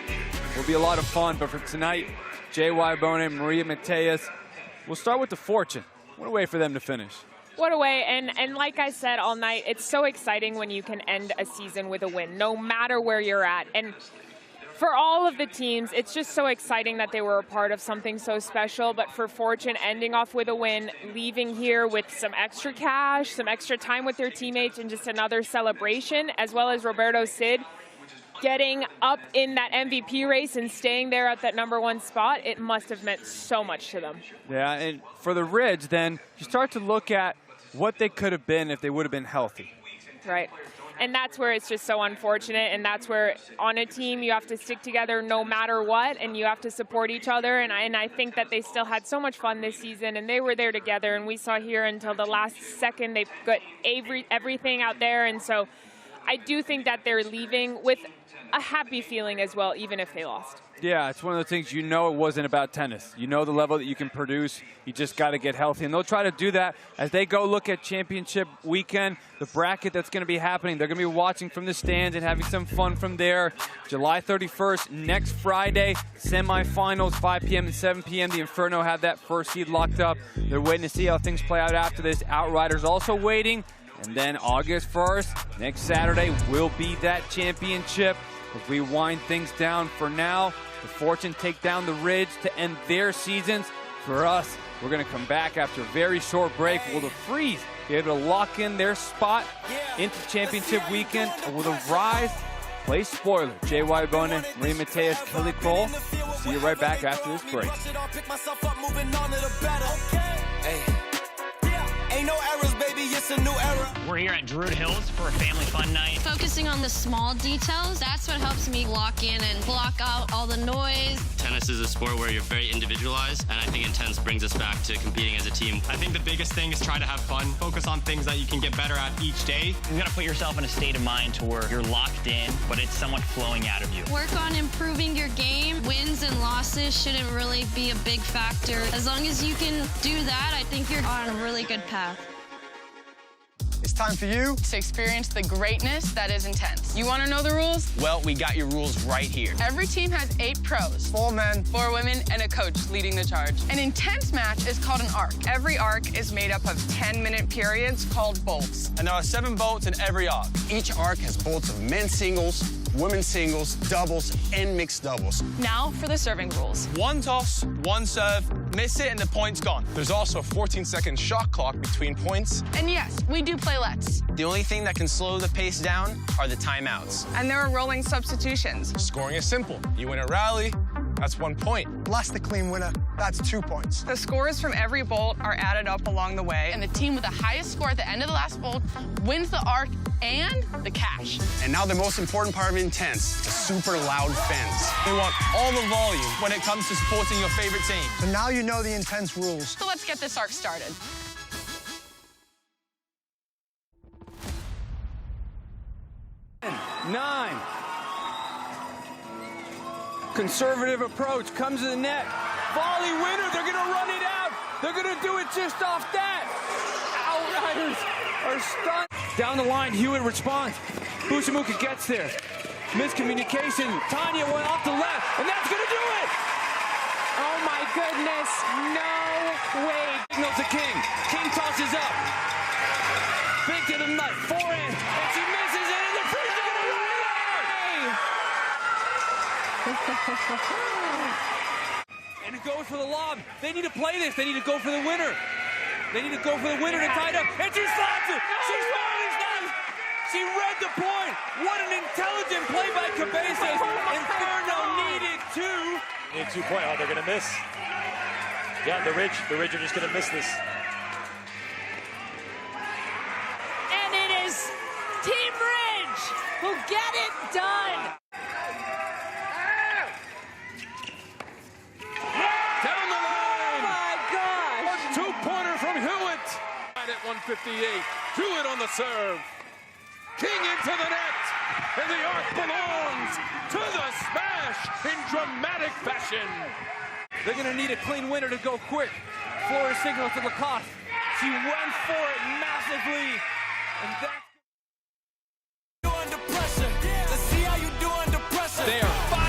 Speaker 1: Will be a lot of fun. But for tonight, J.Y. Bonet, Maria Mateus. We'll start with the Fortune. What a way for them to finish.
Speaker 2: What a way, and like I said all night, it's so exciting when you can end a season with a win, no matter where you're at. And for all of the teams, it's just so exciting that they were a part of something so special. But for Fortune, ending off with a win, leaving here with some extra cash, some extra time with their teammates, and just another celebration, as well as Roberto Cid getting up in that MVP race and staying there at that #1 spot, it must have meant so much to them.
Speaker 1: Yeah, and for the Ridge, then, you start to look at what they could have been if they would have been healthy.
Speaker 2: Right. And that's where it's just so unfortunate, and that's where on a team you have to stick together no matter what, and you have to support each other, and I think that they still had so much fun this season, and they were there together, and we saw here until the last second they got everything out there, and so I do think that they're leaving with a happy feeling as well, even if they lost.
Speaker 1: Yeah, it's one of those things, you know it wasn't about tennis. You know the level that you can produce. You just got to get healthy. And they'll try to do that as they go look at championship weekend, the bracket that's going to be happening. They're going to be watching from the stands and having some fun from there. July 31st, next Friday, semifinals, 5 p.m. and 7 p.m. The Inferno have that first seed locked up. They're waiting to see how things play out after this. Outriders also waiting. And then August 1st, next Saturday, will be that championship. As we wind things down for now, the Fortune take down the Ridge to end their seasons. For us, we're going to come back after a very short break. Will the Freeze be able to lock in their spot into championship weekend? Or will the Rise play spoiler? J.Y. Bonin, Marie Mateus, Kelly Cole. We'll see you right back after this break.
Speaker 17: Ain't no errors, baby, it's a new era.
Speaker 3: We're here at Druid Hills for a family fun night.
Speaker 18: Focusing on the small details, that's what helps me lock in and block out all the noise.
Speaker 14: Tennis is a sport where you're very individualized, and I think Intense brings us back to competing as a team.
Speaker 3: I think the biggest thing is try to have fun. Focus on things that you can get better at each day. You gotta put yourself in a state of mind to where you're locked in, but it's somewhat flowing out of you.
Speaker 18: Work on improving your game. Wins and losses shouldn't really be a big factor. As long as you can do that, I think you're on a really good path.
Speaker 4: It's time for you to experience the greatness that is Intense. You want to know the rules?
Speaker 3: Well, we got your rules right here.
Speaker 4: Every team has 8 pros, 4 men, 4 women, and a coach leading the charge. An Intense match is called an arc. Every arc is made up of 10-minute periods called bolts.
Speaker 3: And there are 7 bolts in every arc.
Speaker 10: Each arc has bolts of men's singles, women's singles, doubles, and mixed doubles.
Speaker 4: Now for the serving rules.
Speaker 3: 1 toss, 1 serve, miss it, and the point's gone.
Speaker 16: There's also a 14-second shot clock between points.
Speaker 4: And yes, we do play lets.
Speaker 3: The only thing that can slow the pace down are the timeouts.
Speaker 4: And there are rolling substitutions.
Speaker 16: Scoring is simple. You win a rally, that's 1 point.
Speaker 10: Plus the clean winner, that's 2 points.
Speaker 4: The scores from every bolt are added up along the way, and the team with the highest score at the end of the last bolt wins the arc and the cash.
Speaker 10: And now the most important part of Intense, the super loud fans.
Speaker 3: We want all the volume when it comes to supporting your favorite team.
Speaker 10: So now you know the Intense rules.
Speaker 4: So let's get this arc started.
Speaker 1: Nine. Conservative approach, comes to the net. Volley winner, they're going to run it out. They're going to do it just off that. Outriders are stunned. Down the line, Hewitt responds. Bushimuka gets there. Miscommunication. Tanya went off the left, and that's going to do it.
Speaker 2: Oh my goodness, no way.
Speaker 1: Signals to King. King tosses up. Big to the nut, forehand, and she misses it, and the Freeze are going to run it out. And it goes for the lob. They need to play this. They need to go for the winner. They need to go for the winner to tie it up. And she slaps it. She finally snaps. She read the point. What an intelligent play by Cabezas. Inferno needed 2.
Speaker 22: Need 2 points. Oh, they're going to miss. Yeah, the Ridge are just going to miss this.
Speaker 6: And it is Team Ridge who get it done.
Speaker 1: Down the line.
Speaker 6: Oh my gosh.
Speaker 16: A 2-pointer from Hewitt. Right at 158. Hewitt on the serve. King into the net. And the arc belongs to the smash in dramatic fashion.
Speaker 1: They're going to need a clean winner to go quick. Flores signals to Lacoste. She went for it massively. And that